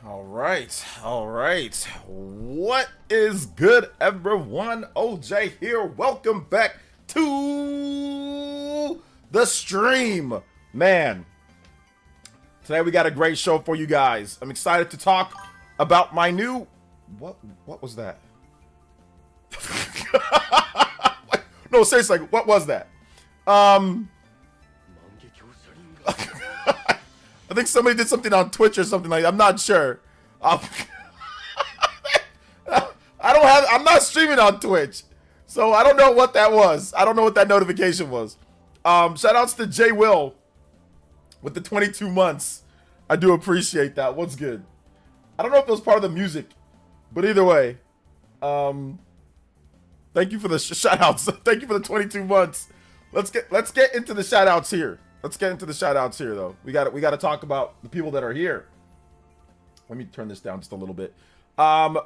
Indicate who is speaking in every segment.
Speaker 1: All right, all right. What is good, everyone? OJ here. Welcome back to the stream. Man, today we got a great show for you guys. I'm excited to talk about my new... What was that? No, seriously, what was that? I think somebody did something on Twitch or something like that. I'm not sure. I'm not streaming on Twitch. So I don't know what that was. I don't know what that notification was. Shout outs to J Will with the 22 months. I do appreciate that. What's good? I don't know if it was part of the music, but either way, thank you for the shout outs. Thank you for the 22 months. Let's get into the shout outs here. Let's get into the shout outs here though. We got to talk about the people that are here. Let me turn this down just a little bit.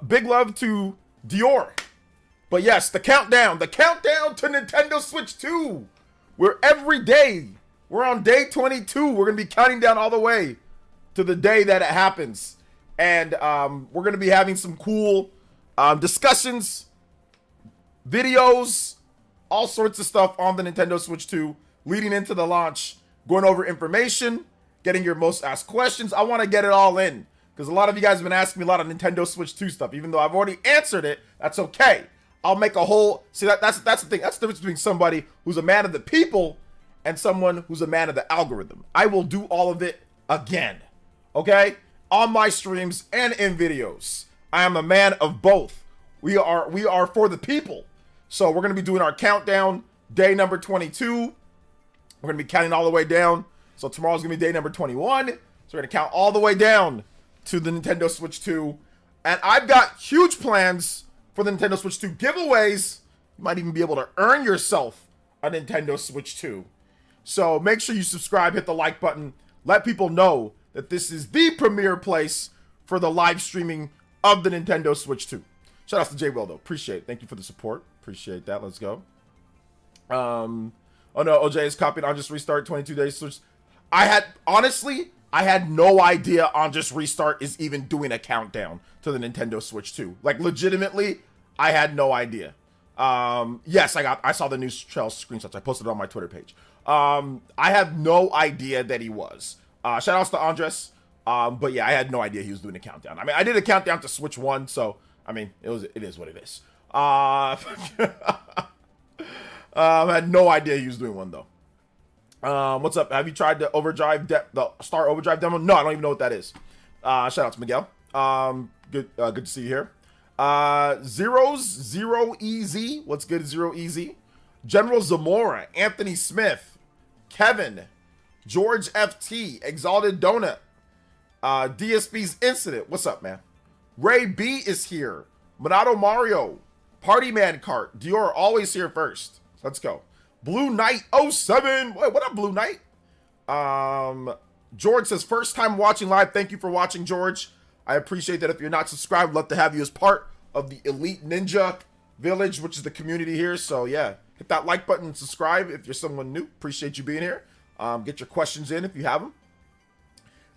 Speaker 1: Big love to Dior. But yes, the countdown to Nintendo Switch 2. We're on day 22. We're going to be counting down all the way to the day that it happens. And we're going to be having some cool discussions, videos, all sorts of stuff on the Nintendo Switch 2 leading into the launch, going over information, getting your most asked questions. I want to get it all in because a lot of you guys have been asking me a lot of Nintendo Switch 2 stuff. Even though I've already answered it, that's okay. I'll make a whole... See, that's the thing. That's the difference between somebody who's a man of the people and someone who's a man of the algorithm. I will do all of it again, okay? On my streams and in videos. I am a man of both. We are for the people. So we're going to be doing our countdown, day number 22. We're going to be counting all the way down. So tomorrow's going to be day number 21. So we're going to count all the way down to the Nintendo Switch 2. And I've got huge plans for the Nintendo Switch 2 giveaways. You might even be able to earn yourself a Nintendo Switch 2. So make sure you subscribe, hit the like button. Let people know that this is the premier place for the live streaming of the Nintendo Switch 2. Shout out to J Will though. Appreciate it. Thank you for the support. Appreciate that. Let's go. Oh no, OJ is copied on Just Restart 22 days. Switch. I had no idea On Just Restart is even doing a countdown to the Nintendo Switch 2. Like legitimately, I had no idea. Yes, I saw the new trail screenshots. I posted it on my Twitter page. I have no idea that he was. Shout outs to Andres. But yeah, I had no idea he was doing a countdown. I mean, I did a countdown to Switch 1, so I mean, it is what it is. I had no idea he was doing one though. What's up? Have you tried the the Star Overdrive demo? No, I don't even know what that is. Shout out to Miguel. Good to see you here. Zero Easy. What's good, Zero Easy? General Zamora, Anthony Smith, Kevin, George FT, Exalted Donut, DSP's Incident. What's up, man? Ray B is here. Monado Mario, Party Man Cart, Dior always here first. Let's go. Blue Knight 07. Wait, what up, Blue Knight? George says, first time watching live. Thank you for watching, George. I appreciate that. If you're not subscribed, love to have you as part of the Elite Ninja Village, which is the community here. So yeah, hit that like button and subscribe if you're someone new. Appreciate you being here. Get your questions in if you have them.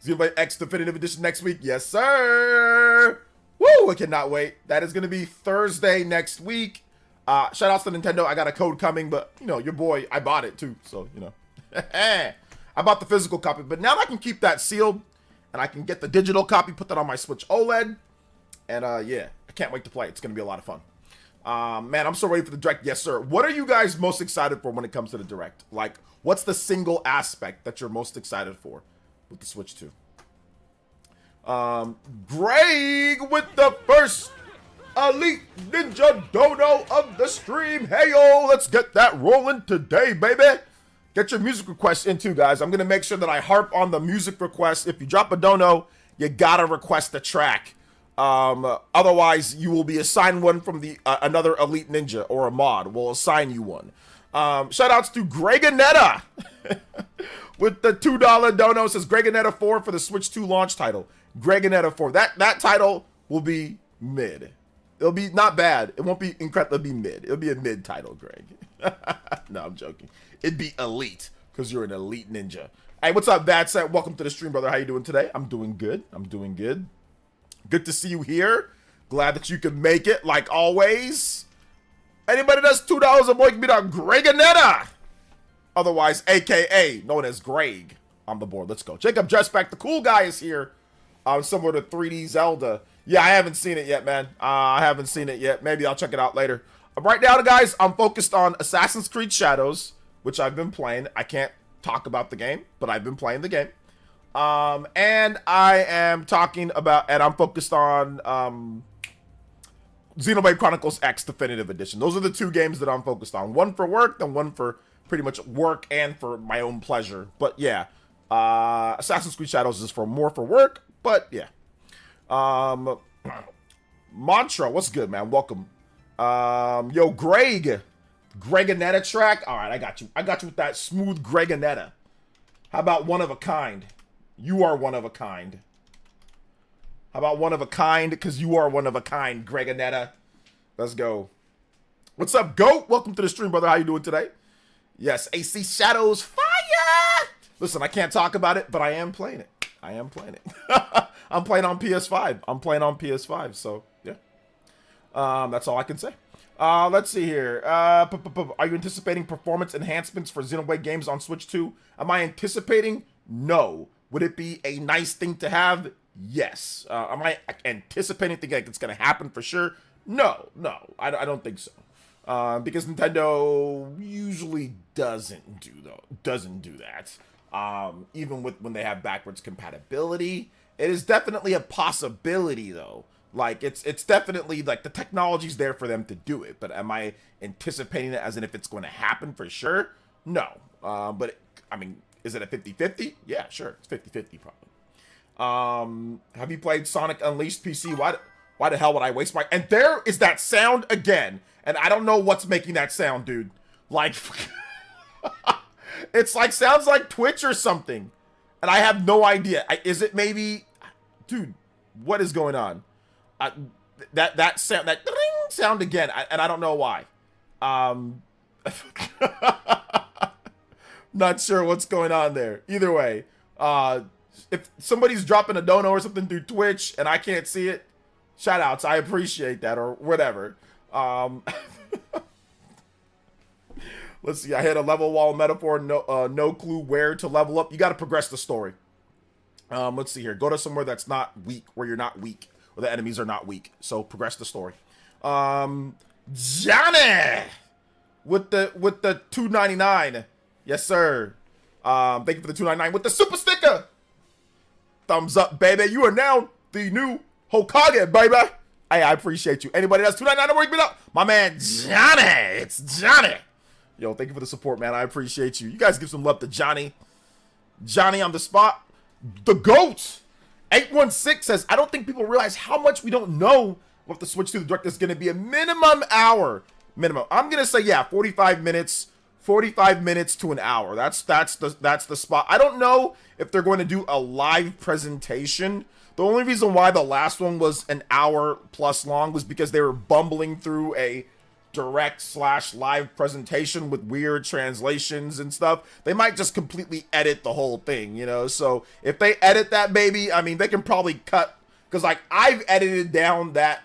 Speaker 1: Xenoblade X Definitive Edition next week. Yes, sir. Woo, I cannot wait. That is going to be Thursday next week. Shout outs to Nintendo. I got a code coming, but you know, your boy, I bought it too. So, you know, I bought the physical copy, but now I can keep that sealed and I can get the digital copy, put that on my Switch OLED. And yeah, I can't wait to play. It's going to be a lot of fun. Man, I'm so ready for the Direct. Yes, sir. What are you guys most excited for when it comes to the Direct? Like, what's the single aspect that you're most excited for with the Switch 2? Greg with the first Elite Ninja Dono of the stream. Hey, yo, let's get that rolling today, baby. Get your music requests in too, guys. I'm going to make sure that I harp on the music requests. If you drop a dono, you got to request a track. Otherwise, you will be assigned one from the another Elite Ninja or a mod. Will assign you one. Shout outs to Greganetta with the $2 dono. Says Greganetta 4 for the Switch 2 launch title. Greganetta 4. That title will be mid. It'll be not bad. It won't be incredible. It'll be mid. It'll be a mid title, Greg. No, I'm joking. It'd be elite because you're an elite ninja. Hey, what's up, Bad Set? Welcome to the stream, brother. How you doing today? I'm doing good. I'm doing good. good to see you here. Glad that you could make it, like always. Anybody that's $2 a boy can beat out Greganetta. Otherwise, AKA, known as Greg, on the board. Let's go. Jacob Dressback, the cool guy, is here. Similar to 3D Zelda. Yeah, I haven't seen it yet, man. I haven't seen it yet. Maybe I'll check it out later. Right now, guys, I'm focused on Assassin's Creed Shadows, which I've been playing. I can't talk about the game, but I've been playing the game. And I am talking about, and I'm focused on Xenoblade Chronicles X Definitive Edition. Those are the two games that I'm focused on. One for work, and one for pretty much work and for my own pleasure. But yeah, Assassin's Creed Shadows is more for work, but yeah. Mantra, what's good, man? Welcome. Yo, Greganetta track. All right, I got you. I got you with that smooth Greganetta. How about one of a kind? You are one of a kind. How about one of a kind? Because you are one of a kind, Greganetta. Let's go. What's up, GOAT? Welcome to the stream, brother. How you doing today? Yes, AC Shadows Fire! Listen, I can't talk about it, but I am playing it. I am playing it. I'm playing on PS5. I'm playing on PS5, so yeah. That's all I can say. Let's see here. Are you anticipating performance enhancements for Xenoblade games on Switch 2? Am I anticipating? No. Would it be a nice thing to have? Yes. Am I anticipating thinking like it's going to happen for sure? No. I don't think so. Because Nintendo usually doesn't do that. Even when they have backwards compatibility. It is definitely a possibility, though. Like, it's definitely, like, the technology's there for them to do it. But am I anticipating it as in if it's going to happen for sure? No. But, I mean, is it a 50-50? Yeah, sure. It's 50-50 probably. Have you played Sonic Unleashed PC? Why the hell would I waste my... And there is that sound again. And I don't know what's making that sound, dude. Like... it's like, sounds like Twitch or something. And I have no idea. Is it maybe... Dude, what is going on? That sound, that ding sound again, and I don't know why. Not sure what's going on there. Either way, if somebody's dropping a dono or something through Twitch and I can't see it, shout outs. I appreciate that, or whatever. Let's see. I hit a level wall metaphor. No clue where to level up. You got to progress the story. Let's see here. Go to somewhere that's not weak, where you're not weak, where the enemies are not weak. So progress the story. Johnny with the $2.99. Yes, sir. Thank you for the $2.99 with the super sticker. Thumbs up, baby. You are now the new Hokage, baby. Hey, I appreciate you. Anybody that's $2.99 work me up? My man Johnny. It's Johnny. Yo, thank you for the support, man. I appreciate you. You guys give some love to Johnny. Johnny on the spot. The GOAT 816 says, I don't think people realize how much we don't know what the Switch 2 Direct is going to be. A minimum hour. Minimum. I'm going to say, yeah, 45 minutes. 45 minutes to an hour. That's the spot. I don't know if they're going to do a live presentation. The only reason why the last one was an hour plus long was because they were bumbling through a direct/live presentation with weird translations and stuff. They might just completely edit the whole thing, you know? So if they edit that baby, I mean, they can probably cut, because like I've edited down that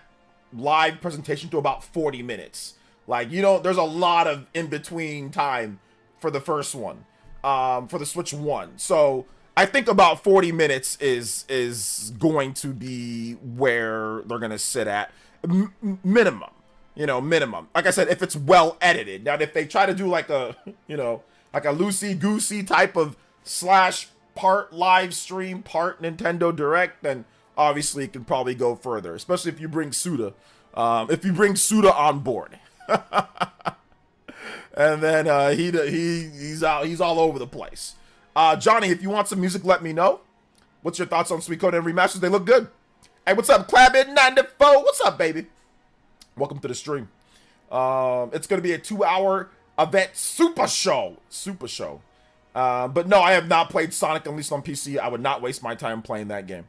Speaker 1: live presentation to about 40 minutes. Like, you know, there's a lot of in-between time for the first one, for the Switch 1. So I think about 40 minutes is going to be where they're going to sit at minimum. You know, minimum. Like I said, if it's well edited. Now, if they try to do like a, you know, like a loosey-goosey type of /part live stream, part Nintendo Direct, then obviously it can probably go further. Especially if you bring Suda. If you bring Suda on board. And then he's all over the place. Johnny, if you want some music, let me know. What's your thoughts on Suikoden and remasters? They look good. Hey, what's up, Clabin94? What's up, baby? Welcome to the stream. It's going to be a 2-hour event super show. But no, I have not played Sonic Unleashed on PC. I would not waste my time playing that game.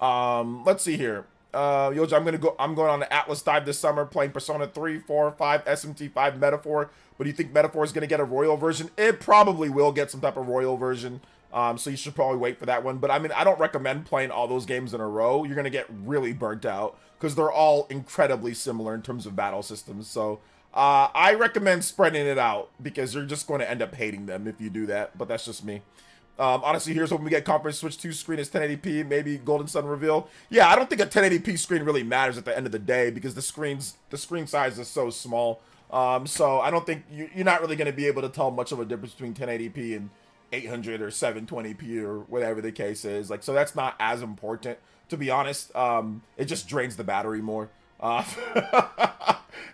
Speaker 1: Let's see here. Yoja, I'm going on an Atlas dive this summer, playing Persona 3, 4, 5, SMT5, Metaphor. But do you think Metaphor is going to get a royal version? It probably will get some type of royal version. So you should probably wait for that one. But I mean, I don't recommend playing all those games in a row. You're gonna get really burnt out because they're all incredibly similar in terms of battle systems. So I recommend spreading it out because you're just going to end up hating them if you do that. But that's just me. Honestly, here's when we get Conference Switch 2 screen is 1080p, maybe Golden Sun reveal. Yeah, I don't think a 1080p screen really matters at the end of the day because the screen size is so small. So I don't think you're not really going to be able to tell much of a difference between 1080p and 800 or 720p or whatever the case is. Like, so that's not as important, to be honest. It just drains the battery more.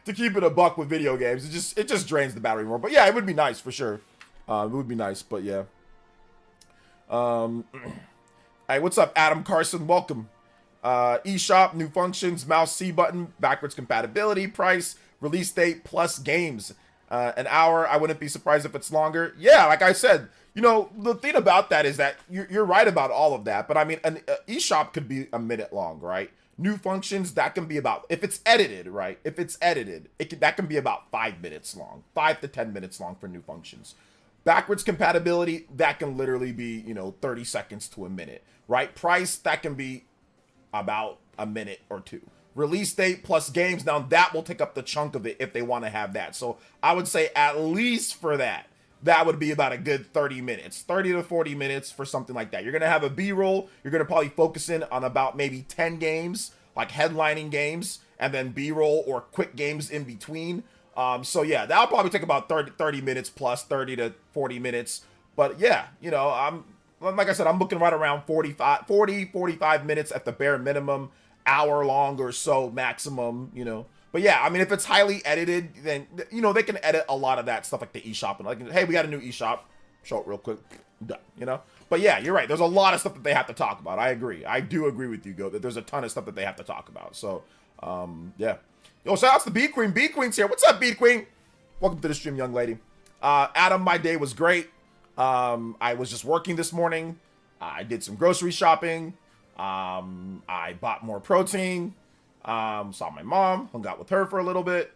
Speaker 1: To keep it a buck with video games, it just drains the battery more. But yeah, it would be nice for sure. It would be nice, but yeah. Hey, what's up, Adam Carson? Welcome. eShop, new functions, mouse C button, backwards compatibility, price, release date, plus games. An hour. I wouldn't be surprised if it's longer. Yeah, like I said, you know, the thing about that is that you're right about all of that. But I mean, an eShop could be a minute long, right? New functions, that can be about, if it's edited, right? If it's edited, that can be about 5 minutes long, 5 to 10 minutes long for new functions. Backwards compatibility, that can literally be, you know, 30 seconds to a minute, right? Price, that can be about a minute or two. Release date plus games, now that will take up the chunk of it if they want to have that. So I would say at least for that would be about a good 30 minutes, 30 to 40 minutes for something like that. You're going to have a B-roll. You're going to probably focus in on about maybe 10 games, like headlining games, and then B-roll or quick games in between. So yeah, that'll probably take about 30 minutes plus 30 to 40 minutes. But yeah, you know, like I said, I'm looking right around 45 minutes at the bare minimum, hour long or so maximum, you know. But yeah, I mean, if it's highly edited, then, you know, they can edit a lot of that stuff like the eShop. And like, hey, we got a new eShop. Show it real quick. Done, you know. But yeah, you're right. There's a lot of stuff that they have to talk about. I agree. I do agree with you, Goat, that there's a ton of stuff that they have to talk about. So, yeah. Yo, shout outs to B Queen. B Queen's here. What's up, B Queen? Welcome to the stream, young lady. Adam, my day was great. I was just working this morning. I did some grocery shopping. I bought more protein. Saw my mom, hung out with her for a little bit.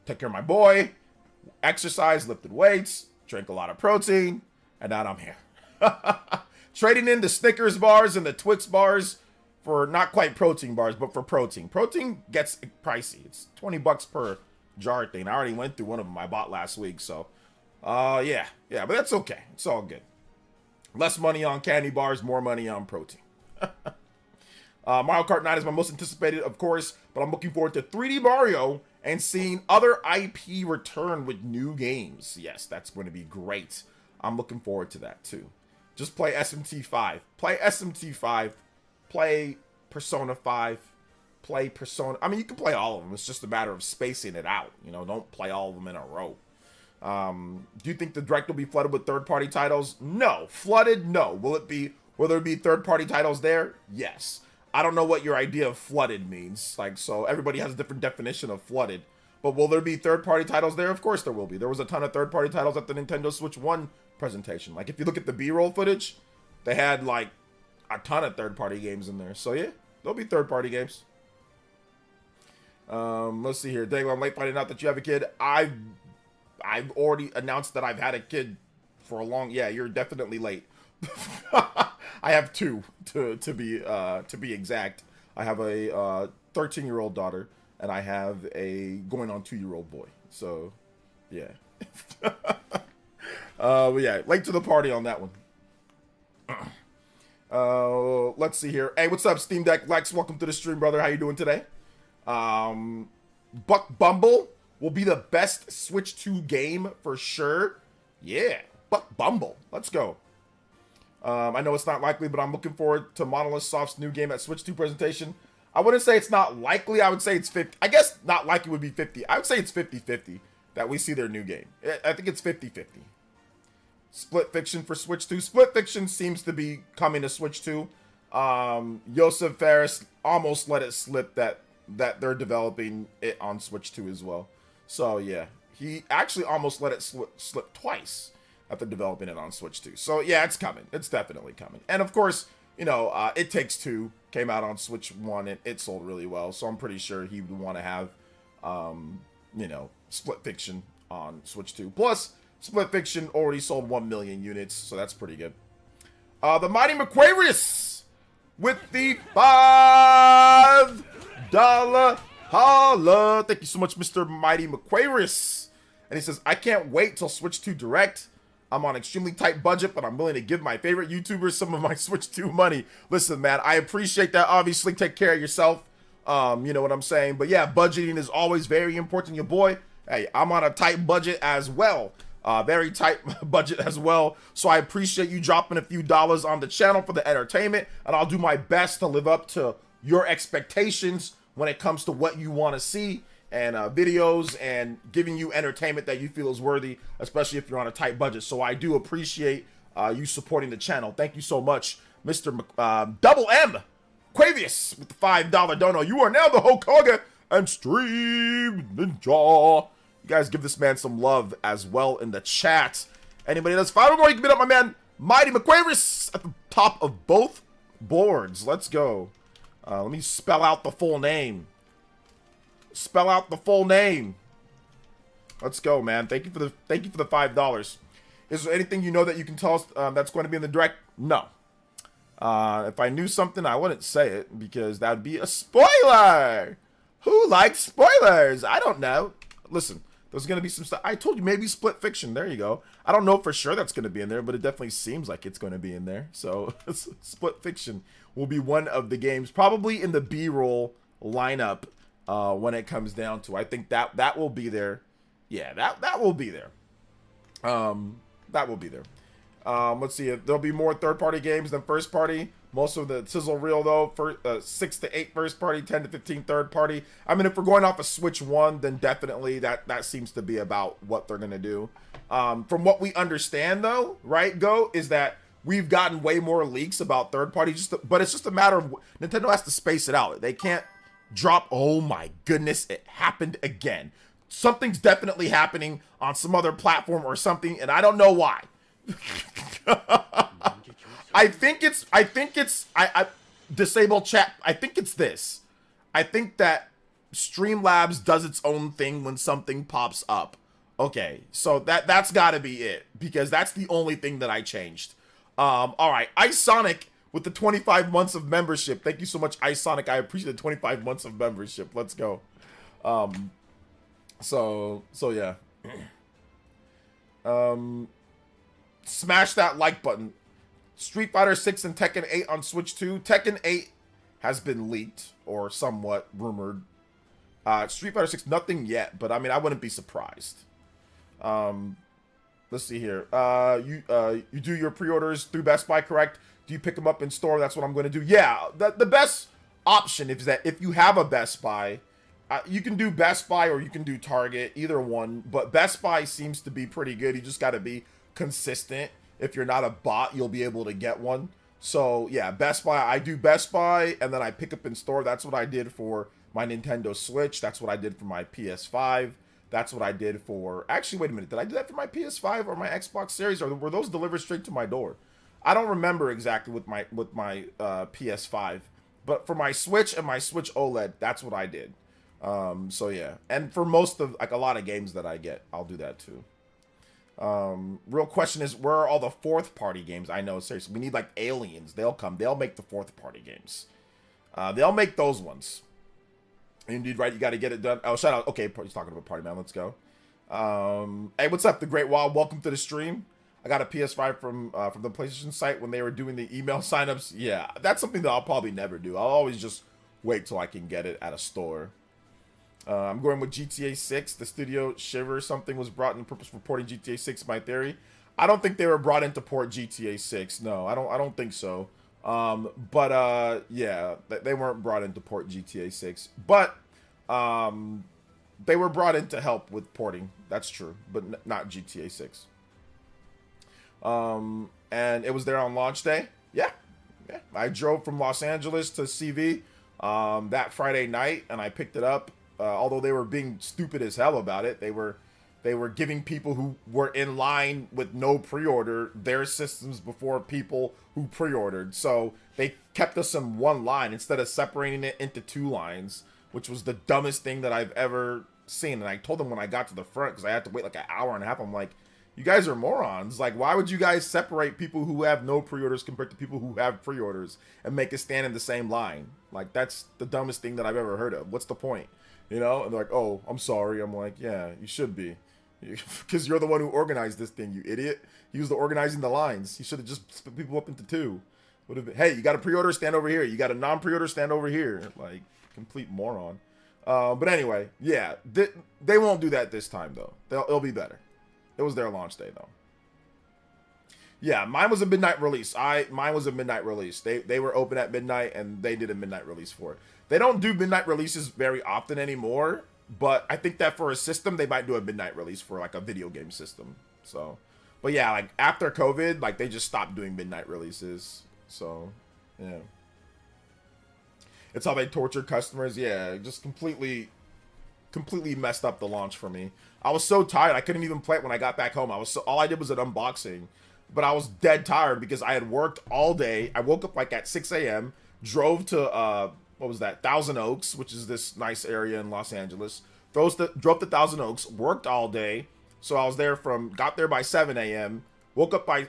Speaker 1: Took care of my boy. Exercised, lifted weights, drank a lot of protein, and now I'm here. Trading in the Snickers bars and the Twix bars for not quite protein bars, but for protein. Protein gets pricey. It's $20 per jar thing. I already went through one of them I bought last week, so yeah, but that's okay. It's all good. Less money on candy bars, more money on protein. Mario Kart 9 is my most anticipated, of course, but I'm looking forward to 3D Mario and seeing other IP return with new games. Yes, that's going to be great. I'm looking forward to that too. Just play SMT5. Play SMT5. Play Persona 5. Play Persona. I mean, you can play all of them. It's just a matter of spacing it out. You know, don't play all of them in a row. Do you think the Direct will be flooded with third-party titles? No. Flooded? No. Will there be third-party titles there? Yes. I don't know what your idea of flooded means. Like, so everybody has a different definition of flooded. But will there be third-party titles there? Of course there will be. There was a ton of third-party titles at the Nintendo Switch 1 presentation. Like, if you look at the B-roll footage, they had, like, a ton of third-party games in there. So, yeah, there'll be third-party games. Let's see here. Dago, I'm late finding out that you have a kid. I've already announced that I've had a kid for a long... Yeah, you're definitely late. I have two to be exact. I have a 13-year-old daughter, and I have a going on 2-year-old boy. So, yeah. But yeah, late to the party on that one. Let's see here. Hey, what's up, Steam Deck Lex? Welcome to the stream, brother. How you doing today? Buck Bumble will be the best Switch 2 game for sure. Yeah, Buck Bumble. Let's go. I know it's not likely, but I'm looking forward to Monolith Soft's new game at Switch 2 presentation. I wouldn't say it's not likely. I would say it's 50. I guess not likely would be 50. I would say it's 50-50 that we see their new game. I think it's 50-50. Split Fiction for Switch 2. Split Fiction seems to be coming to Switch 2. Joseph Fares almost let it slip that they're developing it on Switch 2 as well. So yeah, he actually almost let it slip twice after developing it on Switch 2. So yeah, it's coming. It's definitely coming. And of course, you know, It Takes Two came out on Switch 1 and it sold really well. So I'm pretty sure he would want to have, you know, Split Fiction on Switch 2. Plus, Split Fiction already sold 1 million units, so that's pretty good. The Mighty McQuarius with the $5 holla. Thank you so much, Mr. Mighty McQuarius. And he says, I can't wait till Switch 2 Direct. I'm on extremely tight budget, but I'm willing to give my favorite YouTubers some of my Switch 2 money. Listen, man, I appreciate that. Obviously, take care of yourself. You know what I'm saying? But yeah, budgeting is always very important, your boy. Hey, I'm on a tight budget as well. Very tight budget as well. So I appreciate you dropping a few dollars on the channel for the entertainment. And I'll do my best to live up to your expectations when it comes to what you want to see and videos and giving you entertainment that you feel is worthy, especially if you're on a tight budget. So I do appreciate you supporting the channel. Thank you so much, Mr. Double M Quavius with the $5 dono. You are now the Hokage and Stream Ninja. You guys give this man some love as well in the chat. Anybody that's $5 or more, you can beat up my man Mighty McQuavis at the top of both boards. Let's go. Let me spell out the full name. Spell out the full name. Let's go, man. Thank you for the $5. Is there anything you know that you can tell us that's going to be in the direct? No. If I knew something, I wouldn't say it because that would be a spoiler. Who likes spoilers? I don't know. Listen, there's going to be some stuff. I told you, maybe Split Fiction. There you go. I don't know for sure that's going to be in there, but it definitely seems like it's going to be in there. So Split Fiction will be one of the games, probably in the B-roll lineup when it comes down to. I think that will be there. Yeah, that will be there. That will be there. Let's see. There'll be more third-party games than first-party. Most of the sizzle reel, though, for 6 to 8 first-party, 10 to 15 third-party. I mean, if we're going off a Switch 1, then definitely that seems to be about what they're going to do. From what we understand, though, right, Go, is that we've gotten way more leaks about third-party, but it's just a matter of Nintendo has to space it out. They can't drop, oh my goodness, it happened again. Something's definitely happening on some other platform or something, and I don't know why. I think it's disable chat. I think it's this. I think that Streamlabs does its own thing when something pops up. Okay, so that's got to be it because that's the only thing that I changed. All right, iSonic with the 25 months of membership. Thank you so much, iSonic. I appreciate the 25 months of membership. Let's go. So yeah. Smash that like button. Street Fighter 6 and Tekken 8 on Switch 2. Tekken 8 has been leaked or somewhat rumored. Street Fighter 6, nothing yet, but I mean, I wouldn't be surprised. Let's see here. You do your pre-orders through Best Buy, correct? Do you pick them up in store? That's what I'm going to do. Yeah, the best option is that if you have a Best Buy, you can do Best Buy or you can do Target, either one. But Best Buy seems to be pretty good. You just got to be consistent. If you're not a bot, you'll be able to get one. So yeah, Best Buy, I do Best Buy and then I pick up in store. That's what I did for my Nintendo Switch. That's what I did for my PS5. That's what I did for, actually, wait a minute. Did I do that for my PS5 or my Xbox Series, or were those delivered straight to my door? I don't remember exactly with my PS5, but for my Switch and my Switch OLED, that's what I did. So yeah, and for most of, like, a lot of games that I get, I'll do that too. Real question is, where are all the fourth party games? I know, seriously, we need like Aliens. They'll come. They'll make the fourth party games. They'll make those ones. Indeed, right? You got to get it done. Oh, shout out. Okay, he's talking about Party Man. Let's go. Hey, what's up, The Great Wild? Welcome to the stream. I got a PS5 from the PlayStation site when they were doing the email signups. Yeah, that's something that I'll probably never do. I'll always just wait till I can get it at a store. I'm going with GTA 6. The studio Shiver something was brought in purpose for porting GTA 6. My theory. I don't think they were brought in to port GTA 6. No, I don't think so. But yeah, they weren't brought in to port GTA 6. But they were brought in to help with porting. That's true, but not GTA 6. And it was there on launch day. Yeah. I drove from Los Angeles to CV that Friday night, and I picked it up. Although they were being stupid as hell about it, they were giving people who were in line with no pre-order their systems before people who pre-ordered. So they kept us in one line instead of separating it into two lines, which was the dumbest thing that I've ever seen. And I told them when I got to the front, because I had to wait like an hour and a half, I'm like, You guys are morons. Like, why would you guys separate people who have no pre-orders compared to people who have pre-orders and make it stand in the same line? Like, that's the dumbest thing that I've ever heard of. What's the point? You know? And they're like, oh, I'm sorry. I'm like, yeah, you should be. Because you're the one who organized this thing, you idiot. He was the organizing the lines. He should have just split people up into two. Would have been, hey, you got a pre-order, stand over here. You got a non-pre-order, stand over here. Like, complete moron. But anyway, yeah, they won't do that this time, though. It'll be better. It was their launch day, though. Yeah, mine was a midnight release. Mine was a midnight release. They were open at midnight, and they did a midnight release for it. They don't do midnight releases very often anymore, but I think that for a system, they might do a midnight release for, like, a video game system. So, but yeah, like, after COVID, like, they just stopped doing midnight releases. So, yeah. It's how they torture customers. Yeah, just completely messed up the launch for me. I was so tired. I couldn't even play it when I got back home. All I did was an unboxing, but I was dead tired because I had worked all day. I woke up like at 6 a.m., drove to, what was that? Thousand Oaks, which is this nice area in Los Angeles. Drove to Thousand Oaks, worked all day. So I was there got there by 7 a.m., woke up by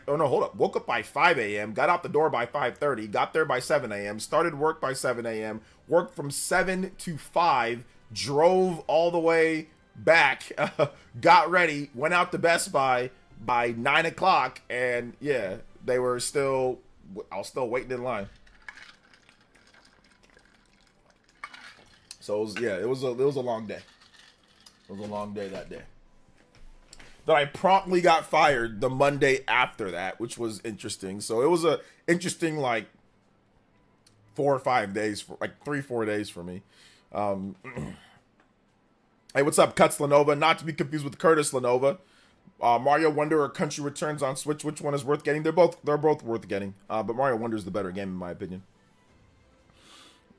Speaker 1: 5 a.m., got out the door by 5:30, got there by 7 a.m., started work by 7 a.m., worked from 7 to 5, drove all the way back, got ready, went out to Best Buy by 9 o'clock, and yeah, I was still waiting in line. So it was a long day. It was a long day that day. Then I promptly got fired the Monday after that, which was interesting. So it was a interesting, like, 4 or 5 days, 3-4 days for me. Hey, what's up, Cuts Lenova? Not to be confused with Curtis Lenova. Mario Wonder or Country Returns on Switch. Which one is worth getting? They're both worth getting. But Mario Wonder is the better game in my opinion.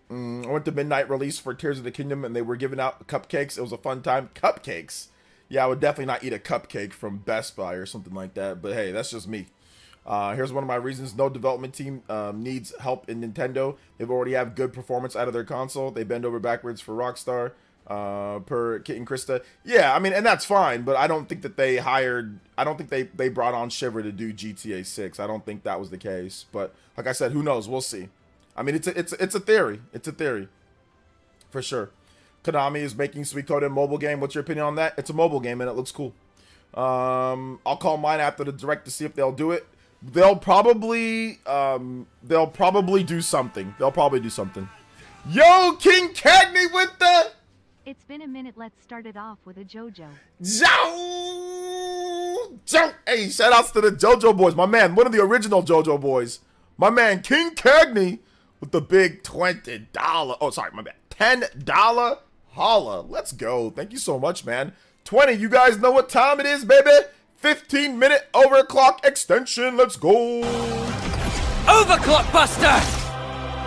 Speaker 1: I went to midnight release for Tears of the Kingdom, and they were giving out cupcakes. It was a fun time. Cupcakes. Yeah, I would definitely not eat a cupcake from Best Buy or something like that. But hey, that's just me. Here's one of my reasons. No development team needs help in Nintendo. They've already have good performance out of their console. They bend over backwards for Rockstar. Per Kit and Krista. Yeah, I mean, and that's fine, but I don't think that I don't think they brought on Shiver to do GTA 6. I don't think that was the case. But like I said, who knows? We'll see. I mean, it's a theory. It's a theory. For sure. Konami is making Suikoden a mobile game. What's your opinion on that? It's a mobile game and it looks cool. I'll call mine after the direct to see if they'll do it. They'll probably do something. They'll probably do something. Yo, King Cagney with the...
Speaker 2: It's been a minute. Let's start it off with a JoJo.
Speaker 1: Hey, shout outs to the JoJo boys. My man, one of the original JoJo boys. My man, King Cagney with the big $20. Oh, sorry, my bad. $10 holla. Let's go. Thank you so much, man. 20, you guys know what time it is, baby. 15-minute overclock extension. Let's go.
Speaker 3: Overclock Buster.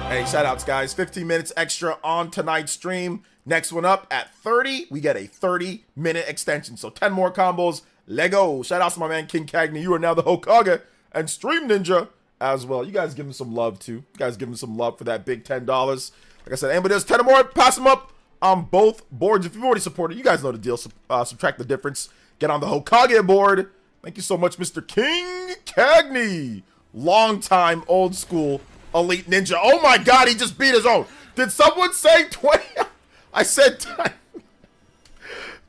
Speaker 1: Hey, shout outs, guys. 15 minutes extra on tonight's stream. Next one up at 30, we get a 30-minute extension. So 10 more combos. Lego. Shout outs to my man, King Cagney. You are now the Hokage and Stream Ninja as well. You guys give him some love, too. You guys give him some love for that big $10. Like I said, anybody does 10 or more, pass them up on both boards. If you've already supported, you guys know the deal. Subtract the difference. Get on the Hokage board. Thank you so much, Mr. King Cagney. Long time, old school, elite ninja. Oh my God, he just beat his own. Did someone say 20? I said 10.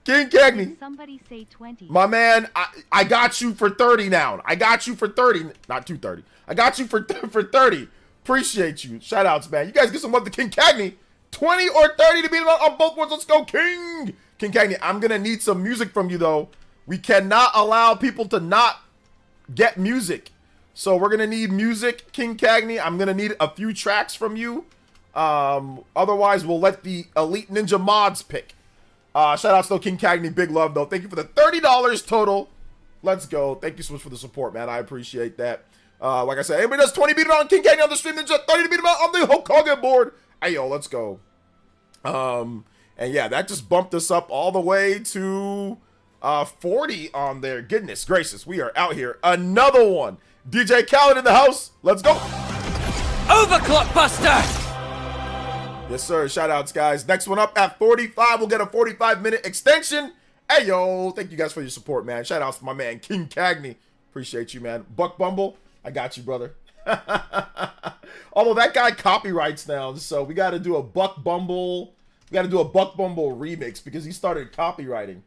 Speaker 1: King Cagney.
Speaker 2: Did somebody say 20?
Speaker 1: My man, I got you for 30 now. I got you for 30. Not 230. I got you for 30. Appreciate you. Shout outs, man. You guys get some love to King Cagney. 20 or 30 to beat him on both boards. Let's go, King. King Cagney, I'm going to need some music from you, though. We cannot allow people to not get music. So we're going to need music, King Cagney. I'm going to need a few tracks from you. Otherwise, we'll let the Elite Ninja mods pick. Shout outs to King Cagney. Big love, though. Thank you for the $30 total. Let's go. Thank you so much for the support, man. I appreciate that. Like I said, anybody does 20 beat him on King Cagney on the stream, Ninja 30 to beat him out on the Hokage board. Hey, yo, let's go. And yeah, that just bumped us up all the way to 40 on there. Goodness gracious, we are out here. Another one. DJ Khaled in the house. Let's go.
Speaker 3: Overclock Buster.
Speaker 1: Yes, sir. Shout outs, guys. Next one up at 45. We'll get a 45-minute extension. Hey, yo, thank you guys for your support, man. Shout outs to my man, King Cagney. Appreciate you, man. Buck Bumble, I got you, brother. Although that guy copyrights now, so we got to do a Buck Bumble. We got to do a Buck Bumble remix because he started copywriting.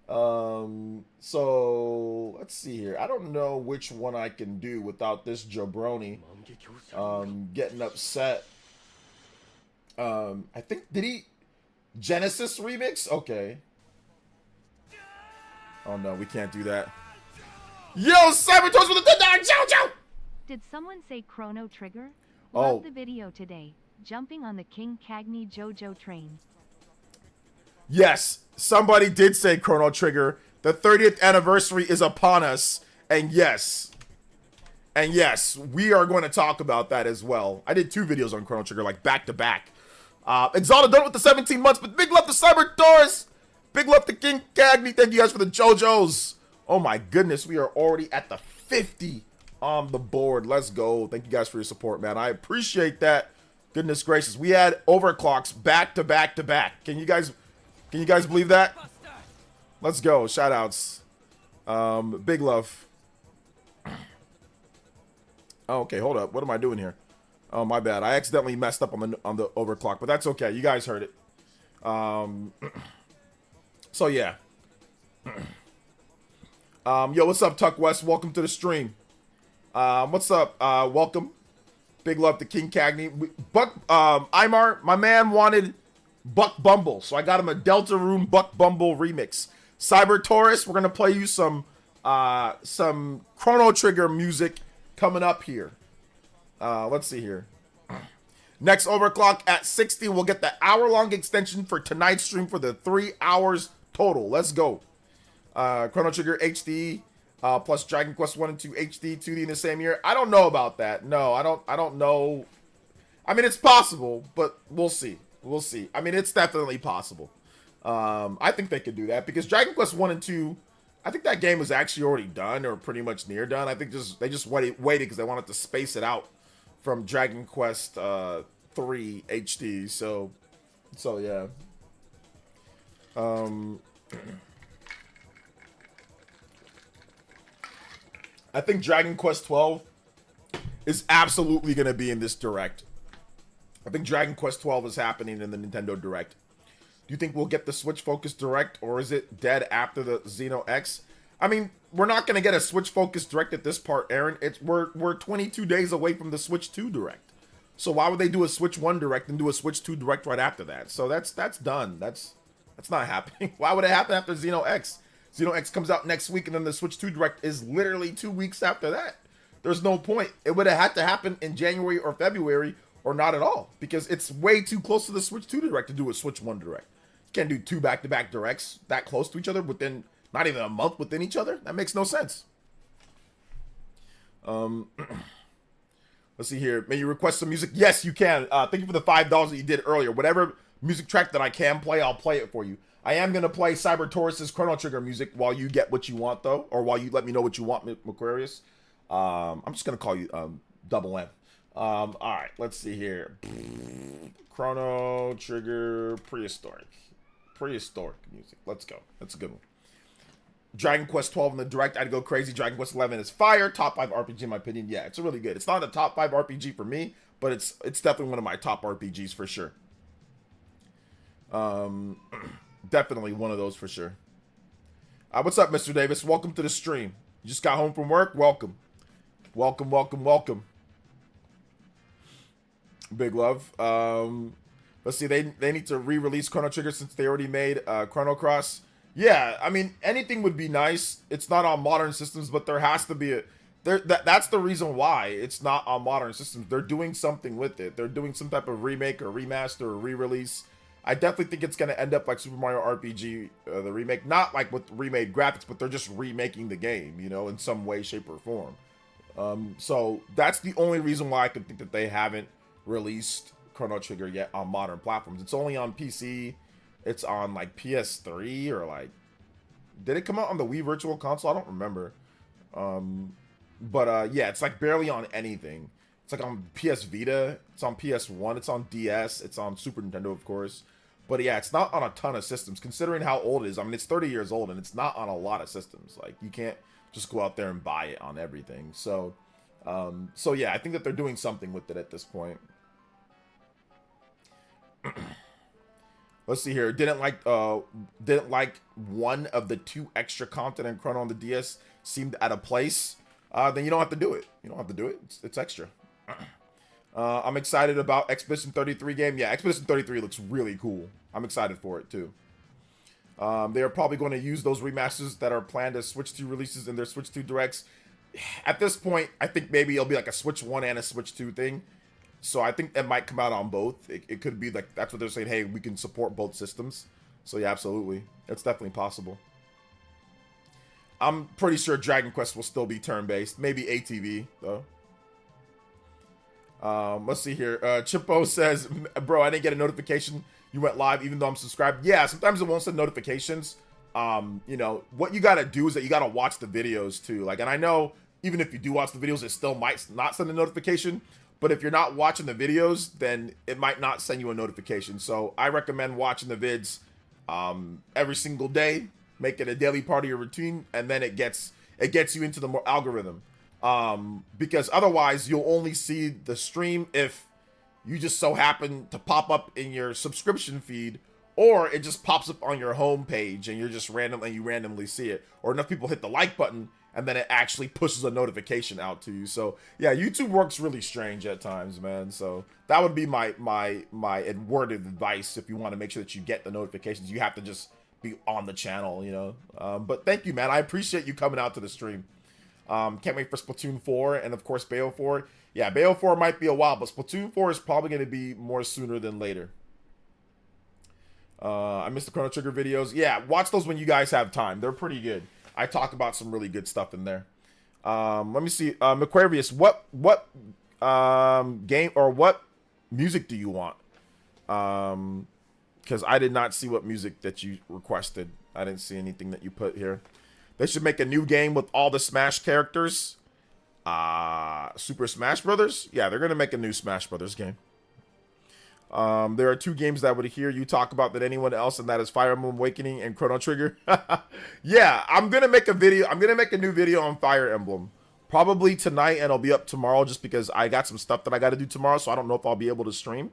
Speaker 1: So let's see here. I don't know which one I can do without this jabroni getting upset. I think, did he Genesis remix? Okay. Oh no, we can't do that. Yo, Cybertoys with the $10 chow.
Speaker 2: Did someone say Chrono Trigger?
Speaker 1: Oh.
Speaker 2: Love the video today. Jumping on the King Cagney JoJo train.
Speaker 1: Yes, somebody did say Chrono Trigger. The 30th anniversary is upon us. And yes, we are going to talk about that as well. I did 2 videos on Chrono Trigger, like back to back. Exalted done with the 17 months, but big love to Cybertoys. Big love to King Cagney. Thank you guys for the JoJos. Oh my goodness, we are already at the 50 on the board. Let's go. Thank you guys for your support, man. I appreciate that. Goodness gracious. We had overclocks back to back to back. Can you guys believe that? Let's go. Shout outs. Big love. Oh, okay, hold up. What am I doing here? Oh, my bad. I accidentally messed up on the overclock, but that's okay. You guys heard it. So yeah. Yo, what's up, Tuck West? Welcome to the stream. What's up? Welcome. Big love to King Cagney. Buck, Imar, my man wanted Buck Bumble, so I got him a Delta Room Buck Bumble remix. Cyber Taurus, we're gonna play you some Chrono Trigger music coming up here. Let's see here. Next overclock at 60, we'll get the hour-long extension for tonight's stream for the 3 hours total. Let's go. Chrono Trigger HD plus Dragon Quest 1 and 2 HD 2D in the same year. I don't know about that. No, I don't know. I mean, it's possible, but we'll see. We'll see. I mean, it's definitely possible. I think they could do that because Dragon Quest 1 and 2, I think that game was actually already done or pretty much near done. I think they just waited because they wanted to space it out from Dragon Quest 3 HD. So yeah. I think Dragon Quest 12 is absolutely going to be in this Direct. I think Dragon Quest 12 is happening in the Nintendo Direct. Do you think we'll get the Switch Focus Direct, or is it dead after the Xeno X? I mean, we're not going to get a Switch Focus Direct at this part, Aaron. We're 22 days away from the Switch 2 Direct. So why would they do a Switch 1 Direct and do a Switch 2 Direct right after that? So that's done. That's not happening. Why would it happen after Xeno X? Xeno X comes out next week, and then the Switch 2 Direct is literally 2 weeks after that. There's no point. It would have had to happen in January or February, or not at all, because it's way too close to the Switch 2 Direct to do a Switch 1 Direct. You can't do 2 back-to-back Directs that close to each other within not even a month within each other. That makes no sense. Let's see here. May you request some music? Yes, you can. Thank you for the $5 that you did earlier. Whatever music track that I can play, I'll play it for you. I am going to play Cyber Taurus's Chrono Trigger music while you get what you want, though, or while you let me know what you want, Aquarius. I'm just going to call you Double M. All right, let's see here. Chrono Trigger prehistoric music. Let's go. That's a good one. Dragon Quest 12 in the Direct, I'd go crazy. Dragon Quest 11 is fire. Top 5 RPG in my opinion. Yeah, it's really good. It's not a top 5 RPG for me, but it's definitely one of my top RPGs for sure. Definitely one of those for sure. What's up, Mr. Davis? Welcome to the stream. You just got home from work? Welcome. Welcome. Big love. Let's see. They need to re-release Chrono Trigger since they already made Chrono Cross. Yeah, I mean, anything would be nice. It's not on modern systems, but there has to be that's the reason why it's not on modern systems. They're doing something with it. They're doing some type of remake or remaster or re-release. I definitely think it's going to end up like Super Mario RPG, the remake. Not like with remade graphics, but they're just remaking the game, you know, in some way, shape, or form. So that's the only reason why I could think that they haven't released Chrono Trigger yet on modern platforms. It's only on PC. It's on like PS3 or like, did it come out on the Wii Virtual Console? I don't remember. But yeah, it's like barely on anything. It's like on PS Vita. It's on PS1. It's on DS. It's on Super Nintendo, of course. But yeah, it's not on a ton of systems, considering how old it is. I mean, it's 30 years old, and it's not on a lot of systems. Like, you can't just go out there and buy it on everything. So, so yeah, I think that they're doing something with it at this point. Let's see here. Didn't like one of the 2 extra content in Chrono on the DS seemed out of place. Then you don't have to do it. You don't have to do it. It's extra. I'm excited about Expedition 33 game. Yeah, Expedition 33 looks really cool. I'm excited for it too. They are probably going to use those remasters that are planned as Switch 2 releases in their Switch 2 directs. At this point, I think maybe it'll be like a Switch 1 and a Switch 2 thing. So I think it might come out on both. It could be like, that's what they're saying. Hey, we can support both systems. So yeah, absolutely. It's definitely possible. I'm pretty sure Dragon Quest will still be turn-based. Maybe ATV, though. Let's see here. Chippo says, bro, I didn't get a notification you went live even though I'm subscribed. Yeah, sometimes it won't send notifications. You know, what you gotta do is that you gotta watch the videos too. Like, and I know even if you do watch the videos, it still might not send a notification. But if you're not watching the videos, then it might not send you a notification. So I recommend watching the vids every single day. Make it a daily part of your routine, and then it gets you into the more algorithm. Because otherwise you'll only see the stream if you just so happen to pop up in your subscription feed, or it just pops up on your home page and you randomly see it, or enough people hit the like button and then it actually pushes a notification out to you. So yeah, YouTube works really strange at times, man. So that would be my worded advice. If you want to make sure that you get the notifications, you have to just be on the channel, you know. But thank you, man. I appreciate you coming out to the stream. Can't wait for Splatoon 4 and of course Bayo 4. Yeah, Bayo 4 might be a while, but Splatoon 4 is probably going to be more sooner than later. I missed the Chrono Trigger videos. Yeah, watch those when you guys have time. They're pretty good. I talk about some really good stuff in there. Let me see. Aquarius, what game or what music do you want? Because I did not see what music that you requested. I didn't see anything that you put here. They should make a new game with all the Smash characters. Super Smash Brothers? Yeah, they're going to make a new Smash Brothers game. There are 2 games that I would hear you talk about than anyone else, and that is Fire Emblem Awakening and Chrono Trigger. Yeah, I'm going to make a video. I'm going to make a new video on Fire Emblem. Probably tonight, and it'll be up tomorrow just because I got some stuff that I got to do tomorrow, so I don't know if I'll be able to stream.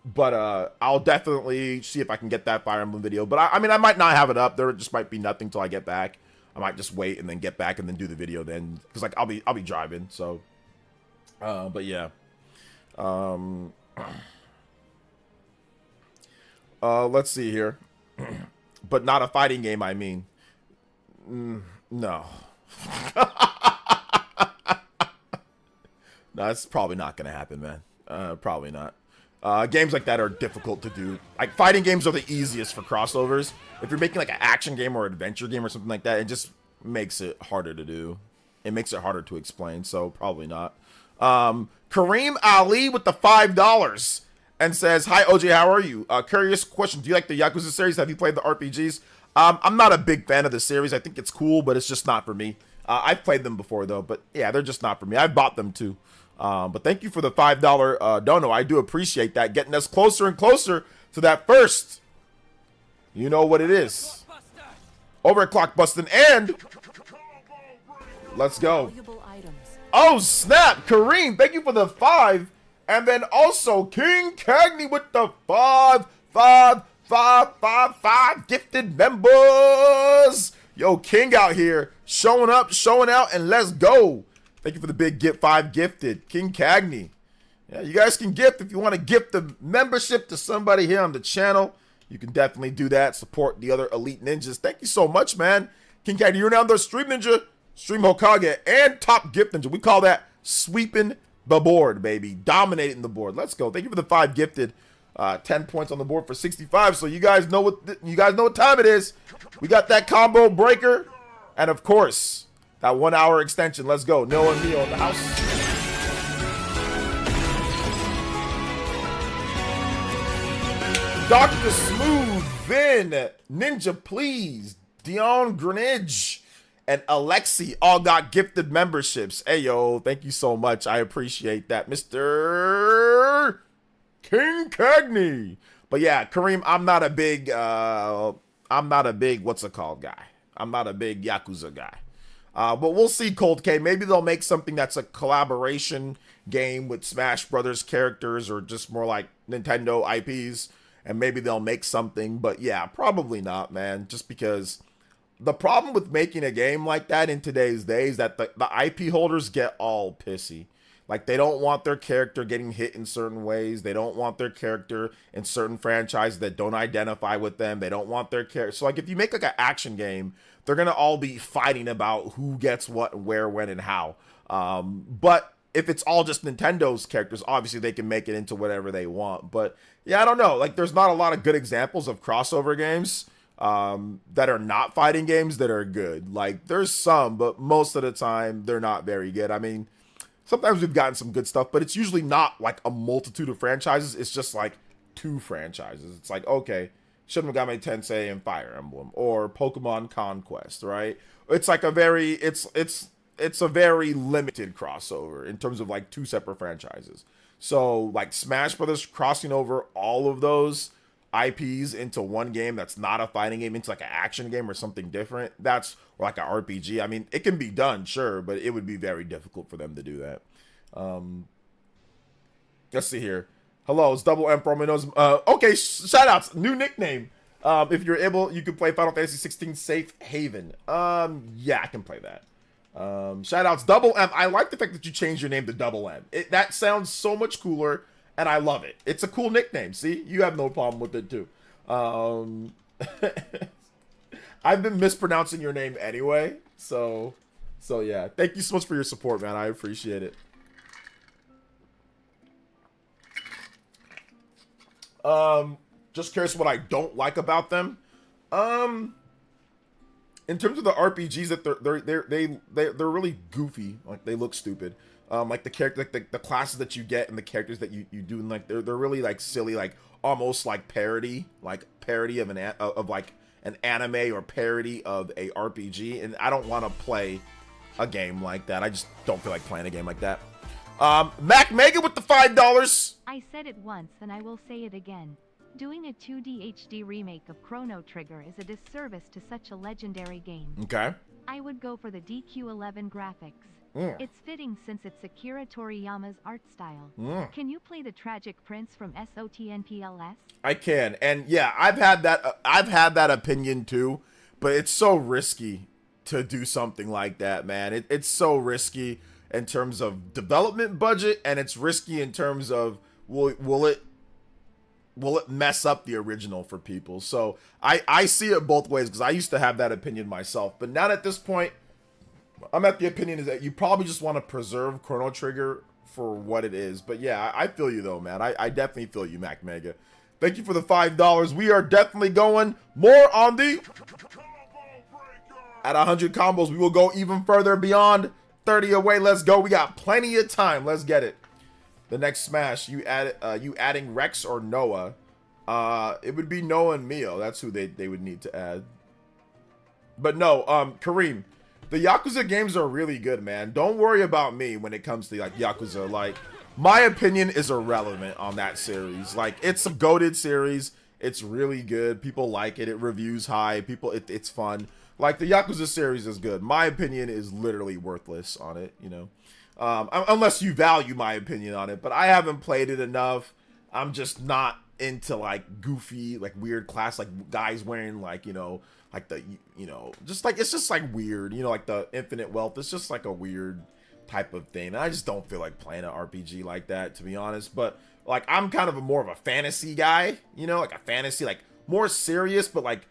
Speaker 1: But I'll definitely see if I can get that Fire Emblem video. But I mean, I might not have it up. There just might be nothing till I get back. I might just wait and then get back and then do the video then, because like I'll be driving. So, but yeah. Let's see here. But not a fighting game, I mean. No. No, that's probably not gonna happen, man. Probably not. Games like that are difficult to do. Like, fighting games are the easiest for crossovers. If you're making like an action game or adventure game or something like that, it just makes it harder to do. It makes it harder to explain, so probably not. Kareem Ali with the $5 and says, hi OJ, how are you? Curious question, do you like the Yakuza series? Have you played the RPGs? I'm not a big fan of the series. I think it's cool, but it's just not for me. I've played them before though, but yeah, they're just not for me. I bought them too. But thank you for the $5 dono. I do appreciate that. Getting us closer and closer to that first. You know what it is. Over at Clockbustin', and let's go. Oh snap, Kareem, thank you for the 5. And then also King Cagney with the 5 gifted members. Yo, King out here showing up, showing out, and let's go. Thank you for the big gift, 5 gifted. King Cagney. Yeah, you guys can gift if you want to gift the membership to somebody here on the channel. You can definitely do that. Support the other elite ninjas. Thank you so much, man. King Cagney, you're now the Stream Ninja, Stream Hokage, and Top Gift Ninja. We call that sweeping the board, baby. Dominating the board. Let's go. Thank you for the 5 gifted. 10 points on the board for 65. So you guys know what time it is. We got that combo breaker, and of course that 1 hour extension. Let's go. Noah and Neo in the house. Dr. Smooth, Vin, Ninja Please, Dion Greenidge, and Alexi all got gifted memberships. Hey, yo, thank you so much. I appreciate that, Mr. King Cagney. But yeah, Kareem, I'm not a big what's it called guy. I'm not a big Yakuza guy. But we'll see, Cold K. Maybe they'll make something that's a collaboration game with Smash Brothers characters or just more like Nintendo IPs. And maybe they'll make something. But yeah, probably not, man. Just because the problem with making a game like that in today's days that the IP holders get all pissy. Like, they don't want their character getting hit in certain ways. They don't want their character in certain franchises that don't identify with them. They don't want their character. So, like, if you make, like, an action game, they're going to all be fighting about who gets what, where, when, and how. But if it's all just Nintendo's characters, obviously they can make it into whatever they want. But, yeah, I don't know. Like, there's not a lot of good examples of crossover games that are not fighting games that are good. Like, there's some, but most of the time, they're not very good. I mean, sometimes we've gotten some good stuff, but it's usually not like a multitude of franchises. It's just like 2 franchises. It's like, okay, Shin Megami Tensei and Fire Emblem, or Pokemon Conquest, right? It's like a very, it's a very limited crossover in terms of like 2 separate franchises. So like Smash Brothers crossing over all of those IPs into one game that's not a fighting game, into like an action game or something different, that's, or like an RPG. I mean, it can be done, sure, but it would be very difficult for them to do that. Let's see here. Hello, it's Double M from Windows. Okay, shout outs, new nickname. If you're able, you can play Final Fantasy 16 Safe Haven. Yeah, I can play that. Shout outs, Double M. I like the fact that you changed your name to Double M. That sounds so much cooler. And I love it. It's a cool nickname. See, you have no problem with it too. I've been mispronouncing your name anyway, so yeah. Thank you so much for your support, man. I appreciate it. Just curious what I don't like about them. In terms of the RPGs, that they're really goofy. Like, they look stupid. Like the character, like the classes that you get and the characters that you do, and like they're really like silly, like almost like parody of like an anime or parody of a RPG. And I don't want to play a game like that. I just don't feel like playing a game like that. Mac Mega with the $5.
Speaker 2: I said it once and I will say it again. Doing a 2D HD remake of Chrono Trigger is a disservice to such a legendary game.
Speaker 1: Okay.
Speaker 2: I would go for the DQ11 graphics. It's fitting since it's Akira Toriyama's art style. Can you play the Tragic Prince from SOTNPLS?
Speaker 1: I can, and yeah, I've had that opinion too, but it's so risky to do something like that, man. It's so risky in terms of development budget, and it's risky in terms of will it mess up the original for people. So I see it both ways, because I used to have that opinion myself, but now at this point, I'm at the opinion is that you probably just want to preserve Chrono Trigger for what it is. But yeah, I feel you though, man. I definitely feel you, Mac Mega. Thank you for the $5. We are definitely going more on the at 100 combos. We will go even further beyond 30 away. Let's go. We got plenty of time. Let's get it. The next Smash, you adding Rex or Noah? It would be Noah and Mio. That's who they would need to add. But no, Kareem. The Yakuza games are really good, man. Don't worry about me when it comes to like Yakuza. Like, my opinion is irrelevant on that series. Like, it's a goated series. It's really good. People like it. It reviews high. It's fun. Like, the Yakuza series is good. My opinion is literally worthless on it, you know. Unless you value my opinion on it. But I haven't played it enough. I'm just not into like goofy, like weird class, like guys wearing like, you know, like the, you know, just like, it's just like weird, you know, like the infinite wealth. It's just like a weird type of thing. And I just don't feel like playing an RPG like that, to be honest. But like, I'm kind of more of a fantasy guy, you know, like a fantasy, like more serious, but like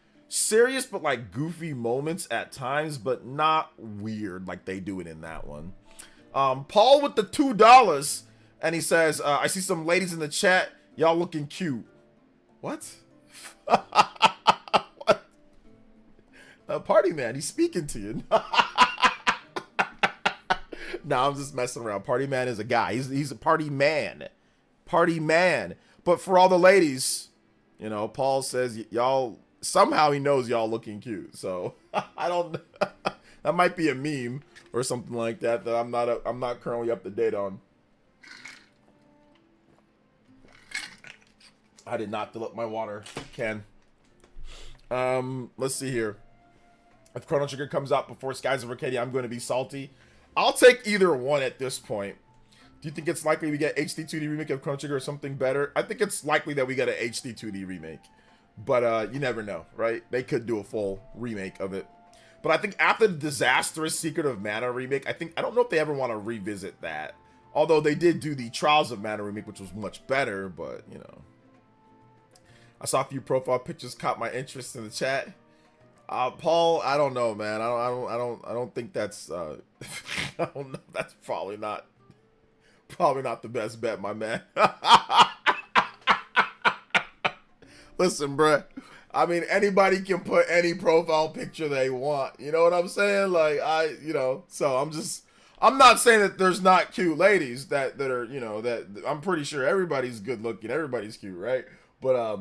Speaker 1: goofy moments at times, but not weird like they do it in that one. Paul with the $2, and he says, I see some ladies in the chat. Y'all looking cute. What? What? Party man, he's speaking to you. No, I'm just messing around. Party man is a guy. He's a party man. Party man. But for all the ladies, you know, Paul says y'all, somehow he knows y'all looking cute. So I don't, that might be a meme or something like that I'm not currently up to date on. I did not fill up my water can. Let's see here. If Chrono Trigger comes out before Skies of Arcadia, I'm going to be salty. I'll take either one at this point. Do you think it's likely we get HD 2D remake of Chrono Trigger or something better? I think it's likely that we get an HD 2D remake. But you never know, right? They could do a full remake of it. But I think after the disastrous Secret of Mana remake, I don't know if they ever want to revisit that. Although they did do the Trials of Mana remake, which was much better, but you know. I saw a few profile pictures caught my interest in the chat. Paul, I don't know, man. I don't think that's I don't know. That's probably not the best bet, my man. Listen, bruh. I mean, anybody can put any profile picture they want. You know what I'm saying? Like, so I'm not saying that there's not cute ladies that are, that I'm pretty sure everybody's good looking. Everybody's cute, right? But,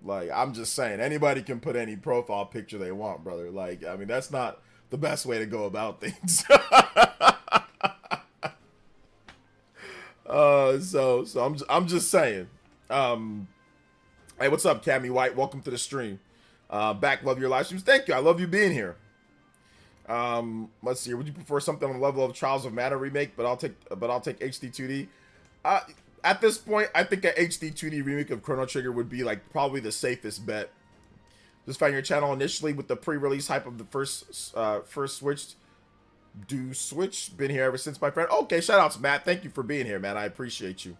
Speaker 1: like, I'm just saying anybody can put any profile picture they want, brother. Like, I mean, that's not the best way to go about things. So I'm just saying. Hey, what's up, Cammy White? Welcome to the stream. Back, love your live streams. Thank you. I love you being here. Let's see. Would you prefer something on the level of Trials of Mana remake? But I'll take HD 2D. At this point, I think an HD 2D remake of Chrono Trigger would be like probably the safest bet. Just found your channel initially with the pre-release hype of the first Switch. Do Switch. Been here ever since, my friend. Okay, shout outs, Matt. Thank you for being here, man. I appreciate you.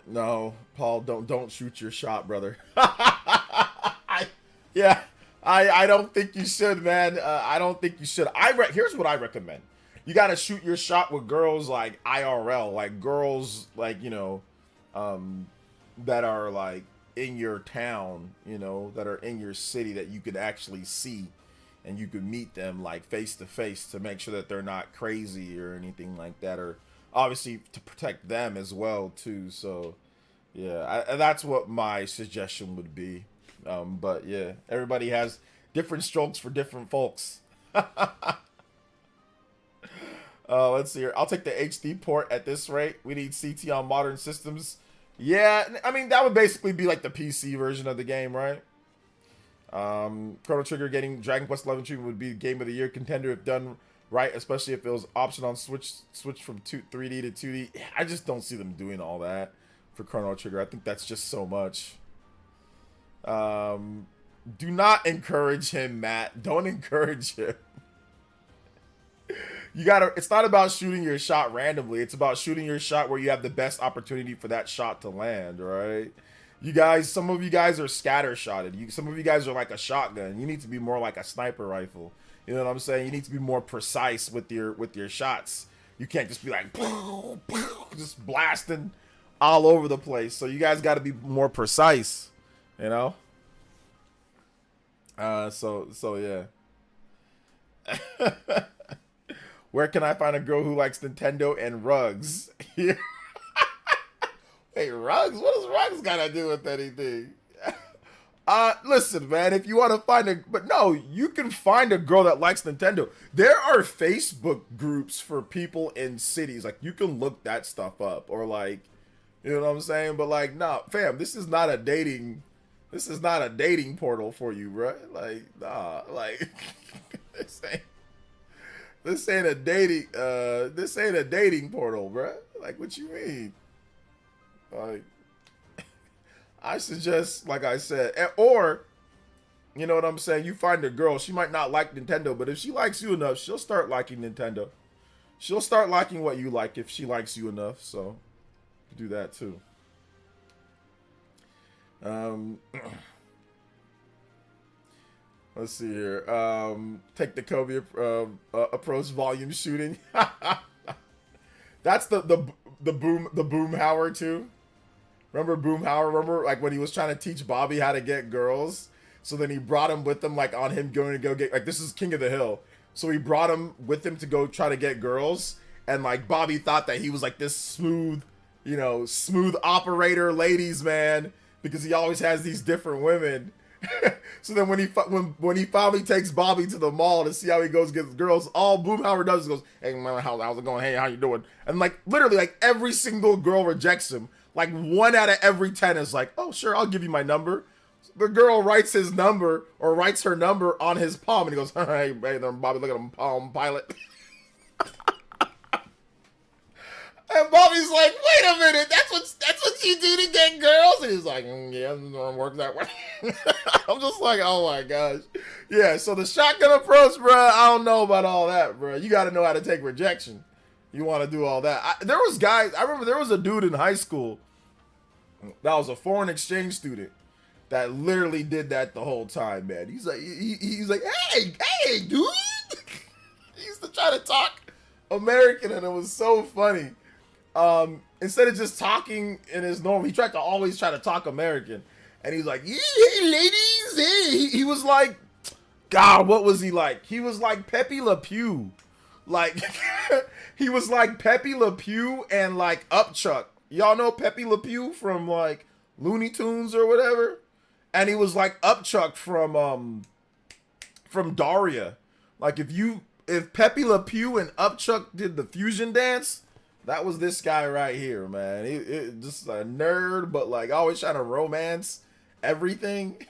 Speaker 1: No, Paul, don't shoot your shot, brother. I don't think you should, man. I don't think you should. Here's what I recommend. You gotta shoot your shot with girls like IRL, like girls like that are like in your town, that are in your city that you could actually see, and you could meet them like face to face to make sure that they're not crazy or anything like that, or obviously to protect them as well too. So yeah, that's what my suggestion would be. But yeah, everybody has different strokes for different folks. Let's see here. I'll take the HD port at this rate. We need CT on modern systems. Yeah, I mean, that would basically be like the PC version of the game, right? Chrono Trigger getting Dragon Quest 11 treatment would be game of the year contender if done right, especially if it was option on switch from 3D to 2D. I just don't see them doing all that for Chrono Trigger. I think that's just so much. Do not encourage him, Matt. Don't encourage him. It's not about shooting your shot randomly. It's about shooting your shot where you have the best opportunity for that shot to land, right? Some of you guys are scatter shotted. Some of you guys are like a shotgun. You need to be more like a sniper rifle. You know what I'm saying? You need to be more precise with your shots. You can't just be like just blasting all over the place. So you guys got to be more precise, So yeah. Where can I find a girl who likes Nintendo and rugs? Here. Hey, rugs? What does rugs gotta do with anything? Listen, man, if you want to find but no, you can find a girl that likes Nintendo. There are Facebook groups for people in cities. Like, you can look that stuff up, or like, you know what I'm saying? But like, nah, fam, this is not a dating portal for you, bro. Like, nah, like, this ain't a dating portal, bro. Like, what you mean? Like, I suggest, like I said, or, you know what I'm saying, you find a girl, she might not like Nintendo, but if she likes you enough, she'll start liking Nintendo. She'll start liking what you like if she likes you enough, so do that too. Let's see here. Take the Kobe approach volume shooting. That's the Boomhauer too. Remember Boomhauer? Remember like when he was trying to teach Bobby how to get girls? So then he brought him with him, like on him going to go get, like, this is King of the Hill. So he brought him with him to go try to get girls. And like Bobby thought that he was like this smooth operator ladies man, because he always has these different women. So then when he finally takes Bobby to the mall to see how he goes get girls, all Boomhauer does is goes, "Hey man, how's it going? Hey, how you doing?" And like literally like every single girl rejects him. Like 1 out of every 10 is like, oh, sure, I'll give you my number. The girl writes his number or writes her number on his palm, and he goes, hey, Bobby, look at him, Palm Pilot. And Bobby's like, wait a minute, that's what you do to get girls? And he's like, yeah, it doesn't work that way. I'm just like, oh my gosh. Yeah, so the shotgun approach, bro, I don't know about all that, bro. You got to know how to take rejection. You want to do all that. I remember there was a dude in high school that was a foreign exchange student that literally did that the whole time, man. He's like, he's like, hey, dude. He used to try to talk American, and it was so funny. Instead of just talking in his normal, he tried to always try to talk American. And he's like, yeah, hey, ladies, hey. He was like, God, what was he like? He was like Pepe Le Pew. Like, he was like Pepe Le Pew and like Upchuck. Y'all know Pepe Le Pew from like Looney Tunes or whatever? And he was like Upchuck from Daria. Like if Pepe Le Pew and Upchuck did the fusion dance, that was this guy right here, man. He just a nerd, but like always trying to romance everything.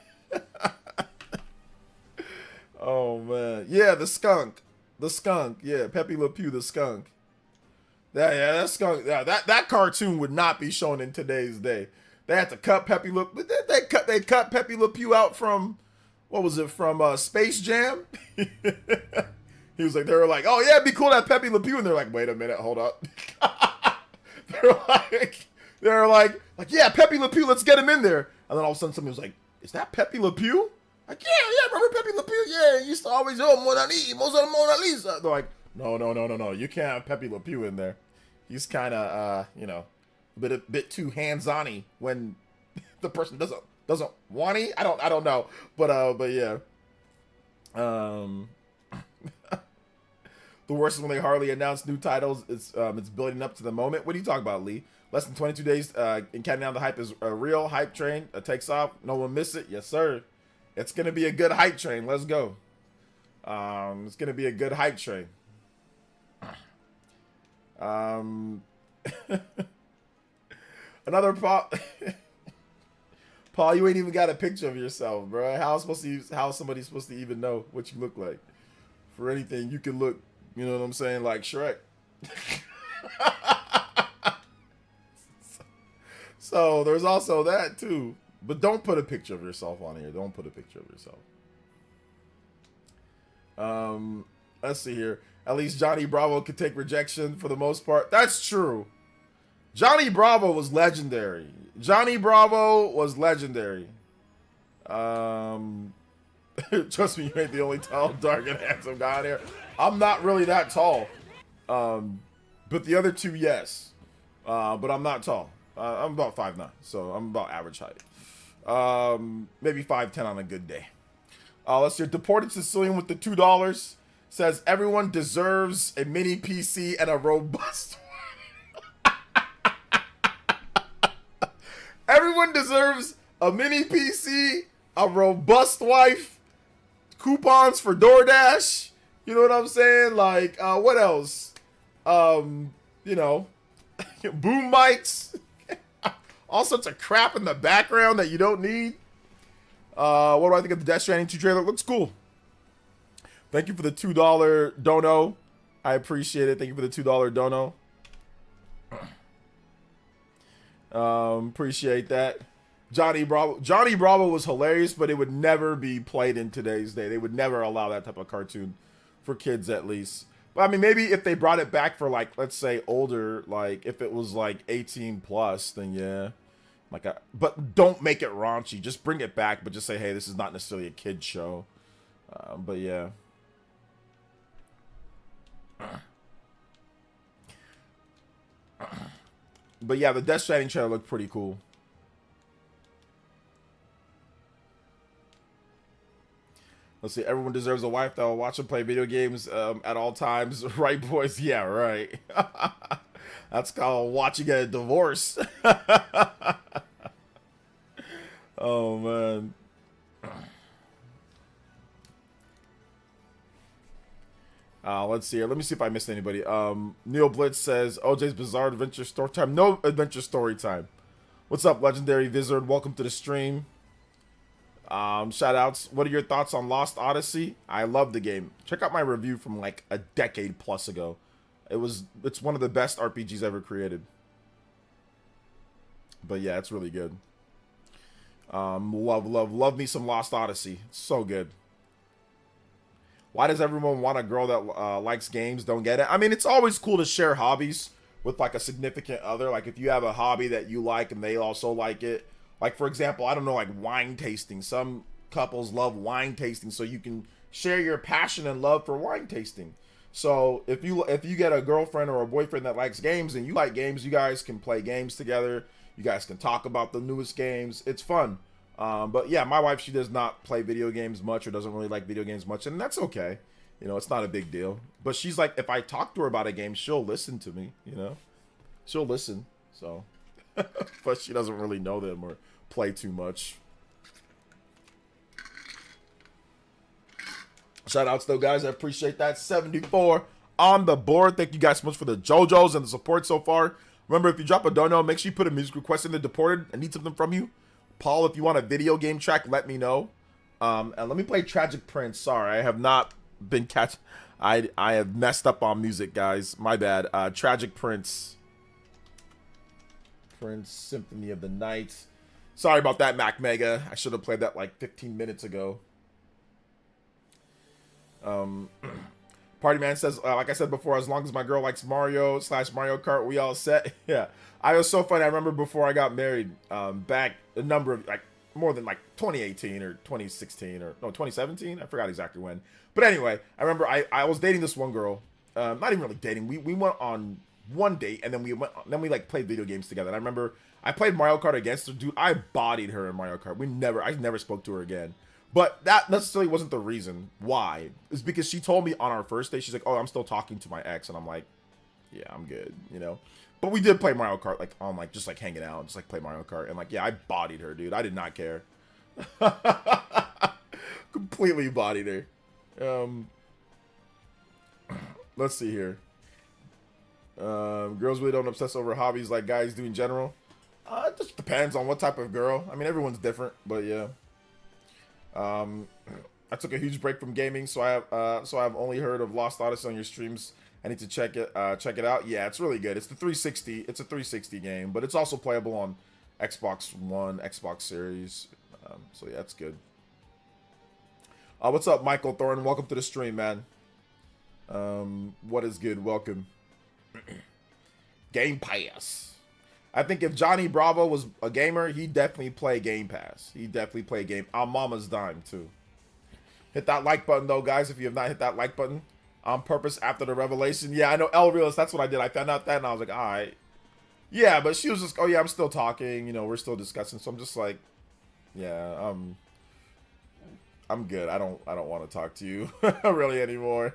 Speaker 1: Oh man, yeah, the skunk. Yeah, Pepe Le Pew, the skunk. That skunk. Yeah, that cartoon would not be shown in today's day. They had to cut Pepe Le. They cut Pepe Le Pew out from, what was it, from Space Jam? He was like, they were like, oh yeah, it'd be cool to have Pepe Le Pew, and they're like, wait a minute, hold up. they're like, yeah, Pepe Le Pew, let's get him in there. And then all of a sudden somebody was like, is that Pepe Le Pew? Like, yeah, remember Pepe Le Pew? Yeah, he used to always go Mona Lisa. They're like, no, you can't have Pepe Le Pew in there. He's kind of, a bit too hands-on-y when the person doesn't want-y. I don't know, but yeah. The worst is when they hardly announce new titles. It's building up to the moment. What are you talking about, Lee? Less than 22 days and counting down the hype is a real hype train. It takes off. No one miss it. Yes, sir. It's going to be a good hype train. Let's go. It's going to be a good hype train. Another Paul. Paul, you ain't even got a picture of yourself, bro. How is somebody supposed to even know what you look like? For anything, you can look, you know what I'm saying, like Shrek. So there's also that too. But don't put a picture of yourself on here. Don't put a picture of yourself. Let's see here. At least Johnny Bravo could take rejection for the most part. That's true. Johnny Bravo was legendary. Trust me, you ain't the only tall, dark, and handsome guy in here. I'm not really that tall. But the other two, yes. But I'm not tall. I'm about 5'9", so I'm about average height. Maybe 5'10" on a good day. Let's see. Deported Sicilian with the $2 says everyone deserves a mini PC and a robust. Everyone deserves a mini PC, a robust wife, coupons for DoorDash. You know what I'm saying? Like, what else? Boom mics. All sorts of crap in the background that you don't need. What do I think of the Death Stranding 2 trailer? It looks cool. Thank you for the $2 dono. I appreciate it. Thank you for the $2 dono. Appreciate that. Johnny Bravo was hilarious, but it would never be played in today's day. They would never allow that type of cartoon for kids, at least. But I mean, maybe if they brought it back for, like, let's say older, like if it was like 18 plus, then yeah. But don't make it raunchy. Just bring it back, but just say, hey, this is not necessarily a kid show. But yeah. But yeah, the Death Stranding trailer looked pretty cool. Let's see. Everyone deserves a wife that will watch them play video games at all times. Right, boys? Yeah, right. That's called watching a divorce. Oh, man. Let's see here. Let me see if I missed anybody. Neil Blitz says, OJ's Bizarre Adventure Story Time. No Adventure Story Time. What's up, Legendary Wizard? Welcome to the stream. Shout outs. What are your thoughts on Lost Odyssey? I love the game. Check out my review from like a decade plus ago. It's one of the best RPGs ever created. But yeah, it's really good. Love me some Lost Odyssey. It's so good. Why does everyone want a girl that likes games? Don't get it. I mean, it's always cool to share hobbies with like a significant other. Like if you have a hobby that you like and they also like it. Like for example, I don't know, like wine tasting. Some couples love wine tasting, so you can share your passion and love for wine tasting. So if you get a girlfriend or a boyfriend that likes games and you like games, you guys can play games together. You guys can talk about the newest games. It's fun. But yeah, my wife, she does not play video games much or doesn't really like video games much, and that's okay. You know, it's not a big deal. But she's like, if I talk to her about a game, she'll listen to me, you know? She'll listen, so. But she doesn't really know them or play too much. Shout outs though, guys. I appreciate that. 74 on the board. Thank you guys so much for the JoJo's and the support so far. Remember, if you drop a dono, make sure you put a music request in the Deported. I need something from you. Paul, if you want a video game track, let me know. And let me play Tragic Prince. Sorry, I have not been I have messed up on music, guys. My bad. Tragic Prince. Prince Symphony of the Night. Sorry about that, Mac Mega. I should have played that like 15 minutes ago. Party Man says, like I said before, as long as my girl likes Mario / Mario Kart, we all set. Yeah, I was so funny. I remember before I got married, back a number of like more than like 2018 or 2016 or no 2017. I forgot exactly when. But anyway, I remember I was dating this one girl. Not even really dating. We went on one date and then we like played video games together. And I remember I played Mario Kart against her. Dude, I bodied her in Mario Kart. I never spoke to her again. But that necessarily wasn't the reason why. It's because she told me on our first date, she's like, oh, I'm still talking to my ex. And I'm like, yeah, I'm good, you know? But we did play Mario Kart, like, on, like, just, like, hanging out. Just, like, play Mario Kart. And, like, yeah, I bodied her, dude. I did not care. Completely bodied her. Let's see here. Girls really don't obsess over hobbies like guys do in general. It just depends on what type of girl. I mean, everyone's different, but yeah. I took a huge break from gaming, so I've only heard of Lost Odyssey on your streams. I need to check it out. Yeah, it's really good. It's the 360. It's a 360 game, but it's also playable on Xbox One, Xbox Series. So yeah, it's good. What's up, Michael Thorne? Welcome to the stream, man. What is good? Welcome. Game Pass. I think if Johnny Bravo was a gamer, he'd definitely play Game Pass. He'd definitely play game on Mama's dime, too. Hit that like button, though, guys, if you have not hit that like button on purpose after the revelation. Yeah, I know, El Realist, that's what I did. I found out that, and I was like, all right. Yeah, but she was just, oh, yeah, I'm still talking. You know, we're still discussing. So I'm just like, yeah, I'm good. I don't want to talk to you really anymore.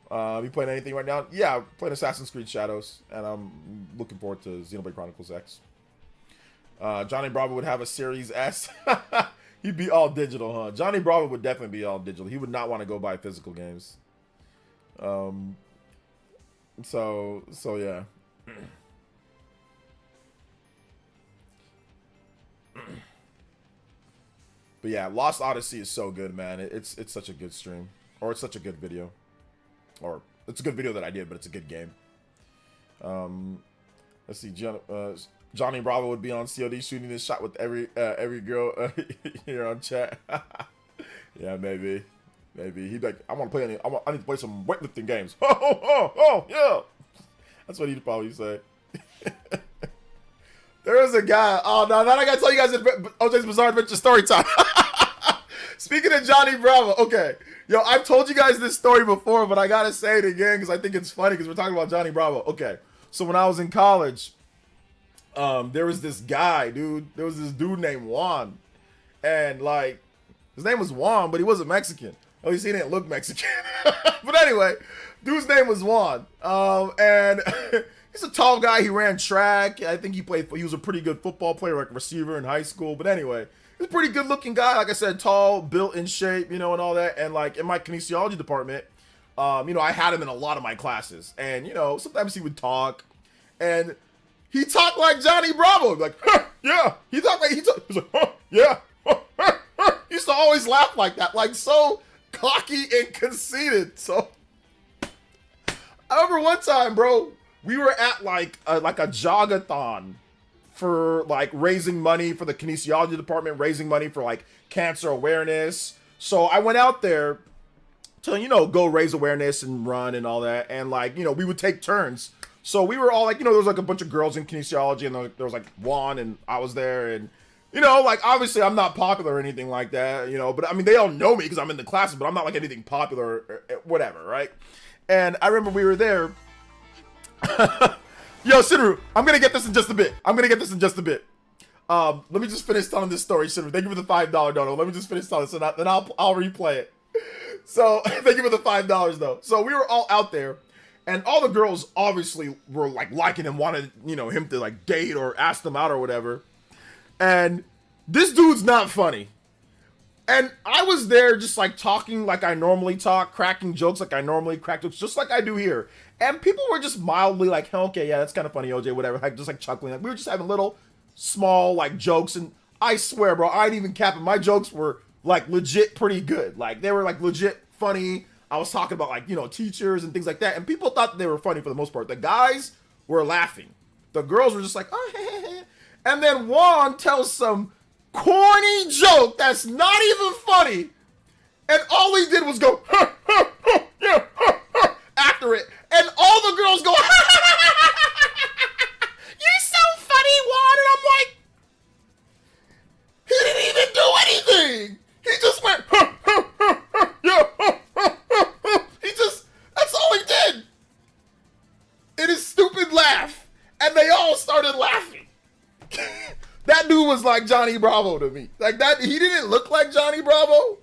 Speaker 1: You playing anything right now? Yeah, I'm playing Assassin's Creed Shadows, and I'm looking forward to Xenoblade Chronicles X. Johnny Bravo would have a Series S. He'd be all digital, huh? Johnny Bravo would definitely be all digital. He would not want to go buy physical games. So yeah. But yeah, Lost Odyssey is so good, man. It's such a good stream, or it's such a good video. Or it's a good video that I did, but it's a good game. Let's see. Johnny Bravo would be on COD shooting this shot with every girl here on chat. Yeah, maybe. He'd be like, I need to play some weightlifting games. Oh, yeah. That's what he'd probably say. There was a guy. Oh no, now I gotta tell you guys OJ's Bizarre Adventure story time. Speaking of Johnny Bravo, okay. Yo, I've told you guys this story before, but I gotta say it again because I think it's funny because we're talking about Johnny Bravo. Okay, so when I was in college, there was this guy, dude. There was this dude named Juan, and like, his name was Juan, but he wasn't Mexican. At least he didn't look Mexican. But anyway, dude's name was Juan, and he's a tall guy. He ran track. I think he was a pretty good football player, like receiver in high school. But anyway. He's a pretty good looking guy, like I said, tall, built in shape, you know, and all that. And like in my kinesiology department, you know, I had him in a lot of my classes. And, you know, sometimes he would talk. And he talked like Johnny Bravo. Like, huh, yeah. He was like, huh, yeah. Huh, huh, huh. He used to always laugh like that, like so cocky and conceited. So I remember one time, bro, we were at like a jogathon for like raising money for the kinesiology department, raising money for like cancer awareness. So I went out there to, you know, go raise awareness and run and all that. And like, you know, we would take turns. So we were all like, you know, there was like a bunch of girls in kinesiology, and there was like Juan, and I was there. And, you know, like obviously I'm not popular or anything like that, you know, but I mean, they all know me because I'm in the classes, but I'm not like anything popular or whatever, right? And I remember we were there. Yo, Shinru, I'm gonna get this in just a bit. Let me just finish telling this story, Shinru. Thank you for the $5 dono. Let me just finish telling it, so then I'll replay it. So, thank you for the $5 though. So we were all out there, and all the girls obviously were like liking him, wanted, you know, him to like date or ask them out or whatever. And this dude's not funny. And I was there just like talking like I normally talk, cracking jokes like I normally crack jokes, just like I do here. And people were just mildly like, oh, okay, yeah, that's kind of funny, OJ, whatever. Like, just like chuckling. Like, we were just having little small like jokes. And I swear, bro, I ain't even capping. My jokes were like legit pretty good. Like, they were like legit funny. I was talking about like, you know, teachers and things like that. And people thought that they were funny for the most part. The guys were laughing. The girls were just like, oh, and then Juan tells some corny joke that's not even funny, and all he did was go huh, huh, huh, yeah, huh, huh, after it, and all the girls go you're so funny, Juan. And I'm like, he didn't even do anything. He just went huh, huh, huh, huh, yeah, huh, huh, huh, huh. That's all he did in his stupid laugh, and they all started laughing. That dude was like Johnny Bravo to me. Like that, he didn't look like Johnny Bravo,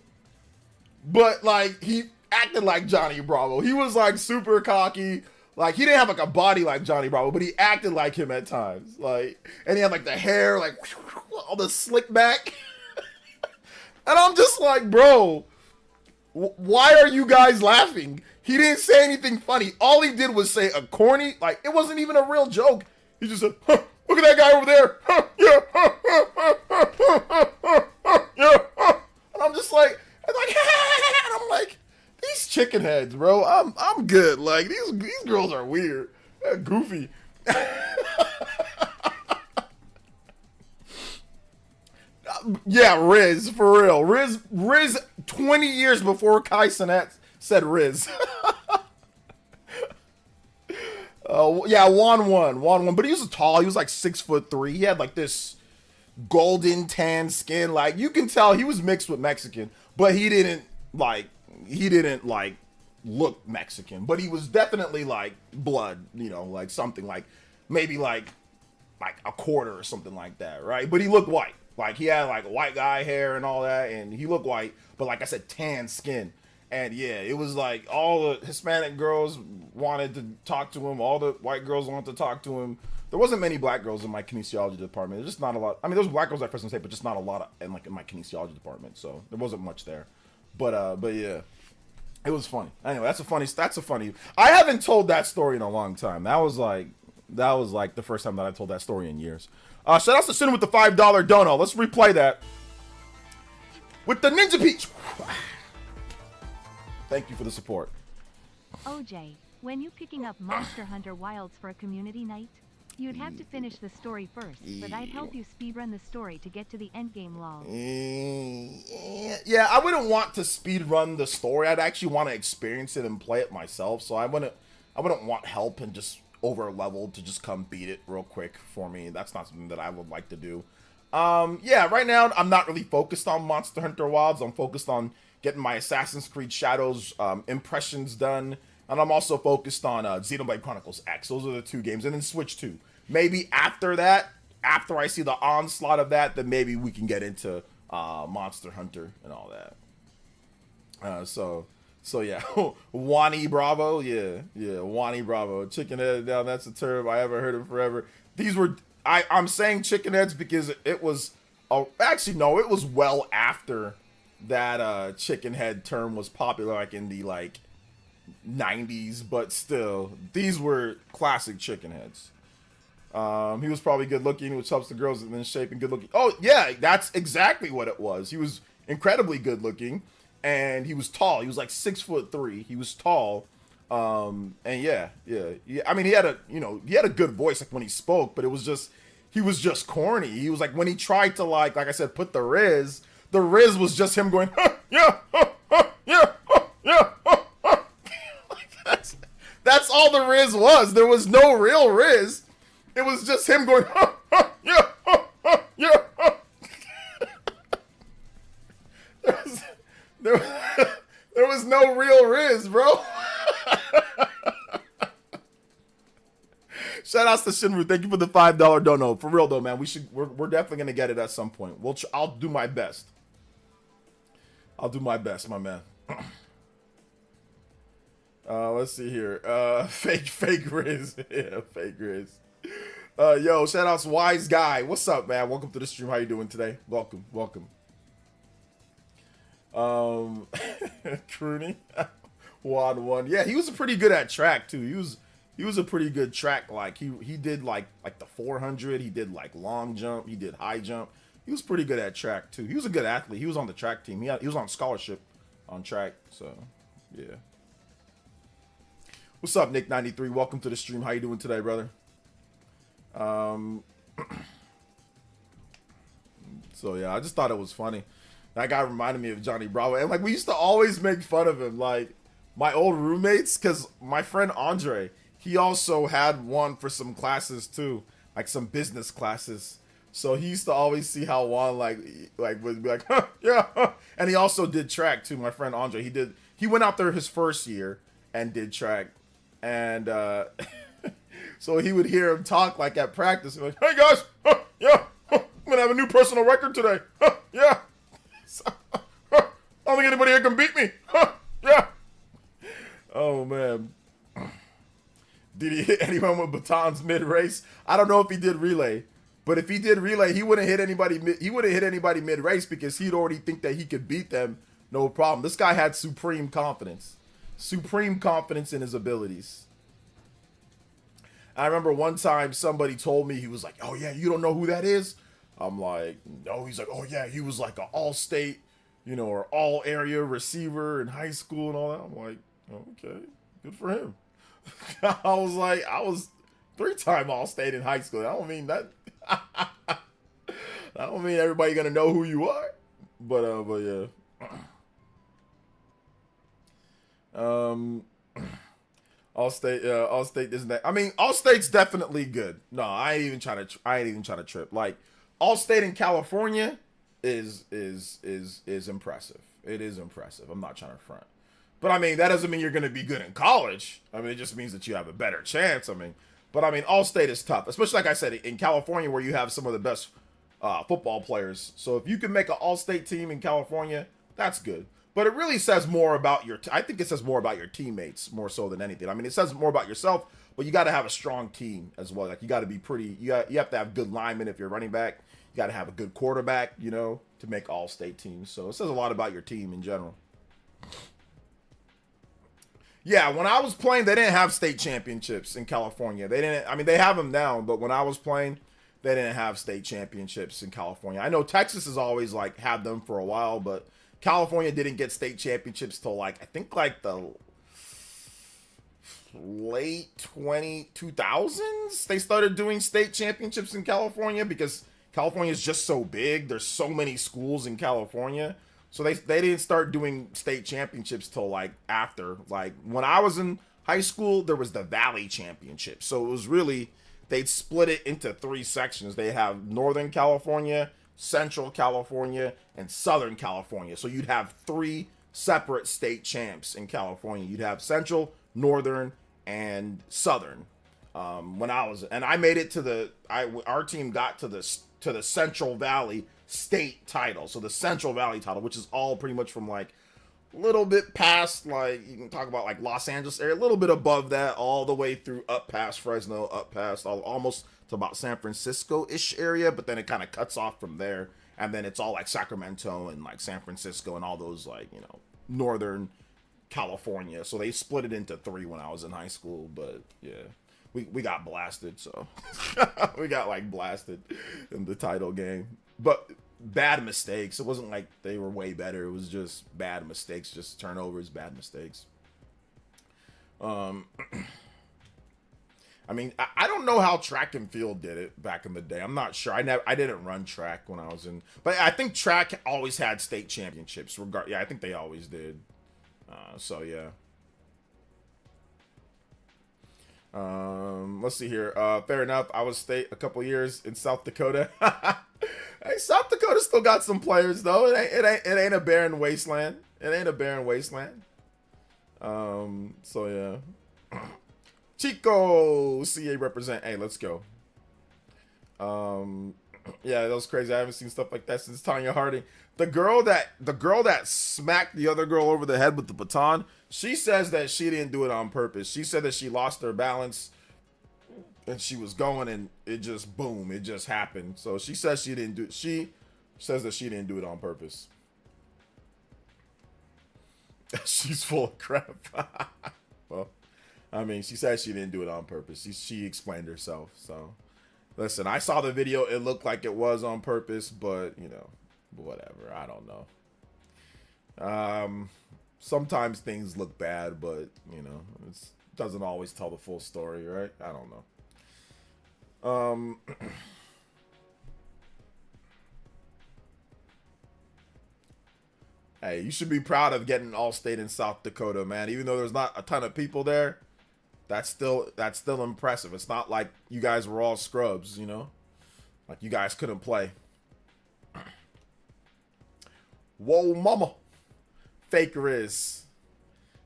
Speaker 1: but like he acted like Johnny Bravo. He was like super cocky. Like he didn't have like a body like Johnny Bravo, but he acted like him at times. Like, and he had like the hair, like all the slick back. And I'm just like, bro, why are you guys laughing? He didn't say anything funny. All he did was say a corny, like it wasn't even a real joke. He just said, huh, look at that guy over there. Huh, yeah, huh, huh, huh, huh, huh, huh, huh, huh, yeah, huh. And I'm just like, and I'm like, these chicken heads, bro. I'm good. Like these girls are weird. They're goofy. Yeah, Riz, for real. Riz 20 years before Kai Cenat said Riz. Yeah, Juan won, but he was tall. He was like 6'3". He had like this golden tan skin. Like you can tell he was mixed with Mexican, but he didn't like look Mexican, but he was definitely like blood, you know, like something like maybe like a quarter or something like that, right? But he looked white. Like he had like white guy hair and all that, and he looked white, but like I said, tan skin. And yeah, it was like all the Hispanic girls wanted to talk to him. All the white girls wanted to talk to him. There wasn't many black girls in my kinesiology department. There's just not a lot. I mean, there was black girls at Fresno State, but just not a lot in my kinesiology department. So there wasn't much there. But yeah, it was funny. Anyway, that's a funny. I haven't told that story in a long time. That was like the first time that I told that story in years. Shout out to Sin with the $5 dono. Let's replay that with the Ninja Peach. Thank you for the support.
Speaker 2: OJ, when you picking up Monster Hunter Wilds for a community night? You'd have to finish the story first, but I'd help you speedrun the story to get to the endgame lol.
Speaker 1: Yeah, I wouldn't want to speedrun the story. I'd actually want to experience it and play it myself. So I wouldn't want help and just over leveled to just come beat it real quick for me. That's not something that I would like to do. Yeah, right now I'm not really focused on Monster Hunter Wilds. I'm focused on getting my Assassin's Creed Shadows impressions done. And I'm also focused on Xenoblade Chronicles X. Those are the two games. And then Switch 2. Maybe after that, after I see the onslaught of that, then maybe we can get into Monster Hunter and all that. So yeah. Wani Bravo. Yeah. Wani Bravo. Chicken head down. That's a term I haven't heard of forever. These were... I'm saying chicken heads because it was... actually, no. It was well after that chicken head term was popular, like in the 90s, but still, these were classic chicken heads. He was probably good looking, which helps the girls in shape and good looking. Oh yeah, that's exactly what it was. He was incredibly good looking, and he was tall. He was like 6'3". He was tall, and yeah. I mean, he had a good voice like when he spoke, but he was just corny. He was like when he tried to like I said, put the Riz was just him going, huh, yeah, yeah, yeah. That's all the Riz was. There was no real Riz. It was just him going, yeah, yeah. There was no real Riz, bro. Shout outs to Shinru. Thank you for the $5 dono. For real though, man, we're definitely gonna get it at some point. I'll do my best. I'll do my best, my man. Let's see here. Fake Riz. Yeah, fake Riz. Yo, shout outs Wise Guy. What's up, man? Welcome to the stream. How you doing today? Welcome. Crooney. 1-1. Yeah, he was pretty good at track too. He was a pretty good track. Like he did like the 400. He did like long jump. He did high jump. He was pretty good at track too. He was a good athlete. He was on the track team. He was on scholarship on track. So yeah. What's up, Nick93? Welcome to the stream. How you doing today, brother? So yeah, I just thought it was funny. That guy reminded me of Johnny Bravo, and like we used to always make fun of him. Like my old roommates, because my friend Andre, he also had one for some classes too, like some business classes. So he used to always see how Juan like would be like, huh, yeah, huh. And he also did track too. My friend Andre, he went out there his first year and did track, and so he would hear him talk like at practice, like, hey guys, huh, yeah, huh, I'm gonna have a new personal record today, huh, yeah. So, I don't think anybody here can beat me, huh, yeah. Oh man. Did he hit anyone with batons mid-race? I don't know if he did relay. But if he did relay, he wouldn't hit anybody. He wouldn't hit anybody mid-race because he'd already think that he could beat them. No problem. This guy had supreme confidence in his abilities. I remember one time somebody told me, he was like, "Oh yeah, you don't know who that is?" I'm like, "No." He's like, "Oh yeah, he was like an all-state, or all-area receiver in high school and all that." I'm like, "Okay, good for him." I was 3-time all-state in high school. I don't mean that. I don't mean everybody gonna know who you are, but yeah. All-state isn't that. I mean, all-state's definitely good. No, I ain't even trying to trip. Like, all-state in California is impressive. It is impressive. I'm not trying to front, but I mean that doesn't mean you're gonna be good in college. I mean, it just means that you have a better chance. I mean. But I mean, all-state is tough, especially like I said in California, where you have some of the best football players. So if you can make an all-state team in California, that's good. But it really says more about I think it says more about your teammates more so than anything. I mean, it says more about yourself, but you got to have a strong team as well. Like you got to be pretty. You have to have good linemen if you're running back. You got to have a good quarterback, to make all-state teams. So it says a lot about your team in general. Yeah, when I was playing, they didn't have state championships in California. They didn't. I mean, they have them now, but when I was playing, they didn't have state championships in California. I know Texas has always like had them for a while, but California didn't get state championships till I think the late 2000s. They started doing state championships in California because California is just so big. There's so many schools in California. So they didn't start doing state championships till like after. Like when I was in high school, there was the Valley Championship. So it was really, they'd split it into 3 sections. They have Northern California, Central California, and Southern California. So you'd have 3 separate state champs in California. You'd have Central, Northern, and Southern. I made it to our team got to the Central Valley state title. So the Central Valley title, which is all pretty much from like a little bit past, like you can talk about like Los Angeles area, a little bit above that, all the way through up past Fresno, up past almost to about San Francisco-ish area, but then it kind of cuts off from there, and then it's all like Sacramento and like San Francisco and all those like Northern California. So they split it into 3 when I was in high school, but yeah. we got blasted, so we got like blasted in the title game. But bad mistakes. It wasn't like they were way better. It was just bad mistakes, just turnovers, bad mistakes. I mean, I don't know how track and field did it back in the day. I'm not sure. I didn't run track when I was in, but I think track always had state championships. Yeah, I think they always did. So yeah. Let's see here. Fair enough. I was state a couple years in South Dakota. Hey, South Dakota still got some players though. It ain't a barren wasteland. It ain't a barren wasteland. So yeah. Chico CA represent. Hey, let's go. Yeah, that was crazy. I haven't seen stuff like that since Tanya Harding. The girl that smacked the other girl over the head with the baton, she says that she didn't do it on purpose. She said that she lost her balance and she was going and it just boom, it just happened. So she says she says that she didn't do it on purpose. She's full of crap. Well, I mean, she said she didn't do it on purpose. She explained herself. So, listen, I saw the video. It looked like it was on purpose, but, you know, whatever. I don't know. Sometimes things look bad, but, you know, it doesn't always tell the full story, right? I don't know. Hey, you should be proud of getting All-State in South Dakota, man. Even though there's not a ton of people there, that's still impressive. It's not like you guys were all scrubs, you know? Like you guys couldn't play. Whoa, mama. Faker is.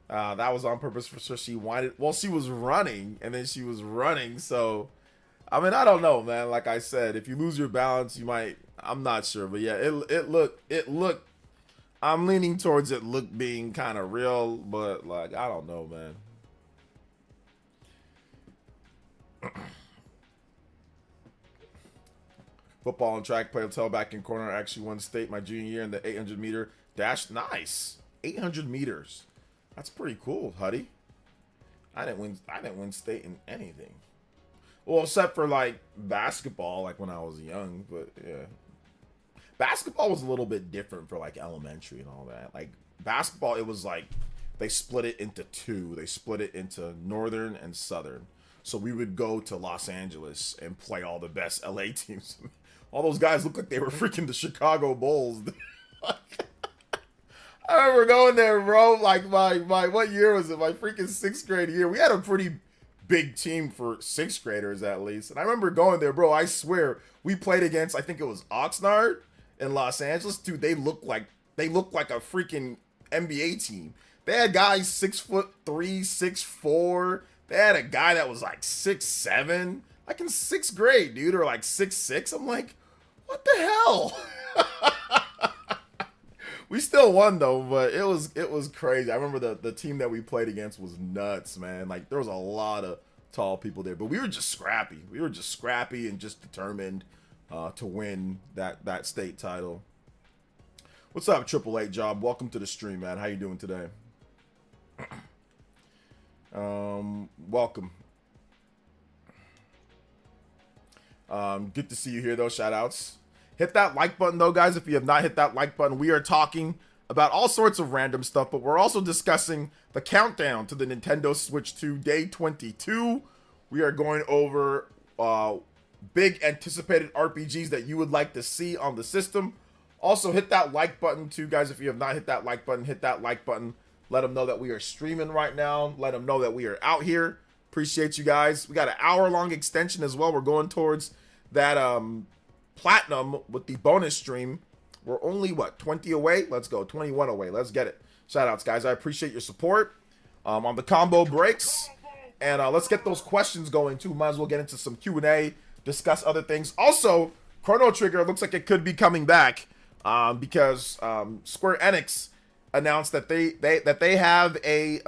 Speaker 1: That was on purpose for sure. She wanted. Well, she was running, and then she was running. So, I mean, I don't know, man. Like I said, if you lose your balance, you might. I'm not sure, but yeah, it looked. I'm leaning towards it being kind of real, but like I don't know, man. Football and track player tailback in corner actually won state my junior year in the 800 meter dash. Nice. 800 meters. That's pretty cool, Huddy. I didn't win state in anything. Well, except for like basketball, like when I was young, but yeah. Basketball was a little bit different for like elementary and all that. Like basketball, it was like they split it into two. They split it into northern and southern. So we would go to Los Angeles and play all the best LA teams. All those guys looked like they were freaking the Chicago Bulls. I remember going there, bro. Like my what year was it? My freaking 6th grade year. We had a pretty big team for 6th graders at least. And I remember going there, bro. I swear we played against, I think it was Oxnard in Los Angeles. Dude, they looked like a freaking NBA team. They had guys 6'3", 6'4". They had a guy that was like 6'7", like in 6th grade, dude, or like 6'6". I'm like, what the hell? We still won though, but it was crazy. I remember the team that we played against was nuts, man. Like there was a lot of tall people there, but we were just scrappy. We were just scrappy and just determined to win that state title. What's up, Triple Eight Job? Welcome to the stream, man. How you doing today? Welcome. Good to see you here though. Shout outs. Hit that like button though, guys. If you have not hit that like button, we are talking about all sorts of random stuff, but we're also discussing the countdown to the Nintendo Switch 2 Day 22. We are going over big anticipated RPGs that you would like to see on the system. Also, hit that like button too, guys. If you have not hit that like button, hit that like button. Let them know that we are streaming right now. Let them know that we are out here. Appreciate you guys. We got an hour-long extension as well. We're going towards that platinum with the bonus stream. We're only, what, 20 away? Let's go. 21 away. Let's get it. Shout-outs, guys. I appreciate your support on the combo breaks. And let's get those questions going, too. Might as well get into some Q&A, discuss other things. Also, Chrono Trigger looks like it could be coming back because Square Enix announced that they have a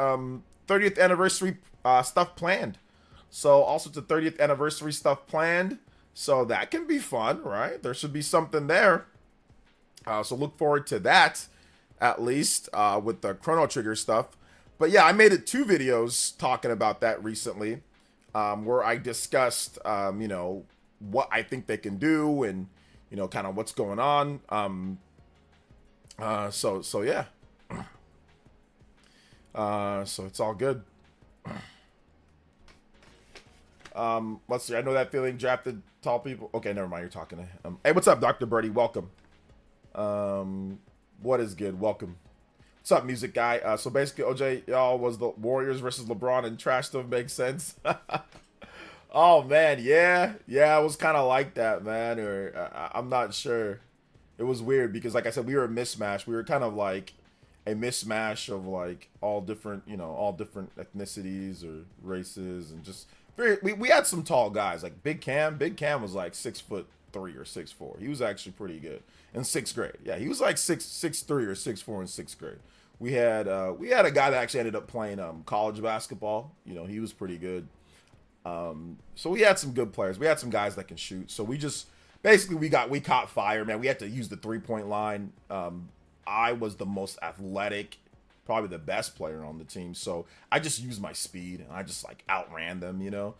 Speaker 1: 30th anniversary stuff planned. So also the 30th anniversary stuff planned. So that can be fun, right? There should be something there. So look forward to that, at least with the Chrono Trigger stuff. But yeah, I made it 2 videos talking about that recently. where I discussed, you know, what I think they can do and, you know, kind of what's going on. So yeah. So it's all good. Let's see. I know that feeling. Drafted tall people. Okay, never mind. You're talking to him. Hey, what's up, Dr. Birdie? Welcome. What is good? Welcome. What's up, music guy? So basically, OJ, y'all was the Warriors versus LeBron and trash stuff makes sense. Oh man, yeah, it was kind of like that, man. Or I'm not sure. It was weird because, like I said, we were a mismatch. We were kind of like a mismatch of like all different, you know, all different ethnicities or races, and just very. We had some tall guys like Big Cam. Big Cam was like 6'3" or 6'4". He was actually pretty good in sixth grade. Yeah, he was like 6'3" or 6'4" in sixth grade. We had a guy that actually ended up playing college basketball. You know, he was pretty good. So we had some good players. We had some guys that can shoot. So we just basically we caught fire, man. We had to use the 3-point line. I was the most athletic, probably the best player on the team. So I just used my speed and I just like outran them, you know.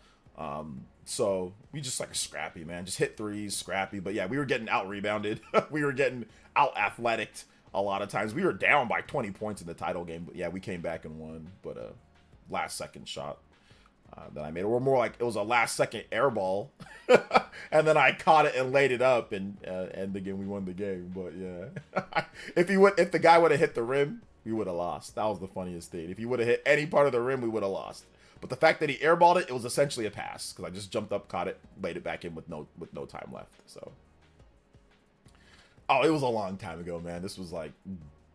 Speaker 1: So we just like scrappy, man. Just hit threes, scrappy. But yeah, we were getting out rebounded. We were getting out athletic a lot of times. We were down by 20 points in the title game, but yeah, we came back and won. But last second shot that I made, or more like it was a last second air ball, and then I caught it and laid it up, and again we won the game. But yeah, if the guy would have hit the rim, we would have lost. That was the funniest thing. If he would have hit any part of the rim, we would have lost. But the fact that he airballed it, it was essentially a pass because I just jumped up, caught it, laid it back in with no time left. So, oh, it was a long time ago, man. This was like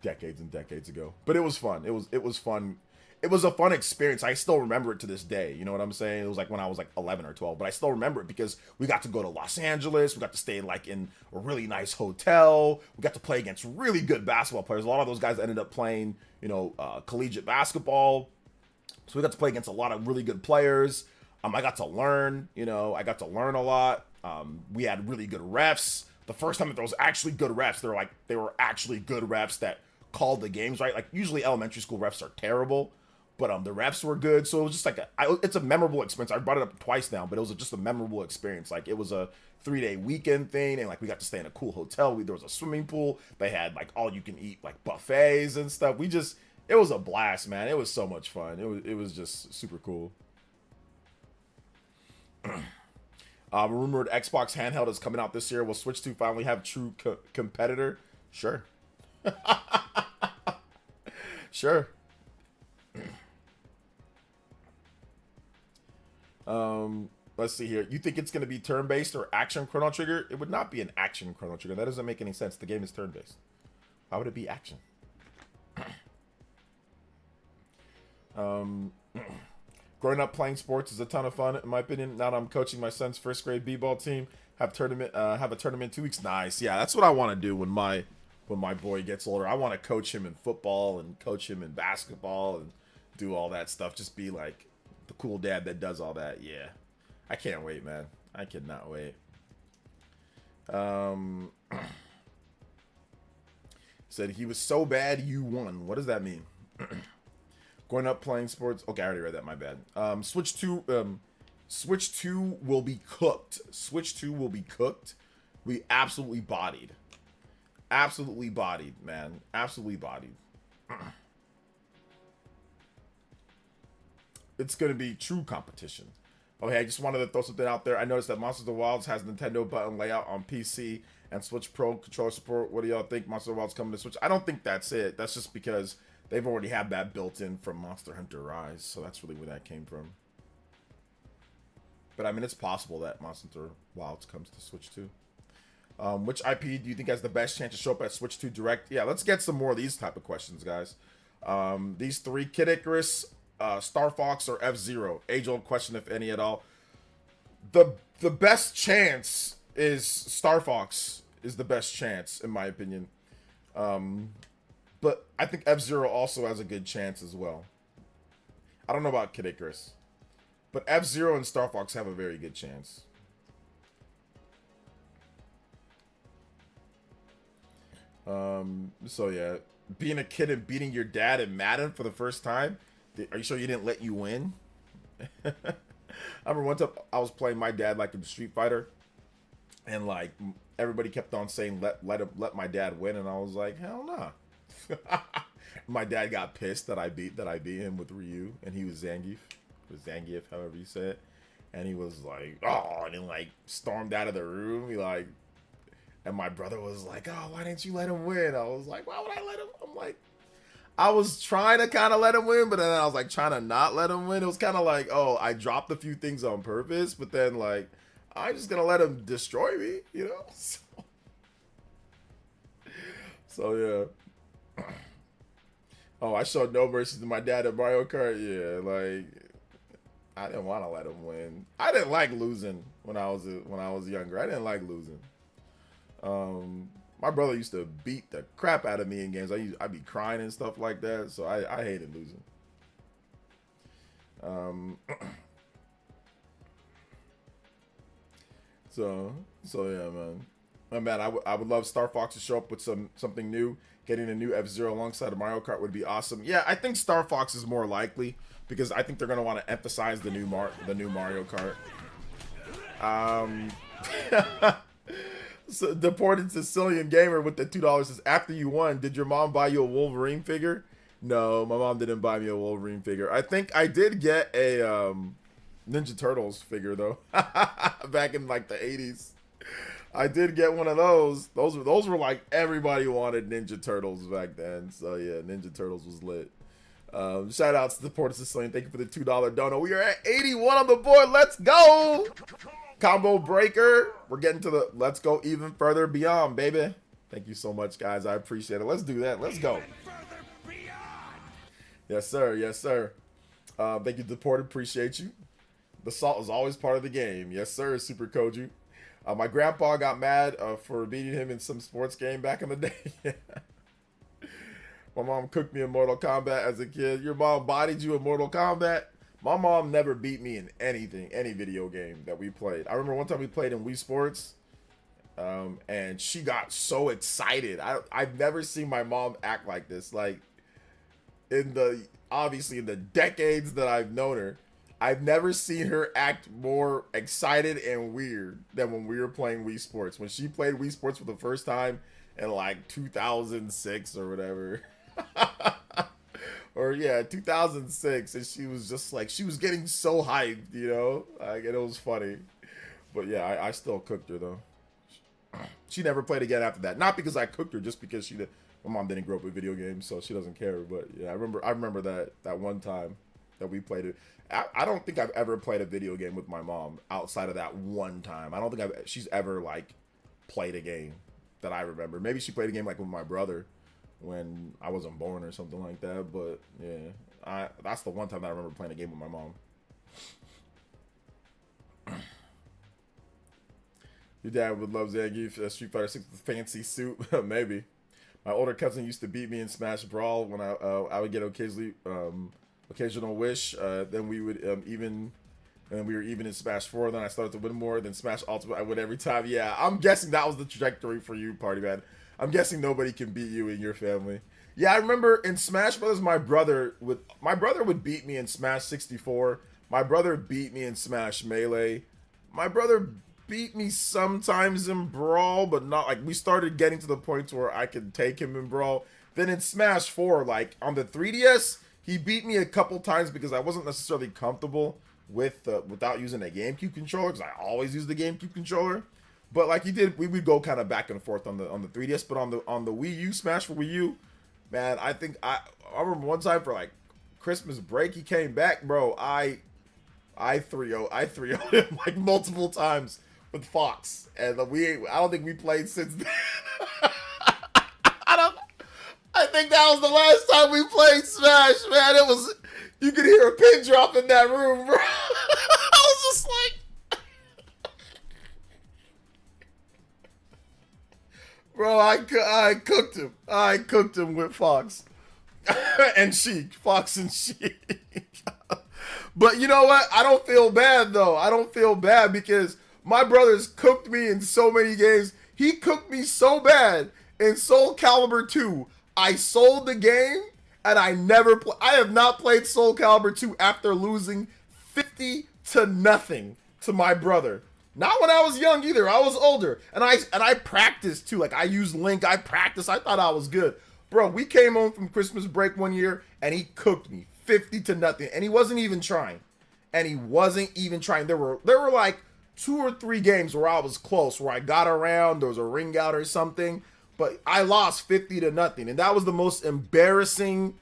Speaker 1: decades and decades ago. But it was fun. It was fun. It was a fun experience. I still remember it to this day. You know what I'm saying? It was like when I was like 11 or 12, but I still remember it because we got to go to Los Angeles. We got to stay like in a really nice hotel. We got to play against really good basketball players. A lot of those guys ended up playing, you know, collegiate basketball. So we got to play against a lot of really good players. I got to learn, you know, a lot. We had really good refs. The first time that there was actually good refs, they were actually good refs that called the games, right? Like usually elementary school refs are terrible, but the refs were good. So it was just like it's a memorable experience. I brought it up twice now, but it was just a memorable experience. Like it was a 3-day weekend thing, and like we got to stay in a cool hotel. There was a swimming pool. They had like all you can eat like buffets and stuff. It was a blast, man. It was so much fun. It was just super cool. Rumored Xbox handheld is coming out this year. Will Switch 2 finally have a true competitor? Sure. Sure. Let's see here. You think it's going to be turn-based or action Chrono Trigger? It would not be an action Chrono Trigger. That doesn't make any sense. The game is turn-based. Why would it be action? Growing up playing sports is a ton of fun, in my opinion. Now that I'm coaching my son's first grade b-ball team, have a tournament in 2 weeks. Nice. Yeah, that's what I want to do when my boy gets older. I want to coach him in football and coach him in basketball and do all that stuff. Just be like the cool dad that does all that. Yeah, I can't wait, man. I cannot wait. Said he was so bad you won. What does that mean? Going up playing sports. Okay, I already read that. My bad. Switch 2 will be cooked. Switch 2 will be cooked. We absolutely bodied. Absolutely bodied, man. Absolutely bodied. It's going to be true competition. Okay, I just wanted to throw something out there. I noticed that Monsters of the Wilds has Nintendo button layout on PC and Switch Pro controller support. What do y'all think? Monsters of the Wilds coming to Switch? I don't think that's it. That's just because they've already had that built in from Monster Hunter Rise, so that's really where that came from. But I mean, it's possible that Monster Hunter Wilds comes to Switch 2. Which IP do you think has the best chance to show up at Switch 2 Direct? Yeah, let's get some more of these type of questions, guys. These three: Kid Icarus, Star Fox, or F-Zero? Age-old question, if any at all. The best chance is Star Fox is the best chance, in my opinion. But I think F-Zero also has a good chance as well. I don't know about Kid Icarus, but F-Zero and Star Fox have a very good chance. So yeah, being a kid and beating your dad in Madden for the first time. Are you sure you didn't let you win? I remember one time I was playing my dad like in Street Fighter, and like everybody kept on saying let my dad win, and I was like, hell nah. My dad got pissed that I beat him with Ryu, and he was Zangief, however you say it, and he was like, oh, and then like stormed out of the room. He like, and my brother was like, oh, why didn't you let him win? I was like, why would I let him? I'm like, I was trying to kind of let him win, but then I was like trying to not let him win. It was kind of like, oh, I dropped a few things on purpose, but then like, I'm just gonna let him destroy me, you know? So yeah. Oh, I showed no mercy to my dad at Mario Kart. Yeah, like I didn't want to let him win. I didn't like losing when I was younger. I didn't like losing. My brother used to beat the crap out of me in games. I'd be crying and stuff like that. So I hated losing. So yeah, man. I would love Star Fox to show up with something new. Getting a new F-Zero alongside of Mario Kart would be awesome. Yeah, I think Star Fox is more likely because I think they're gonna want to emphasize the new Mario Kart. So deported Sicilian gamer with the $2 says, after you won, did your mom buy you a Wolverine figure? No, my mom didn't buy me a Wolverine figure. I think I did get a Ninja Turtles figure though, back in like the 80s. I did get one of those. Those were like everybody wanted Ninja Turtles back then. So yeah, Ninja Turtles was lit. Shout outs to the Port of Sicilian. Thank you for the $2 dono. We are at 81 on the board. Let's go. Combo breaker. We're getting to the let's go even further beyond, baby. Thank you so much, guys. I appreciate it. Let's do that. Let's go. Yes, sir. Yes, sir. Thank you, Deported. Appreciate you. The salt is always part of the game. Yes, sir. Super Koju. My grandpa got mad for beating him in some sports game back in the day. My mom cooked me in Mortal Kombat as a kid. Your mom bodied you in Mortal Kombat? My mom never beat me in anything, any video game that we played. I remember one time we played in Wii Sports, and she got so excited. I've never seen my mom act like this. Like, obviously in the decades that I've known her, I've never seen her act more excited and weird than when we were playing Wii Sports. When she played Wii Sports for the first time in like 2006 or whatever. Or yeah, 2006, and she was just like, she was getting so hyped, you know? Like, and it was funny. But yeah, I still cooked her though. She never played again after that. Not because I cooked her, just because my mom didn't grow up with video games, so she doesn't care. But yeah, I remember that one time that we played it. I don't think I've ever played a video game with my mom outside of that one time. I don't think she's ever like played a game that I remember. Maybe she played a game like with my brother when I wasn't born or something like that. But yeah, that's the one time that I remember playing a game with my mom. Your dad would love Zangief, Street Fighter 6 with a fancy suit. Maybe. My older cousin used to beat me in Smash Brawl when I would get occasional wish. Then we would and we were even in Smash 4. Then I started to win more. Then Smash Ultimate I win every time. Yeah, I'm guessing that was the trajectory for you, Party Man. I'm guessing nobody can beat you in your family. Yeah, I remember in Smash Brothers, my brother would beat me in Smash 64. My brother beat me in Smash Melee. My brother beat me sometimes in Brawl, but not like we started getting to the point where I could take him in Brawl. Then in Smash 4, like on the 3DS, he beat me a couple times because I wasn't necessarily comfortable with without using a GameCube controller, because I always use the GameCube controller. But like he did, we would go kind of back and forth on the 3DS. But on the Wii U, Smash for Wii U, man, I think I remember one time for like Christmas break, he came back, bro. I 3-0'd him like multiple times with Fox, and I don't think we played since then. I think that was the last time we played Smash, man. It was, you could hear a pin drop in that room, bro. I was just like, bro, I cooked him. I cooked him with Fox and Sheik. Fox and Sheik. But you know what? I don't feel bad, though. I don't feel bad because my brother's cooked me in so many games. He cooked me so bad in Soul Calibur 2. I sold the game, and I have not played Soul Calibur 2 after losing 50 to nothing to my brother. Not when I was young either. I was older. And I practiced too. Like I used Link. I practiced. I thought I was good. Bro, we came home from Christmas break one year and he cooked me 50 to nothing. And he wasn't even trying. There were like 2 or 3 games where I was close, where I got around, there was a ring out or something, but I lost 50 to nothing. And that was the most embarrassing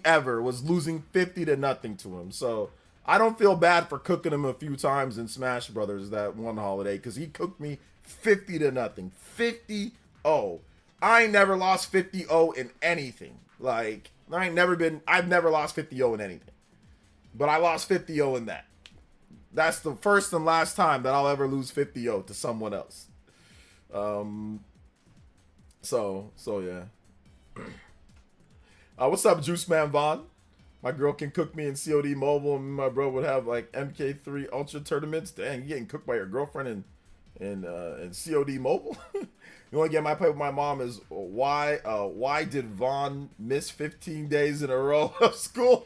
Speaker 1: ever, was losing 50 to nothing to him. So I don't feel bad for cooking him a few times in Smash Brothers that one holiday, because he cooked me 50 to nothing. 50-0. I ain't never lost 50-0 in anything. Like, I've never lost 50-0 in anything. But I lost 50-0 in that. That's the first and last time that I'll ever lose 50-0 to someone else. So yeah. What's up, Juice Man Vaughn? My girl can cook me in COD Mobile, and my bro would have like MK3 Ultra tournaments. Dang, you getting cooked by your girlfriend in COD Mobile? The only game I play with my mom is why did Vaughn miss 15 days in a row of school?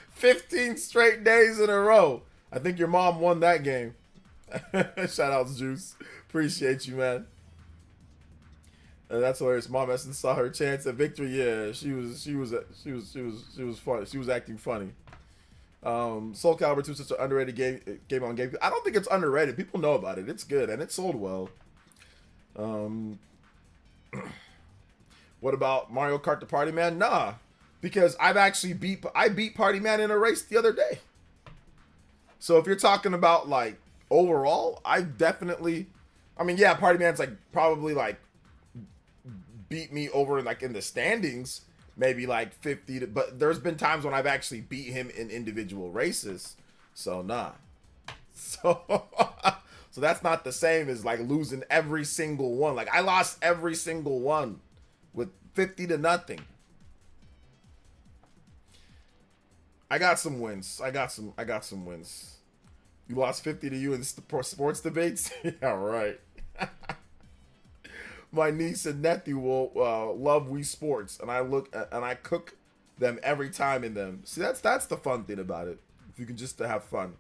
Speaker 1: 15 straight days in a row. I think your mom won that game. Shout out Juice. Appreciate you, man. That's hilarious. Mom Essen saw her chance at victory. Yeah, she was funny. She was acting funny. Soul Calibur 2 is such an underrated game on GameCube. I don't think it's underrated. People know about it. It's good and it sold well. What about Mario Kart the Party Man? Nah, because I beat Party Man in a race the other day. So if you're talking about like overall, yeah, Party Man's like probably like beat me over like in the standings, maybe like 50 but there's been times when I've actually beat him in individual races. So nah. So that's not the same as like losing every single one. Like I lost every single one with 50 to nothing. I got some wins. I got some wins. You lost 50 to you in sports debates? Yeah, right. My niece and nephew will love Wii Sports, and I cook them every time in them. See, that's the fun thing about it. If you can just have fun.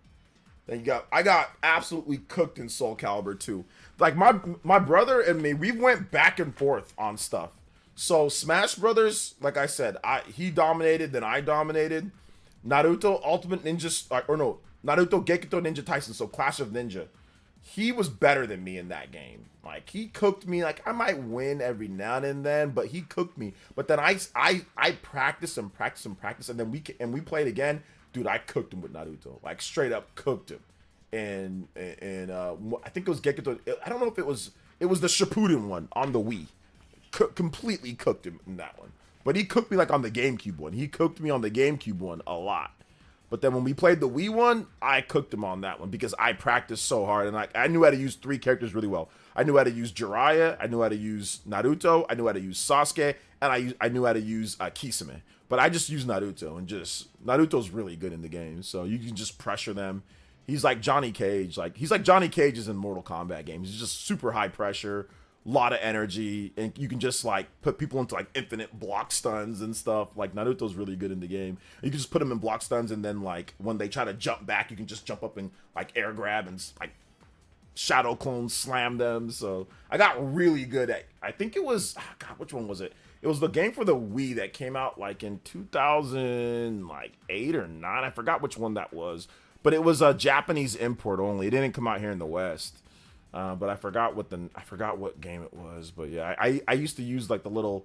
Speaker 1: Then I got absolutely cooked in Soul Calibur 2. Like my brother and me, we went back and forth on stuff. So Smash Brothers, like I said, he dominated, then I dominated. Naruto Ultimate Ninja, Naruto Gekito Ninja Tyson, so Clash of Ninja. He was better than me in that game. Like he cooked me. Like I might win every now and then, but he cooked me. But then I practice and practice and practice, and then we played again. Dude, I cooked him with Naruto. Like straight up cooked him. And I think it was Gekito. I don't know if it was the Shippuden one on the Wii. Completely cooked him in that one. But he cooked me like on the GameCube one. He cooked me on the GameCube one a lot. But then when we played the Wii one, I cooked him on that one because I practiced so hard. And I knew how to use 3 characters really well. I knew how to use Jiraiya. I knew how to use Naruto. I knew how to use Sasuke. And I knew how to use Kisame. But I just used Naruto. And Naruto's really good in the game. So you can just pressure them. He's like Johnny Cage. He's like Johnny Cage's in Mortal Kombat games. He's just super high pressure. Lot of energy, and you can just like put people into like infinite block stuns and stuff. Like Naruto's really good in the game. You can just put them in block stuns, and then like when they try to jump back, you can just jump up and like air grab and like shadow clone slam them. So I got really good at. I think it was which one was it? It was the game for the Wii that came out like in 2008 or 9. I forgot which one that was, but it was a Japanese import only. It didn't come out here in the West. But I forgot what game it was. But yeah, I used to use like the little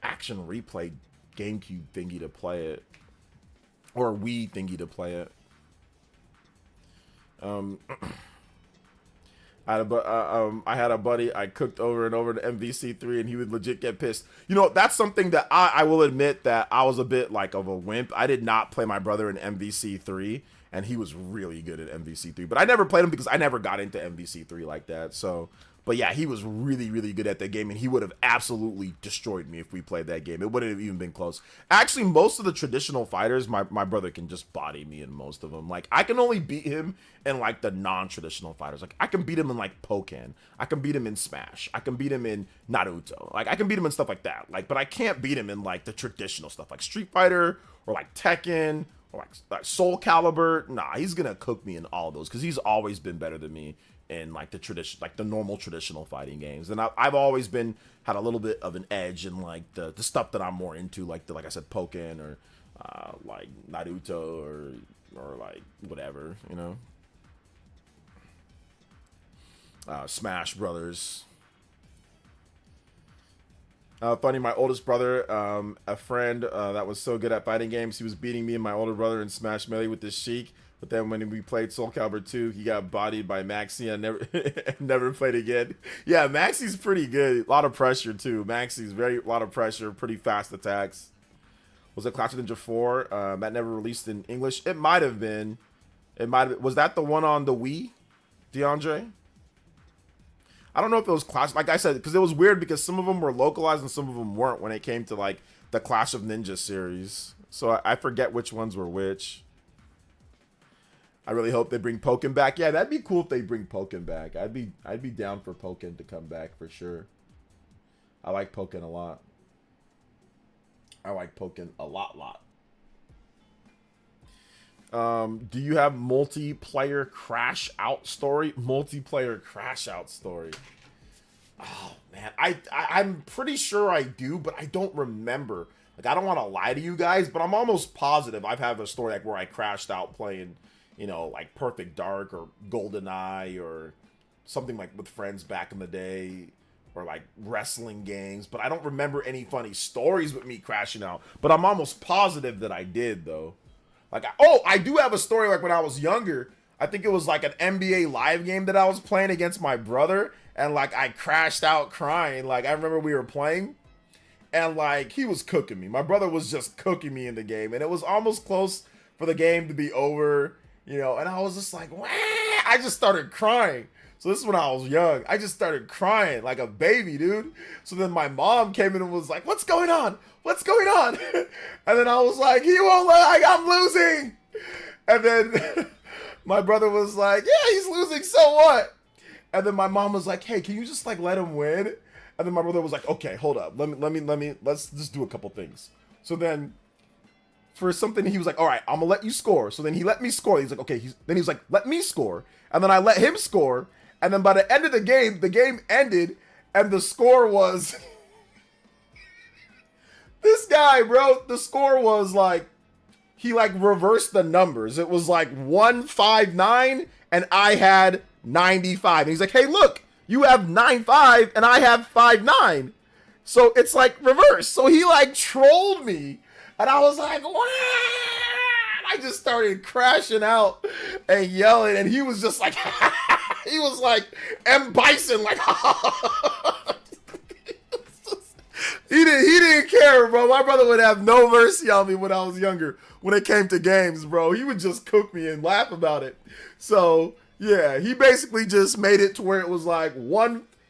Speaker 1: action replay GameCube thingy to play it, or Wii thingy to play it. I had a buddy I cooked over and over to MVC3, and he would legit get pissed. You know, that's something that I will admit that I was a bit like of a wimp. I did not play my brother in MVC3. And he was really good at MVC3. But I never played him because I never got into MVC3 like that. So, but yeah, he was really, really good at that game. And he would have absolutely destroyed me if we played that game. It wouldn't have even been close. Actually, most of the traditional fighters, my brother can just body me in most of them. Like, I can only beat him in, like, the non-traditional fighters. Like, I can beat him in, like, Pokken. I can beat him in Smash. I can beat him in Naruto. Like, I can beat him in stuff like that. Like, but I can't beat him in, like, the traditional stuff. Like Street Fighter or, like, Tekken Like Soul Calibur, nah, he's gonna cook me in all of those because he's always been better than me in like the tradition, like the normal traditional fighting games. And I've always had a little bit of an edge in like the stuff that I'm more into, like like I said, Pokken or like Naruto or like whatever, you know. Smash Brothers. Funny, my oldest brother, a friend that was so good at fighting games, he was beating me and my older brother in Smash Melee with this Sheik. But then when we played Soul Calibur 2, he got bodied by Maxi and never played again. Yeah, Maxi's pretty good. A lot of pressure too. Maxi's a lot of pressure, pretty fast attacks. Was it Clash of Ninja 4? That never released in English. It might have been. Was that the one on the Wii, DeAndre? I don't know if it was Clash, like I said, because it was weird because some of them were localized and some of them weren't when it came to like the Clash of Ninja series. So I forget which ones were which. I really hope they bring Pokken back. Yeah, that'd be cool if they bring Pokken back. I'd be down for Pokken to come back for sure. I like Pokken a lot. I like Pokken a lot. Do you have multiplayer crash out story? Multiplayer crash out story. Oh man, I'm pretty sure I do, but I don't remember. Like I don't want to lie to you guys, but I'm almost positive I've had a story like where I crashed out playing, you know, like Perfect Dark or GoldenEye or something like with friends back in the day, or like wrestling games. But I don't remember any funny stories with me crashing out. But I'm almost positive that I did though. Like, I do have a story like when I was younger. I think it was like an NBA Live game that I was playing against my brother. And like I crashed out crying. Like I remember we were playing and like he was cooking me. My brother was just cooking me in the game. And it was almost close for the game to be over, you know. And I was just like, wah! I just started crying. So this is when I was young. I just started crying like a baby, dude. So then my mom came in and was like, what's going on? What's going on? And then I was like, he won't let, I'm losing. And then my brother was like, yeah, he's losing, so what? And then my mom was like, hey, can you just like let him win? And then my brother was like, okay, hold up. Let's just do a couple things. So then for something, he was like, all right, I'm gonna let you score. So then he let me score. He's like, okay. Then he was like, let me score. And then I let him score. And then by the end of the game ended and the score was... This guy, bro, the score was like, he like reversed the numbers. It was like 159 and I had 95. And he's like, hey, look, you have 95 and I have 59. So it's like reverse. So he like trolled me and I was like, what? I just started crashing out and yelling. And he was just like, he was like, M. Bison, like, He didn't care, bro. My brother would have no mercy on me when I was younger. When it came to games, bro, he would just cook me and laugh about it. So yeah, he basically just made it to where it was like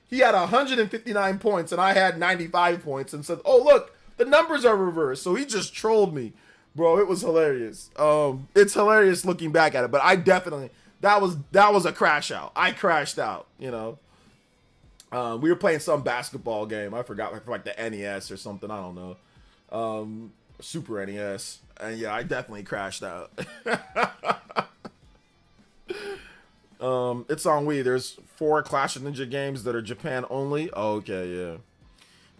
Speaker 1: he had 159 points and I had 95 points and said, oh look, the numbers are reversed. So he just trolled me, bro. It was hilarious. It's hilarious looking back at it, but I definitely that was a crash out. I crashed out, you know. We were playing some basketball game. I forgot, like the NES or something. I don't know. Super NES. And yeah, I definitely crashed out. It's on Wii. There's 4 Clash of Ninja games that are Japan only. Oh, okay, yeah.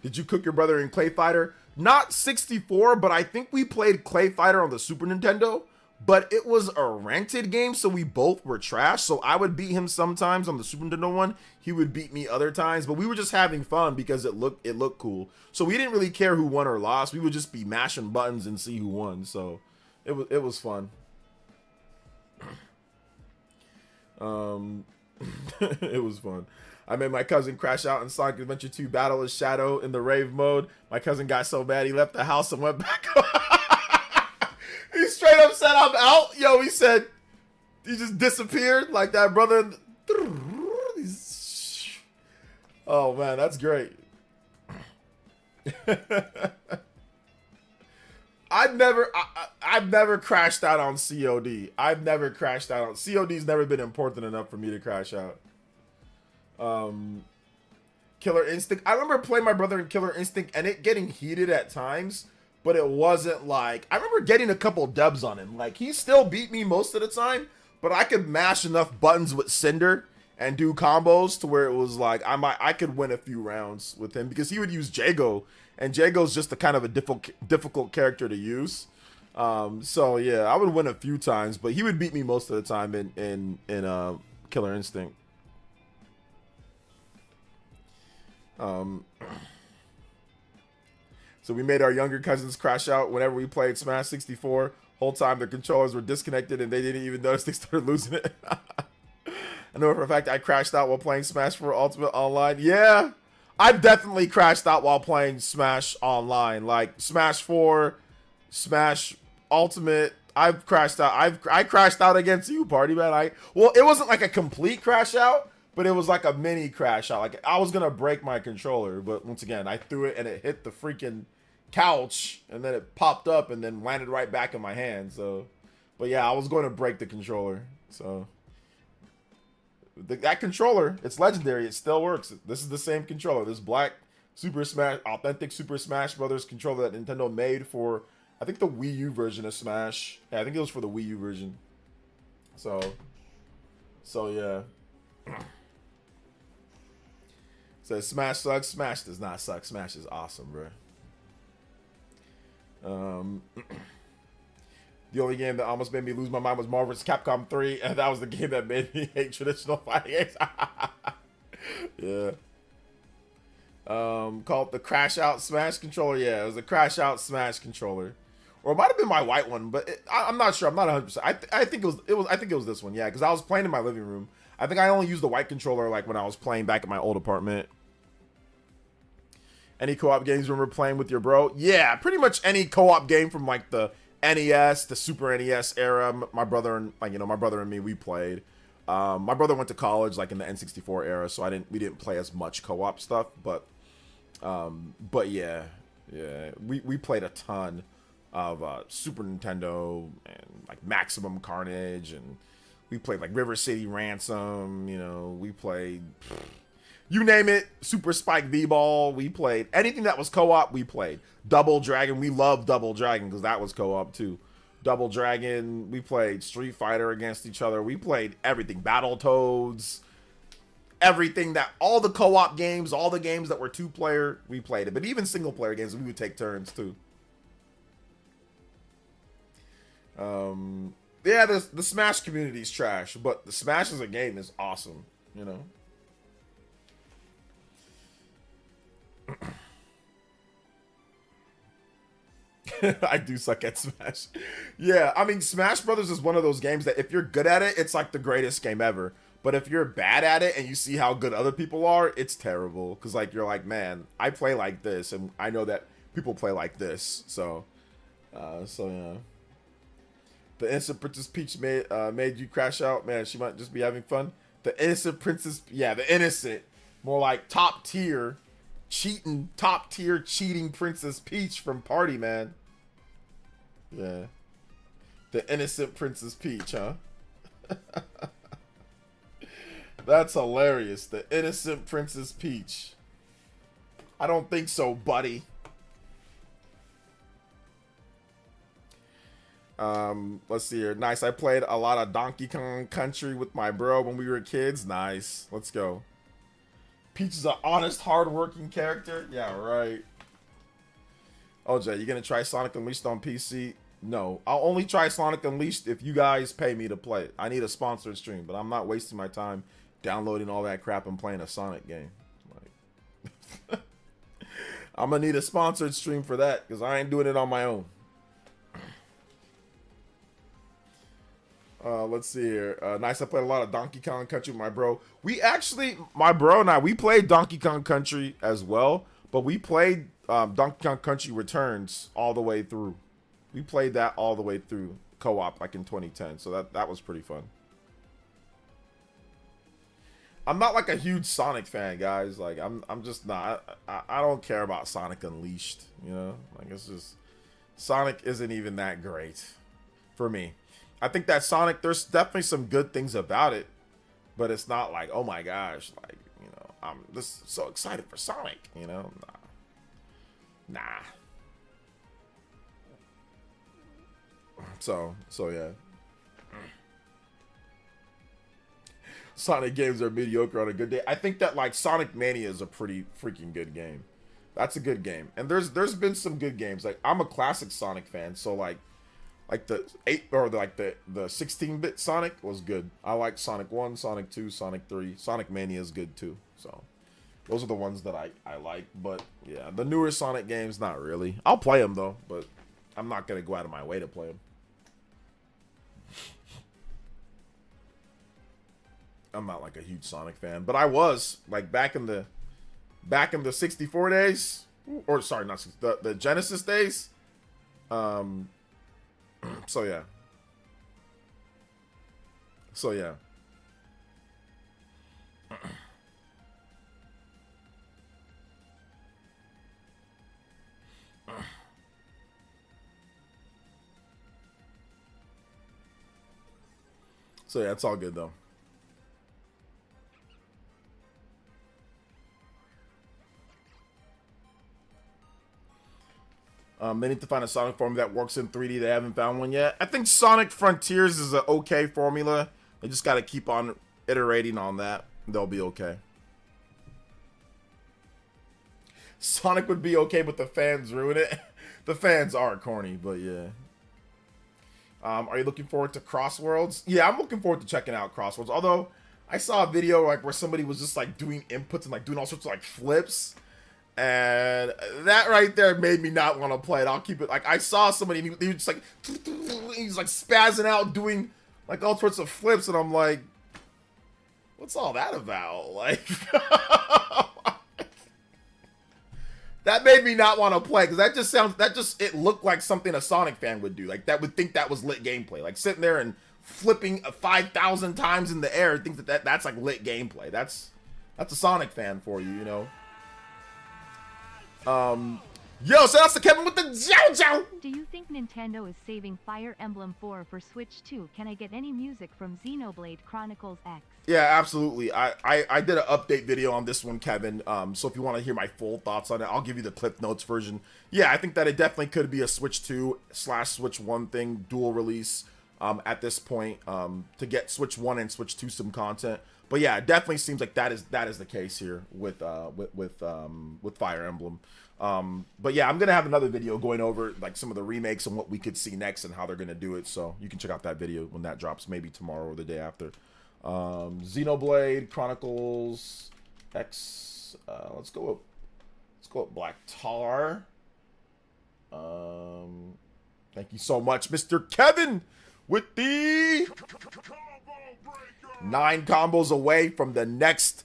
Speaker 1: Did you cook your brother in Clay Fighter? Not 64, but I think we played Clay Fighter on the Super Nintendo. But it was a rented game, so we both were trash. So I would beat him sometimes on the Super Nintendo one. He would beat me other times. But we were just having fun because it looked cool. So we didn't really care who won or lost. We would just be mashing buttons and see who won. So it was fun. It was fun. I made my cousin crash out in Sonic Adventure 2 Battle of Shadow in the rave mode. My cousin got so mad he left the house and went back. He straight up said, I'm out. Yo, he said, he just disappeared like that, brother. Oh, man, that's great. I've never crashed out on COD. I've never crashed out on... COD's never been important enough for me to crash out. Killer Instinct. I remember playing my brother in Killer Instinct and it getting heated at times. but it wasn't like, I remember getting a couple dubs on him. Like, he still beat me most of the time, but I could mash enough buttons with Cinder and do combos to where it was like I could win a few rounds with him, because he would use Jago, and Jago's just a kind of a difficult character to use. So yeah, I would win a few times, but he would beat me most of the time in Killer Instinct. So we made our younger cousins crash out whenever we played Smash 64. Whole time their controllers were disconnected and they didn't even notice they started losing it. I know for a fact I crashed out while playing Smash 4 Ultimate Online. Yeah, I've definitely crashed out while playing Smash Online. Like Smash 4, Smash Ultimate, I've crashed out. I crashed out against you, Party Man. Well, it wasn't like a complete crash out, but it was like a mini crash out. Like I was gonna break my controller, but once again, I threw it and it hit the freaking couch, and then it popped up and then landed right back in my hand. So, but yeah, I was going to break the controller. So that controller, it's legendary. It still works. This is the same controller. This black authentic Super Smash Brothers controller that Nintendo made for, I think, the Wii U version of Smash. Yeah, I think it was for the Wii U version. So yeah. Says Smash sucks. Smash does not suck. Smash is awesome, bro. The only game that almost made me lose my mind was Marvel vs. Capcom 3, and that was the game that made me hate traditional fighting games. Yeah. Called the Crash Out Smash controller. Yeah, it was a Crash Out Smash controller, or it might have been my white one, but I'm not sure. I'm not 100%. I think it was this one. Yeah, because I was playing in my living room. I think I only used the white controller like when I was playing back at my old apartment. Any co-op games remember playing with your bro? Yeah, pretty much any co-op game from like the NES, the Super NES era. My brother and me, we played. My brother went to college like in the N64 era, so we didn't play as much co-op stuff, but yeah, we played a ton of Super Nintendo and like Maximum Carnage, and we played like River City Ransom. You know, we played. You name it, Super Spike V-Ball, we played. Anything that was co-op, we played. Double Dragon, we loved Double Dragon because that was co-op too. Double Dragon, we played Street Fighter against each other. We played everything. Battletoads, everything all the co-op games, all the games that were two-player, we played it. But even single-player games, we would take turns too. Yeah, the Smash community is trash, but the Smash as a game is awesome, you know? I do suck at Smash. Yeah, I mean, Smash Brothers is one of those games that if you're good at it, it's like the greatest game ever. But if you're bad at it and you see how good other people are, it's terrible. Because like you're like, man, I play like this, and I know that people play like this. So yeah. The Innocent Princess Peach made you crash out. Man, she might just be having fun. The Innocent Princess, yeah, the Innocent, more like top tier cheating Princess Peach from Party Man. Yeah. The Innocent Princess Peach, huh? That's hilarious. The Innocent Princess Peach. I don't think so, buddy. Let's see here. Nice. I played a lot of Donkey Kong Country with my bro when we were kids. Nice. Let's go. Peach is an honest, hard-working character. Yeah, right. Oh, Jay, you gonna try Sonic Unleashed on PC? No. I'll only try Sonic Unleashed if you guys pay me to play it. I need a sponsored stream, but I'm not wasting my time downloading all that crap and playing a Sonic game. Like, I'm gonna need a sponsored stream for that, because I ain't doing it on my own. Let's see here. Nice, I played a lot of Donkey Kong Country with my bro. My bro and I, we played Donkey Kong Country as well, but we played Donkey Kong Country Returns all the way through. We played that all the way through co-op like in 2010, so that was pretty fun. I'm not like a huge Sonic fan, guys. Like I'm just not. I don't care about Sonic Unleashed, you know? Like it's just Sonic isn't even that great for me. I think that Sonic, there's definitely some good things about it, but it's not like, oh my gosh, like, you know, I'm just so excited for Sonic, you know? Nah. So yeah. Sonic games are mediocre on a good day. I think that like Sonic Mania is a pretty freaking good game. That's a good game. And there's been some good games. Like I'm a classic Sonic fan, so like the 8 or like the 16-bit Sonic was good. I like Sonic 1, Sonic 2, Sonic 3. Sonic Mania is good too. So those are the ones that I like. But yeah, the newer Sonic games, not really. I'll play them though, but I'm not gonna go out of my way to play them. I'm not like a huge Sonic fan, but I was like back in the 64 days, or sorry, not the Genesis days. So yeah. So yeah. So yeah, it's all good though. They need to find a Sonic formula that works in 3D. They haven't found one yet. I think Sonic Frontiers is an okay formula. They just got to keep on iterating on that. They'll be okay. Sonic would be okay, but the fans ruin it. The fans are corny, but yeah. Are you looking forward to Crossworlds? Yeah, I'm looking forward to checking out Crossworlds. Although, I saw a video like where somebody was just like doing inputs and like doing all sorts of like flips. And that right there made me not want to play it. I'll keep it like I saw somebody and he was just like he's like spazzing out doing like all sorts of flips and I'm like, what's all that about? Like that made me not want to play because it looked like something a Sonic fan would do. Like that would think that was lit gameplay. Like sitting there and flipping 5,000 times in the air, think that's like lit gameplay. That's a Sonic fan for you, you know. Yo, shout out to Kevin with the Jojo!
Speaker 2: Do you think Nintendo is saving Fire Emblem 4 for Switch 2? Can I get any music from Xenoblade Chronicles X?
Speaker 1: Yeah, absolutely. I did an update video on this one, Kevin. So if you want to hear my full thoughts on it, I'll give you the Clip Notes version. Yeah, I think that it definitely could be a Switch 2/Switch 1 thing, dual release at this point to get Switch 1 and Switch 2 some content. But yeah, it definitely seems like that is the case here with Fire Emblem. But yeah, I'm gonna have another video going over like some of the remakes and what we could see next and how they're gonna do it. So you can check out that video when that drops, maybe tomorrow or the day after. Xenoblade Chronicles X. Let's go with Black Tar. Thank you so much, Mr. Kevin, with the 9 combos away from the next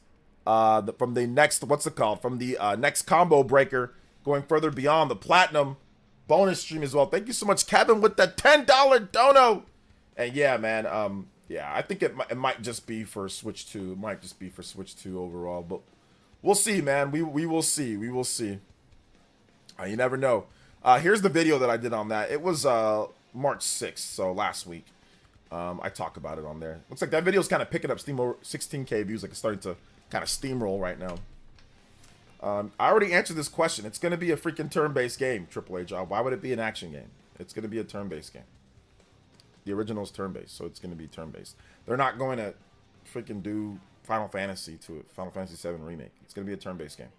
Speaker 1: next combo breaker, going further beyond the platinum bonus stream as well. Thank you so much, Kevin, with the $10 dono. And yeah, man, yeah, I think it might just be for Switch 2. It might just be for Switch 2 overall, but we'll see, man. We will see. We will see. You never know. Here's the video that I did on that. It was March 6th, so last week. I talk about it on there. Looks like that video's kind of picking up steam, over 16K views. Like it's starting to kind of steamroll right now. I already answered this question. It's going to be a freaking turn-based game, Triple H. Why would it be an action game? It's going to be a turn-based game. The original is turn-based, so it's going to be turn-based. They're not going to freaking do Final Fantasy to it. Final Fantasy 7 Remake. It's going to be a turn-based game.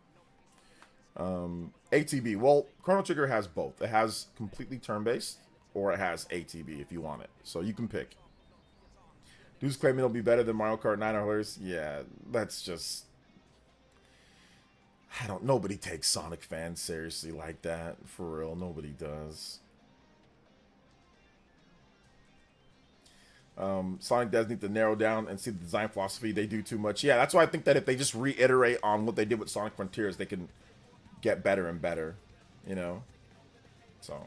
Speaker 1: ATB. Well, Chrono Trigger has both. It has completely turn-based, or it has ATB if you want it. So you can pick. Dudes claiming it'll be better than Mario Kart 9 or Hilarious. Yeah, that's just... Nobody takes Sonic fans seriously like that. For real, nobody does. Sonic does need to narrow down and see the design philosophy. They do too much. Yeah, that's why I think that if they just reiterate on what they did with Sonic Frontiers, they can get better and better, you know? So...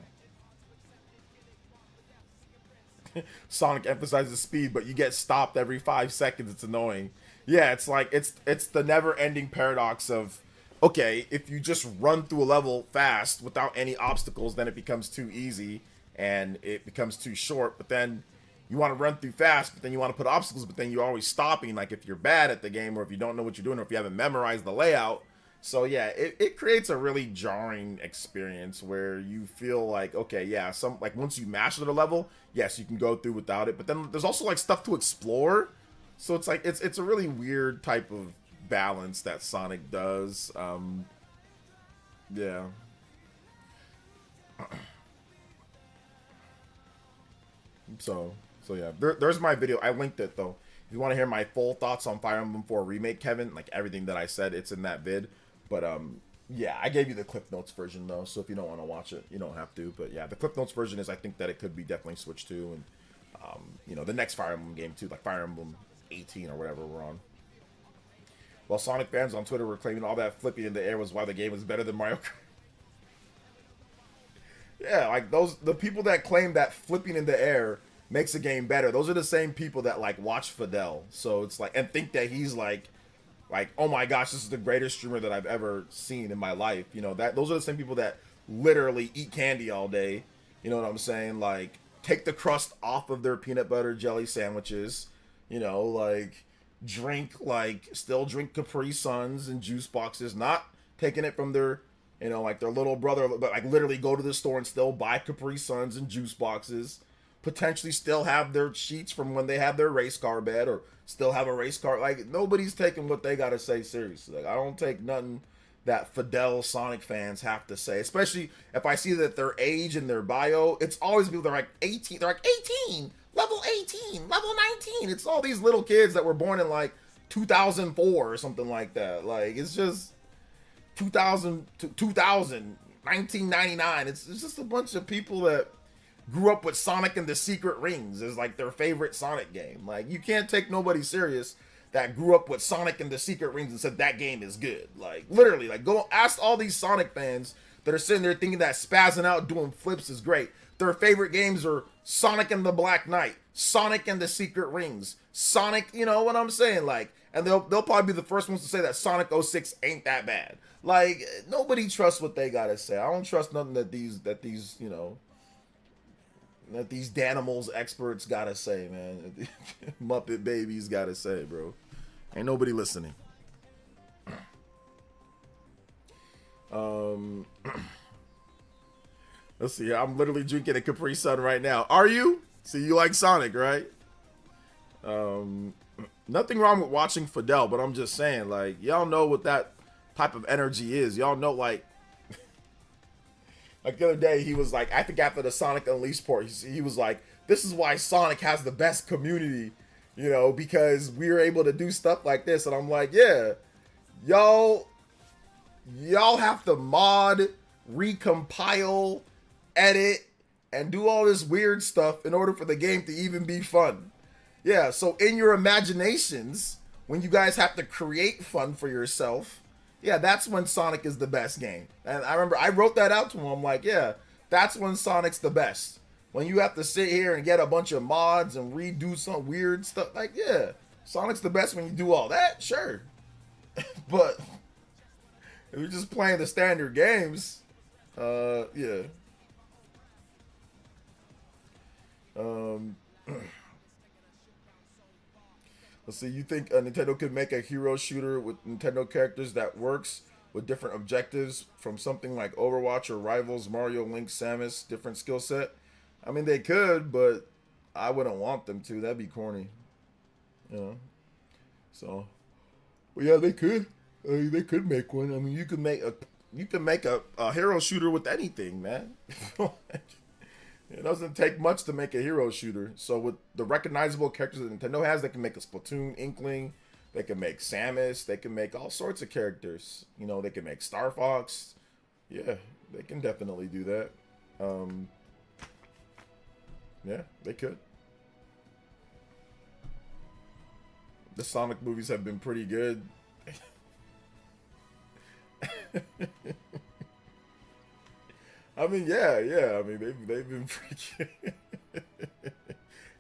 Speaker 1: Sonic emphasizes speed, but you get stopped every 5 seconds. It's annoying. Yeah, it's like it's the never-ending paradox of, okay, if you just run through a level fast without any obstacles, then it becomes too easy and it becomes too short. But then you want to run through fast, but then you want to put obstacles, but then you're always stopping. Like if you're bad at the game, or if you don't know what you're doing, or if you haven't memorized the layout, So yeah, it creates a really jarring experience where you feel like, okay, yeah, some like once you master the level, yes, you can go through without it, but then there's also like stuff to explore. So it's like it's a really weird type of balance that Sonic does. Yeah. So yeah, there's my video. I linked it though. If you want to hear my full thoughts on Fire Emblem 4 Remake, Kevin, like everything that I said, it's in that vid. But yeah, I gave you the Cliff Notes version though, so if you don't want to watch it, you don't have to. But yeah, the Cliff Notes version is I think that it could be definitely switched to, and you know, the next Fire Emblem game too, like Fire Emblem 18 or whatever we're on. While Sonic fans on Twitter were claiming all that flipping in the air was why the game was better than Mario Kart. Yeah, like the people that claim that flipping in the air makes a game better, those are the same people that like watch Fidel. So it's like, and think that he's like, oh my gosh, this is the greatest streamer that I've ever seen in my life. You know, that those are the same people that literally eat candy all day. You know what I'm saying? Like, take the crust off of their peanut butter jelly sandwiches. You know, like still drink Capri Suns and juice boxes, not taking it from their, you know, like their little brother, but like literally go to the store and still buy Capri Suns and juice boxes. Potentially still have their sheets from when they had their race car bed, or still have a race car. Like, nobody's taking what they gotta say seriously. Like, I don't take nothing that Fidel Sonic fans have to say, especially if I see that their age and their bio, it's always people that are like 18. They're like 18, level 18, level 19. It's all these little kids that were born in like 2004 or something like that. Like, it's just 2000, 1999. It's just a bunch of people that grew up with Sonic and the Secret Rings as like their favorite Sonic game. Like, you can't take nobody serious that grew up with Sonic and the Secret Rings and said that game is good. Like, literally, like, go ask all these Sonic fans that are sitting there thinking that spazzing out doing flips is great. Their favorite games are Sonic and the Black Knight, Sonic and the Secret Rings, Sonic, you know what I'm saying? Like, and they'll probably be the first ones to say that Sonic 06 ain't that bad. Like, nobody trusts what they gotta say. I don't trust nothing that these you know, that these Danimals experts gotta say, man. Muppet babies gotta say, bro. Ain't nobody listening. Let's see. I'm literally drinking a Capri Sun right now. Are you? See, you like Sonic, right? Nothing wrong with watching Fidel, but I'm just saying, like, y'all know what that type of energy is. Y'all know, like the other day, he was like, I think after the Sonic Unleashed port, he was like, this is why Sonic has the best community, you know, because we were able to do stuff like this. And I'm like, yeah, y'all have to mod, recompile, edit, and do all this weird stuff in order for the game to even be fun. Yeah, so in your imaginations, when you guys have to create fun for yourself, yeah, that's when Sonic is the best game. And I remember I wrote that out to him. I'm like, yeah, that's when Sonic's the best. When you have to sit here and get a bunch of mods and redo some weird stuff. Like, yeah, Sonic's the best when you do all that, sure. But if you're just playing the standard games, yeah. Let's see, you think Nintendo could make a hero shooter with Nintendo characters that works with different objectives from something like Overwatch or Rivals, Mario, Link, Samus, different skill set? I mean, they could, but I wouldn't want them to. That'd be corny. You know? So, well, yeah, they could. They could make one. I mean, you could make a hero shooter with anything, man. It doesn't take much to make a hero shooter. So with the recognizable characters that Nintendo has, they can make a Splatoon, Inkling, they can make Samus, they can make all sorts of characters. You know, they can make Star Fox. Yeah, they can definitely do that. Yeah, they could. The Sonic movies have been pretty good. I mean, yeah. I mean, they've been pretty good.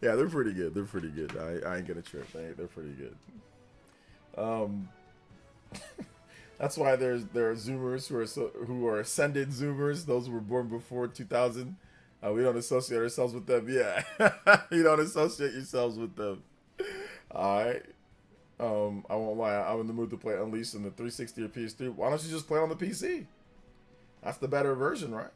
Speaker 1: Yeah, they're pretty good. They're pretty good. I ain't gonna trip. They're pretty good. That's why there are Zoomers who are ascended Zoomers. Those who were born before 2000. We don't associate ourselves with them. Yeah, you don't associate yourselves with them. All right. I won't lie. I'm in the mood to play Unleashed in the 360 or PS3. Why don't you just play on the PC? That's the better version, right?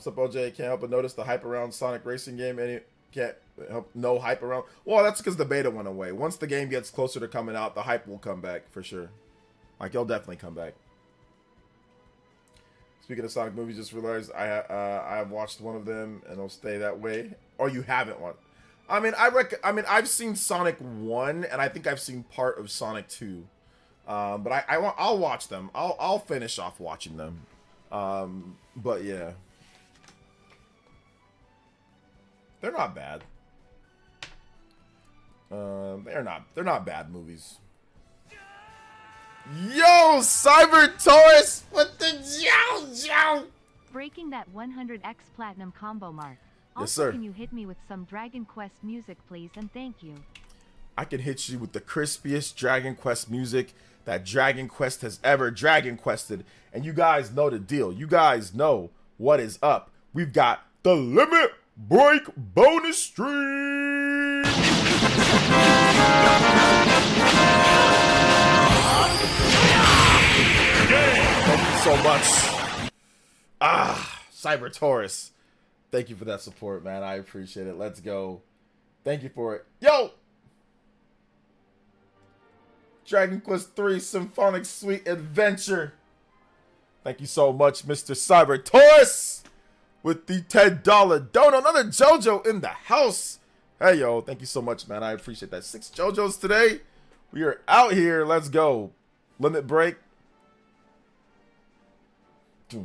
Speaker 1: Sup, OJ, can't help but notice the hype around Sonic Racing game. Any can't help no hype around. Well, that's because the beta went away. Once the game gets closer to coming out, the hype will come back for sure. Like, it'll definitely come back. Speaking of Sonic movies, just realized I have watched one of them and it'll stay that way. Or you haven't one. I mean, I've seen Sonic 1 and I think I've seen part of Sonic 2. But I'll watch them. I'll finish off watching them. But yeah. They're not bad. They're not bad movies. Yo, Cyber Taurus with the Joe.
Speaker 2: Breaking that 100x platinum combo mark. Also,
Speaker 1: Yes, sir.
Speaker 2: Can you hit me with some Dragon Quest music, please, and thank you.
Speaker 1: I can hit you with the crispiest Dragon Quest music that Dragon Quest has ever Dragon Quested. And you guys know the deal. You guys know what is up. We've got the Limit Break bonus stream. Thank you so much. Cyber Taurus. Thank you for that support, man. I appreciate it. Let's go. Thank you for it. Yo! Dragon Quest 3 Symphonic Suite Adventure. Thank you so much, Mr. Cyber Taurus, with the $10 donut. Another JoJo in the house. Hey, yo. Thank you so much, man. I appreciate that. 6 JoJos today. We are out here. Let's go. Limit break. This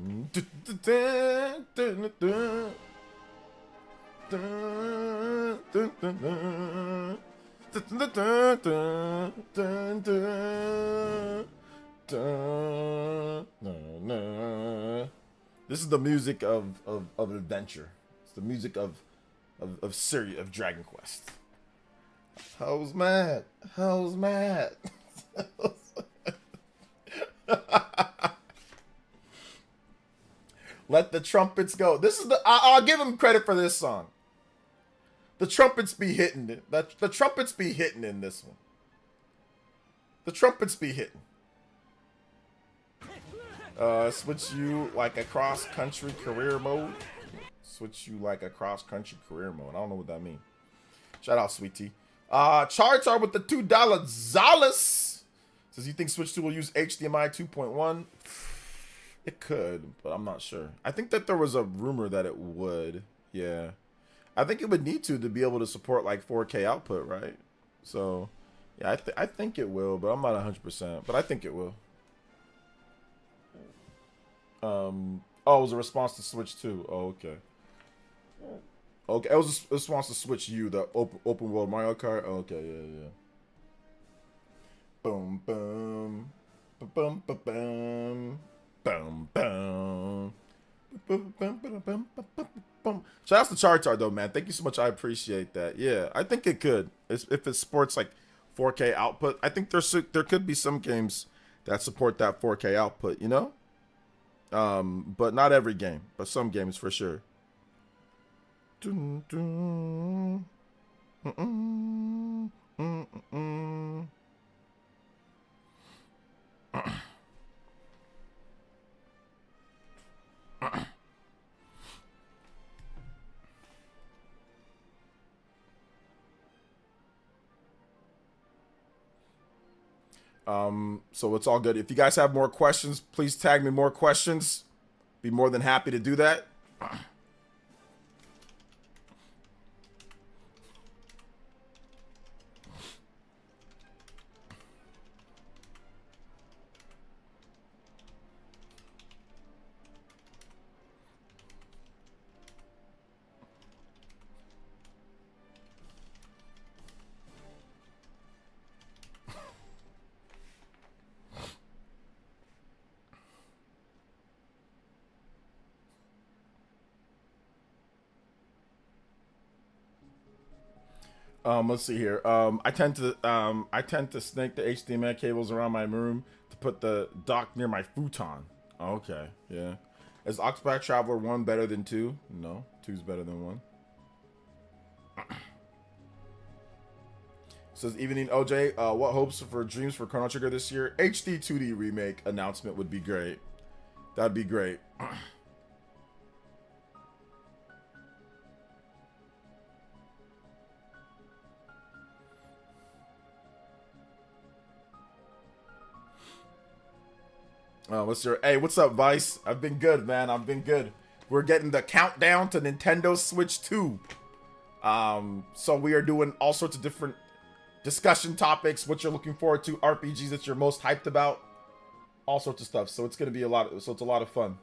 Speaker 1: is the music of adventure. It's the music of Dragon Quest. How's Matt? How's Matt? Let the trumpets go. This is I'll give him credit for this song. The trumpets be hitting it. The trumpets be hitting in this one. The trumpets be hitting. Switch you like a cross-country career mode. Switch you like a cross-country career mode. I don't know what that means. Shout out, Sweet Tea. Chartar with the $2 Zalas. Says, you think Switch 2 will use HDMI 2.1? It could, but I'm not sure. I think that there was a rumor that it would. Yeah. I think it would need to be able to support like 4K output, right? So, yeah, I think it will, but I'm not 100%. But I think it will. Oh, it was a response to Switch 2. Oh, okay. Okay, it was a response to Switch U, the open world Mario Kart. Oh, okay, yeah. Boom, boom, boom, boom, boom. Boom, boom. Shout out to Chartar though, man. Thank you so much. I appreciate that. Yeah, I think it could. If it supports like 4K output, I think there could be some games that support that 4K output, you know? But not every game, but some games for sure. Dun, dun. So it's all good. If you guys have more questions, please tag me more questions. Be more than happy to do that. Let's see here. I tend to snake the HDMI cables around my room to put the dock near my futon. Okay, yeah. Is Octopath Traveler 1 better than 2? No, 2's better than 1. Says Evening OJ, what hopes for dreams for Chrono Trigger this year? HD 2D remake announcement would be great. That'd be great. Hey, what's up, Vice? I've been good, man. I've been good. We're getting the countdown to Nintendo Switch 2. So we are doing all sorts of different discussion topics, what you're looking forward to, RPGs that you're most hyped about, all sorts of stuff. So it's gonna be a lot of fun.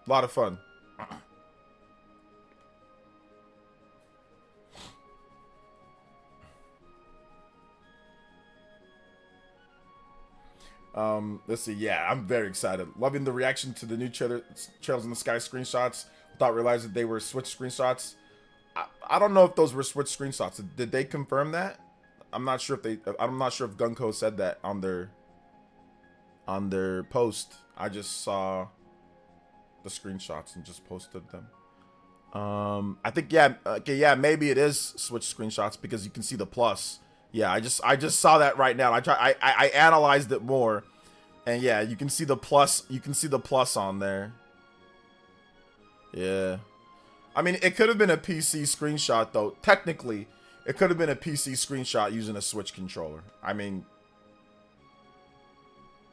Speaker 1: A lot of fun. Let's see. Yeah, I'm very excited. Loving the reaction to the new Trails in the Sky screenshots without realizing they were Switch screenshots. I don't know if those were Switch screenshots. Did they confirm that? I'm not sure if Gunko said that on their post. I just saw the screenshots and just posted them. I think yeah, maybe it is Switch screenshots because you can see the plus. Yeah, I just saw that right now. I analyzed it more, and yeah, you can see the plus. You can see the plus on there. Yeah, I mean, it could have been a PC screenshot though. Technically, it could have been a PC screenshot using a Switch controller. I mean,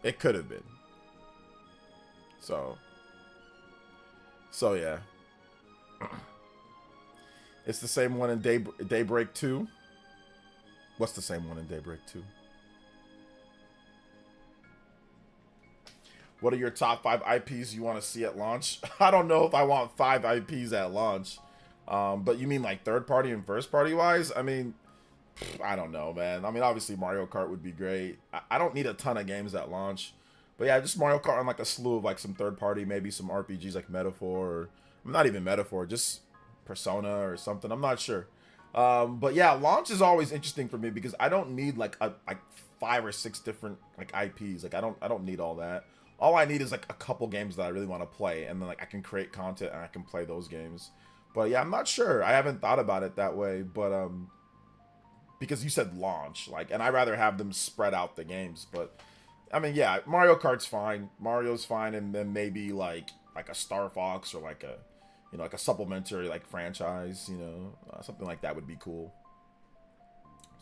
Speaker 1: it could have been. So yeah, it's the same one in Daybreak 2. What's the same one in Daybreak 2? What are your top 5 IPs you want to see at launch? I don't know if I want 5 IPs at launch. But you mean like third party and first party wise? I mean, I don't know, man. I mean, obviously Mario Kart would be great. I don't need a ton of games at launch. But yeah, just Mario Kart and like a slew of like some third party, maybe some RPGs like Metaphor, or not even Metaphor, just Persona or something. I'm not sure. But yeah, launch is always interesting for me because I don't need like 5 or 6 different like IPs. Like I don't need all that. All I need is like a couple games that I really want to play, and then like I can create content and I can play those games. But yeah, I'm not sure. I haven't thought about it that way, but because you said launch, like, and I rather have them spread out the games. But I mean, yeah, Mario Kart's fine. Mario's fine, and then maybe like a Star Fox or like a, you know, like a supplementary like franchise, you know, something like that would be cool.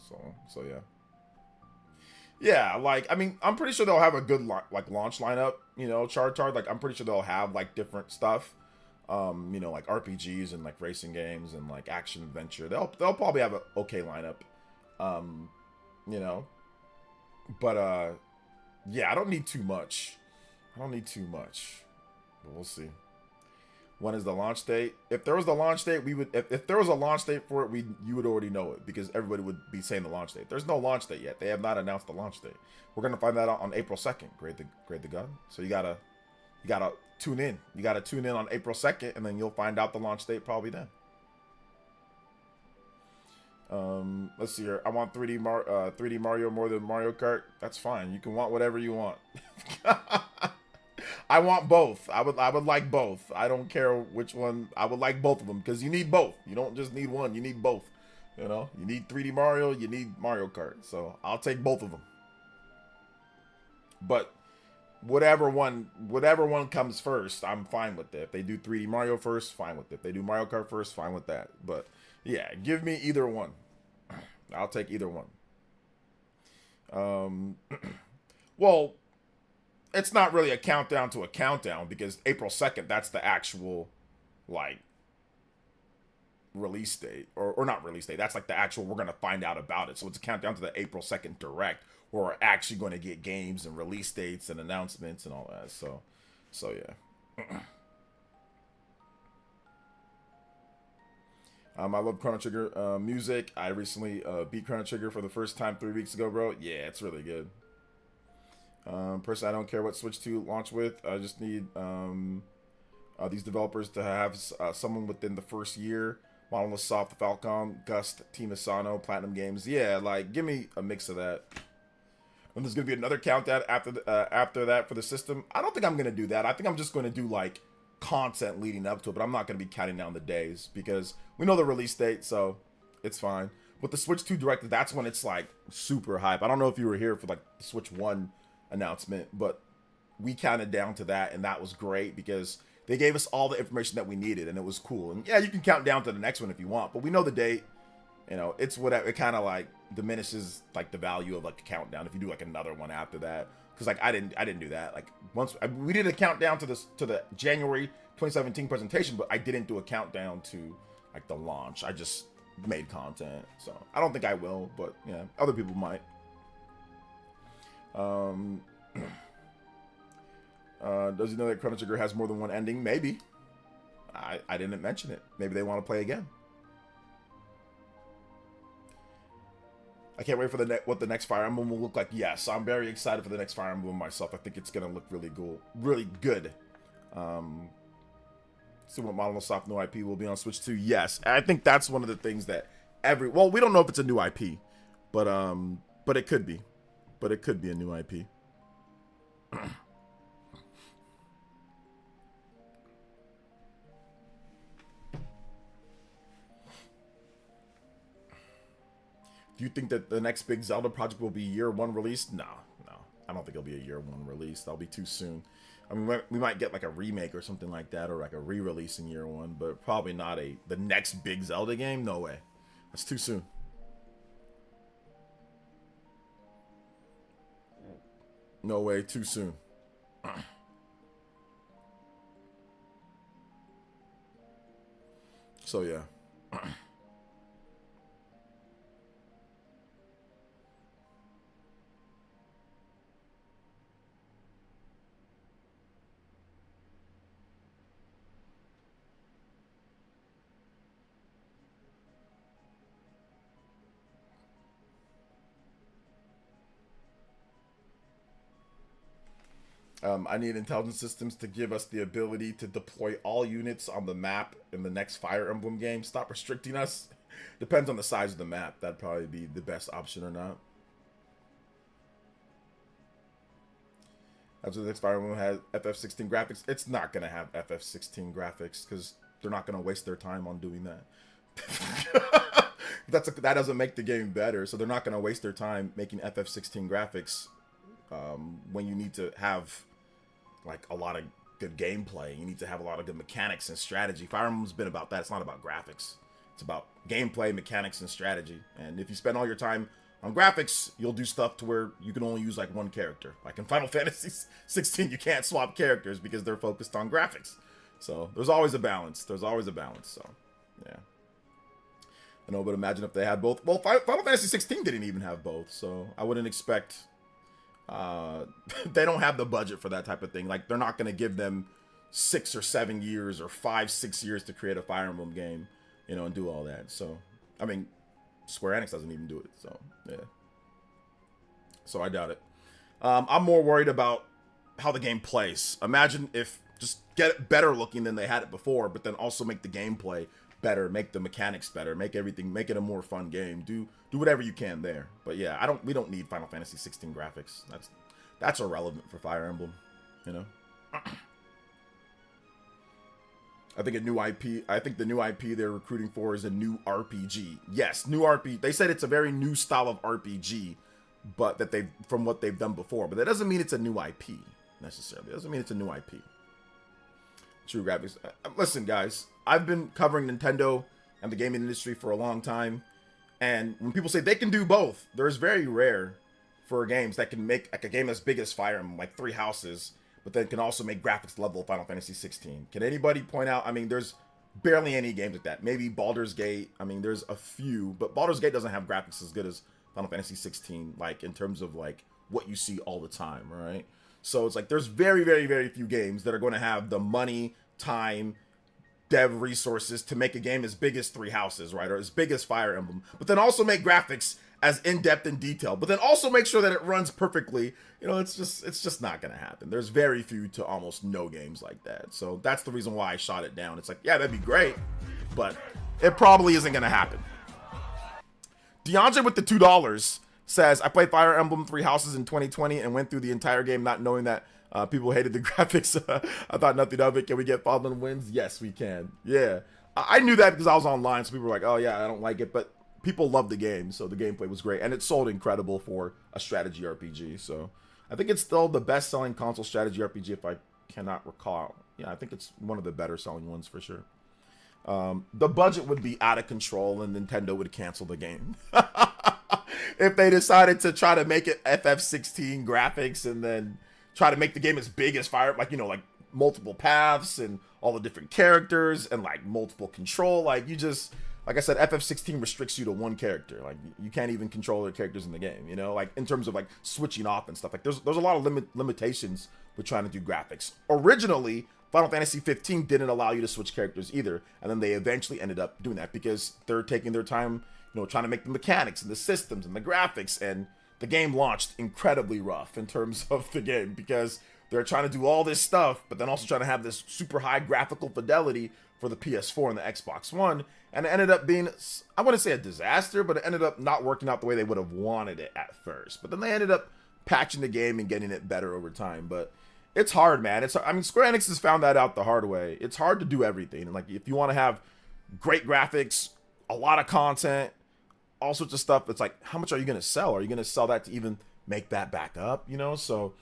Speaker 1: So yeah. Yeah, like, I mean, I'm pretty sure they'll have a good like launch lineup, you know, Chartard. Like, I'm pretty sure they'll have like different stuff, you know, like RPGs and like racing games and like action adventure. They'll probably have an okay lineup, you know. But yeah, I don't need too much. But we'll see. When is the launch date? If there was the launch date, we would. If there was a launch date for it, you would already know it because everybody would be saying the launch date. There's no launch date yet. They have not announced the launch date. We're gonna find that out on April 2nd. Grade the gun. So you gotta tune in. You gotta tune in on April 2nd, and then you'll find out the launch date probably then. Let's see here. I want 3D Mario more than Mario Kart. That's fine. You can want whatever you want. I want both. I would like both. I don't care which one. I would like both of them because you need both. You don't just need one. You need both. You know, you need 3D Mario. You need Mario Kart. So I'll take both of them. But whatever one comes first, I'm fine with it. If they do 3D Mario first, fine with it. If they do Mario Kart first, fine with that. But yeah, give me either one. I'll take either one. Well, it's not really a countdown to a countdown because April 2nd, that's the actual, like, release date. Or not release date. That's like the actual, we're going to find out about it. So it's a countdown to the April 2nd direct where we're actually going to get games and release dates and announcements and all that. So yeah. I love Chrono Trigger music. I recently beat Chrono Trigger for the first time 3 weeks ago, bro. Yeah, it's really good. Personally, I don't care what Switch 2 launch with. I just need these developers to have someone within the first year. Monolith Soft, Falcon, Gust, Team Asano, Platinum Games. Yeah, like, give me a mix of that. And there's going to be another countdown after that for the system. I don't think I'm going to do that. I think I'm just going to do, like, content leading up to it. But I'm not going to be counting down the days because we know the release date, so it's fine. with the Switch 2 Direct, that's when it's like super hype. I don't know if you were here for like the Switch 1 announcement, but we counted down to that, and that was great because they gave us all the information that we needed, and it was cool. And yeah, you can count down to the next one if you want, but we know the date. You know, it's whatever. It kind of like diminishes like the value of like a countdown if you do like another one after that. Because like I didn't do that. Like once we did a countdown to the January 2017 presentation, but I didn't do a countdown to like the launch. I just made content, so I don't think I will, but yeah, other people might. Does he know that Chrono Trigger has more than one ending? Maybe. I didn't mention it. Maybe they want to play again. I can't wait for what the next Fire Emblem will look like. Yes, I'm very excited for the next Fire Emblem myself. I think it's gonna look really cool, really good. See what Monosoft new IP will be on Switch 2. Yes, I think that's one of the things that well, we don't know if it's a new IP, but it could be, but it could be a new IP. Do you think that the next big Zelda project will be year one release? No. I don't think it'll be a year one release. That'll be too soon. I mean, we might get like a remake or something like that, or like a re-release in year one, but probably not the next big Zelda game. No way. That's too soon. No way, too soon. So yeah. I need intelligence systems to give us the ability to deploy all units on the map in the next Fire Emblem game. Stop restricting us. Depends on the size of the map. That'd probably be the best option or not. After the next Fire Emblem has FF16 graphics, it's not going to have FF16 graphics because they're not going to waste their time on doing that. That doesn't make the game better, so they're not going to waste their time making FF16 graphics when you need to have like a lot of good gameplay. You need to have a lot of good mechanics and strategy. Fire Emblem's been about that. It's not about graphics. It's about gameplay, mechanics, and strategy. And if you spend all your time on graphics, you'll do stuff to where you can only use like one character. Like in Final Fantasy 16, you can't swap characters because they're focused on graphics. So there's always a balance. So yeah. I know, but imagine if they had both. Well, Final Fantasy 16 didn't even have both, so I wouldn't expect. They don't have the budget for that type of thing. Like, they're not going to give them 6 or 7 years or 5-6 years to create a Fire Emblem game, you know, and do all that. So, I mean, Square Enix doesn't even do it. So, yeah. So, I doubt it. I'm more worried about how the game plays. Imagine if just get it better looking than they had it before, but then also make the gameplay better, make the mechanics better, make it a more fun game. Do whatever you can there. But yeah, we don't need Final Fantasy 16 graphics. That's irrelevant for Fire Emblem, you know. I think the new IP they're recruiting for is a new RPG. Yes, new RPG. They said it's a very new style of RPG, but from what they've done before. But that doesn't mean it's a new IP necessarily. It doesn't mean it's a new IP. True graphics. Listen, guys, I've been covering Nintendo and the gaming industry for a long time, and when people say they can do both, there's very rare for games that can make like a game as big as Fire Emblem, like Three Houses, but then can also make graphics level of Final Fantasy 16. Can anybody point out? I mean, there's barely any games like that. Maybe Baldur's Gate. I mean, there's a few, but Baldur's Gate doesn't have graphics as good as Final Fantasy 16, like in terms of like what you see all the time, right? So it's like there's very, very, very few games that are going to have the money, time, dev resources to make a game as big as Three Houses, right? Or as big as Fire Emblem, but then also make graphics as in-depth and detailed, but then also make sure that it runs perfectly. You know, it's just not going to happen. There's very few to almost no games like that. So that's the reason why I shot it down. It's like, yeah, that'd be great, but it probably isn't going to happen. DeAndre with the $2 says, I played Fire Emblem Three Houses in 2020 and went through the entire game not knowing that people hated the graphics. I thought nothing of it. Can we get Fallen Winds? Yes, we can. Yeah. I knew that because I was online, so people were like, oh yeah, I don't like it. But people loved the game, so the gameplay was great, and it sold incredible for a strategy RPG. So I think it's still the best-selling console strategy RPG, if I cannot recall. Yeah, I think it's one of the better-selling ones for sure. The budget would be out of control, and Nintendo would cancel the game if they decided to try to make it FF16 graphics and then try to make the game as big as Fire, like, you know, like multiple paths and all the different characters and like multiple control. Like, you just, like I said, FF16 restricts you to one character. Like, you can't even control the characters in the game, you know, like in terms of like switching off and stuff. Like, there's a lot of limitations with trying to do graphics. Originally, Final Fantasy 15 didn't allow you to switch characters either, and then they eventually ended up doing that because they're taking their time, you know, trying to make the mechanics and the systems and the graphics, and the game launched incredibly rough in terms of the game because they're trying to do all this stuff, but then also trying to have this super high graphical fidelity for the PS4 and the Xbox One, and it ended up being, I wouldn't say a disaster, but it ended up not working out the way they would have wanted it at first. But then they ended up patching the game and getting it better over time. But it's hard, man. I mean, Square Enix has found that out the hard way. It's hard to do everything. And like, if you want to have great graphics, a lot of content, all sorts of stuff, it's like, how much are you going to sell? Are you going to sell that to even make that back up? You know, so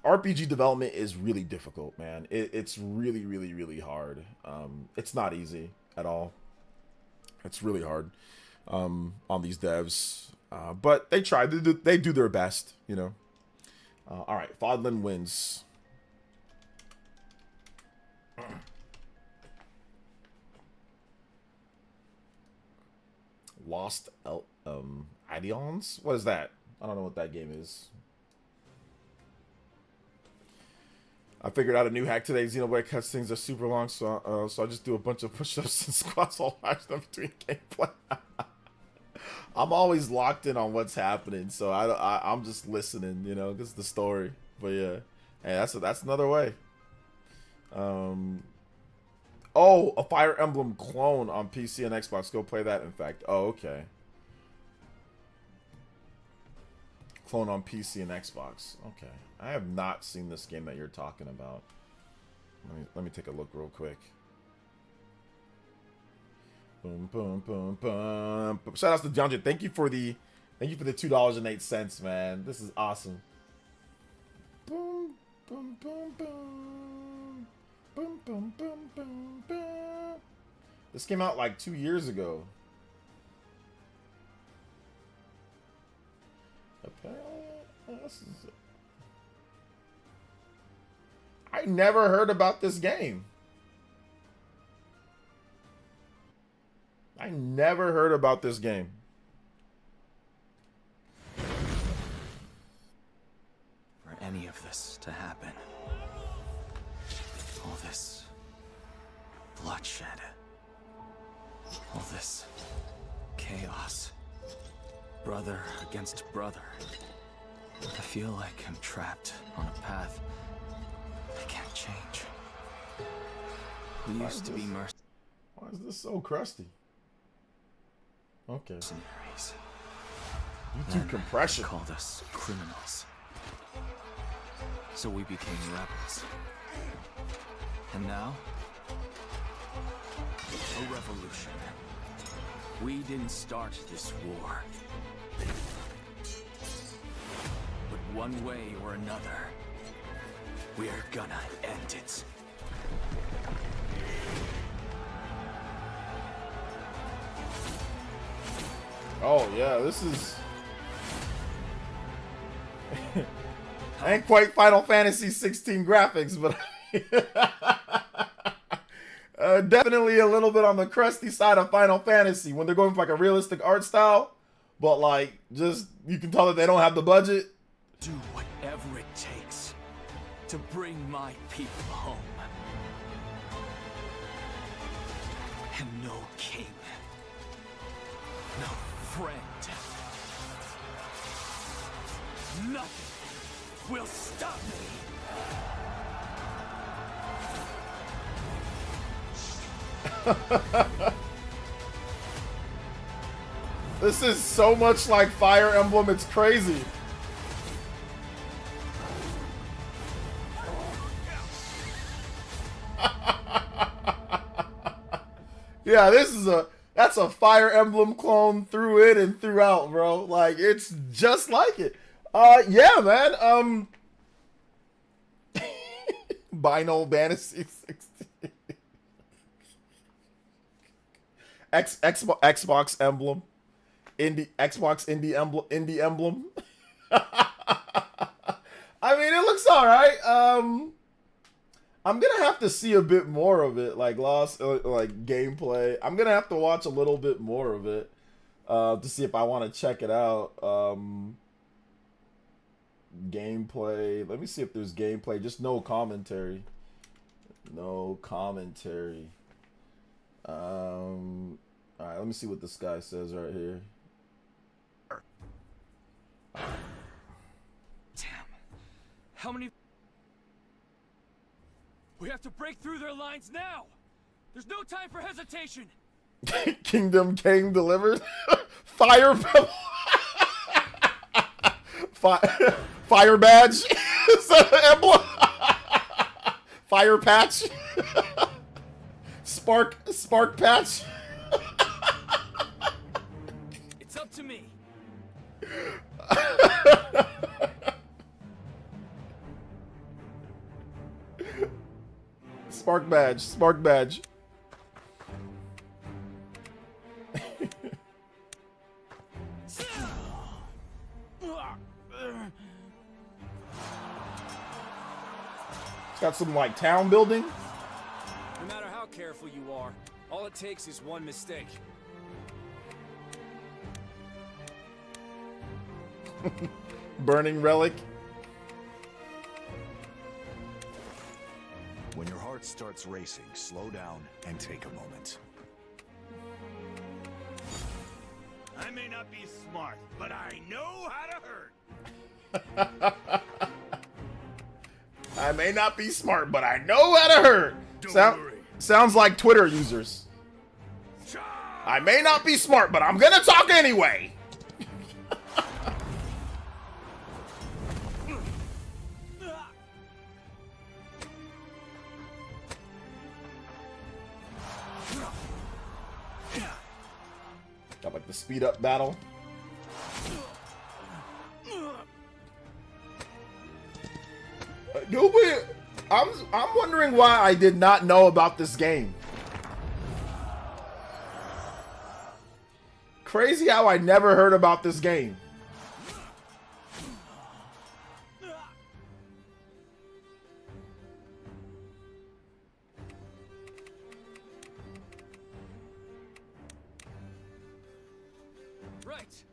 Speaker 1: RPG development is really difficult, man. It's really, really, really hard. It's not easy at all. It's really hard on these devs. But they try. They do their best, you know. All right, Fodlin wins. Lost Idions? What is that? I don't know what that game is. I figured out a new hack today. Xenoblade cutscenes are super long, so I just do a bunch of push-ups and squats while watching them between gameplay. I'm always locked in on what's happening, so I'm just listening, you know, because the story. But yeah, hey, that's another way. Oh, a Fire Emblem clone on PC and Xbox. Go play that, in fact. Oh, okay. Clone on PC and Xbox. Okay. I have not seen this game that you're talking about. Let me take a look real quick. Boom, boom, boom, boom. Shout out to John. Thank you for the $2.08, man. This is awesome. Boom, boom, boom, boom. Boom, boom, boom, boom, boom. This came out like 2 years ago. Apparently, this is... I never heard about this game. I never heard about this game.
Speaker 4: For any of this to happen, all this bloodshed, all this chaos, brother against brother, I feel like I'm trapped on a path I can't change. We used to be mercenaries.
Speaker 1: Why is this so crusty? Okay. YouTube compression
Speaker 4: Called us criminals. So we became rebels. And now, a revolution. We didn't start this war. But one way or another, we're gonna end it.
Speaker 1: Oh yeah, this is ain't quite Final Fantasy 16 graphics, but definitely a little bit on the crusty side of Final Fantasy when they're going for like a realistic art style, but like just you can tell that they don't have the budget.
Speaker 4: Do whatever it takes to bring my people home. And no king, no friend, nothing will stop me.
Speaker 1: This is so much like Fire Emblem, it's crazy. Yeah, this is That's a Fire Emblem clone through in and throughout, bro. Like, it's just like it. Yeah, man. Binal Fantasy 16. Xbox emblem. Xbox indie emblem. I mean, it looks alright. I'm gonna have to see a bit more of it, like like gameplay. I'm gonna have to watch a little bit more of it to see if I want to check it out. Gameplay. Let me see if there's gameplay. Just no commentary. No commentary. All right. Let me see what this guy says right here.
Speaker 4: Damn. How many? We have to break through their lines now. There's no time for hesitation.
Speaker 1: Kingdom came delivered. Fire pebble. Fire badge. Emblem. Fire patch. Spark patch.
Speaker 4: It's up to me.
Speaker 1: Spark badge. It's got some like town building.
Speaker 4: No matter how careful you are, all it takes is one mistake.
Speaker 1: Burning relic.
Speaker 5: When your heart starts racing, slow down and take a moment.
Speaker 6: I may not be smart, but I know how to hurt.
Speaker 1: I may not be smart, but I know how to hurt. Sounds like Twitter users. I may not be smart, but I'm gonna talk anyway. Got like the speed up battle. I'm wondering why I did not know about this game. Crazy how I never heard about this game.
Speaker 4: Right.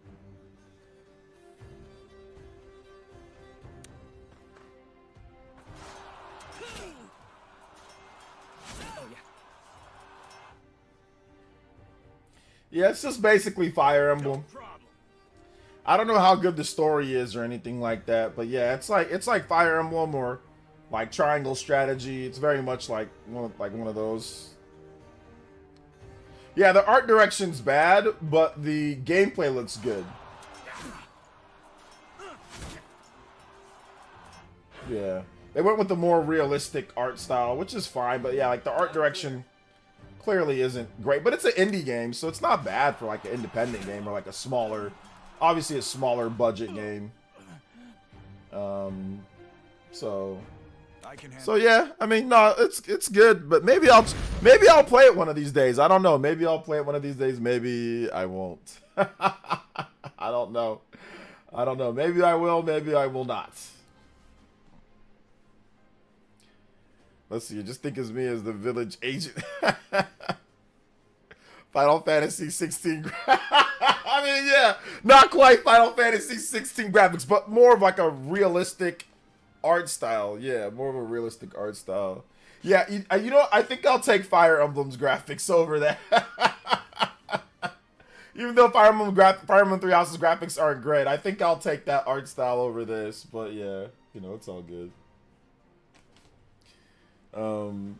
Speaker 4: Oh yeah.
Speaker 1: Yeah, it's just basically Fire Emblem. I don't know how good the story is or anything like that, but yeah, it's like Fire Emblem or like Triangle Strategy. It's very much like one of those. Yeah, the art direction's bad, but the gameplay looks good. Yeah, they went with the more realistic art style, which is fine, but yeah, like the art direction clearly isn't great, but it's an indie game, so it's not bad for like an independent game or like a smaller, obviously a smaller budget game. So yeah, I mean, no, it's good, but maybe I'll play it one of these days. I don't know. Maybe I'll play it one of these days. Maybe I won't. I don't know. Maybe I will. Maybe I will not. Let's see. Just think as me as the village agent. Final Fantasy 16. I mean, yeah, not quite Final Fantasy 16 graphics, but more of like a realistic art style. Yeah, more of a realistic art style. Yeah, you know, I think I'll take Fire Emblem's graphics over that. Even though Fire Emblem 3 House's graphics aren't great, I think I'll take that art style over this. But yeah, you know, it's all good.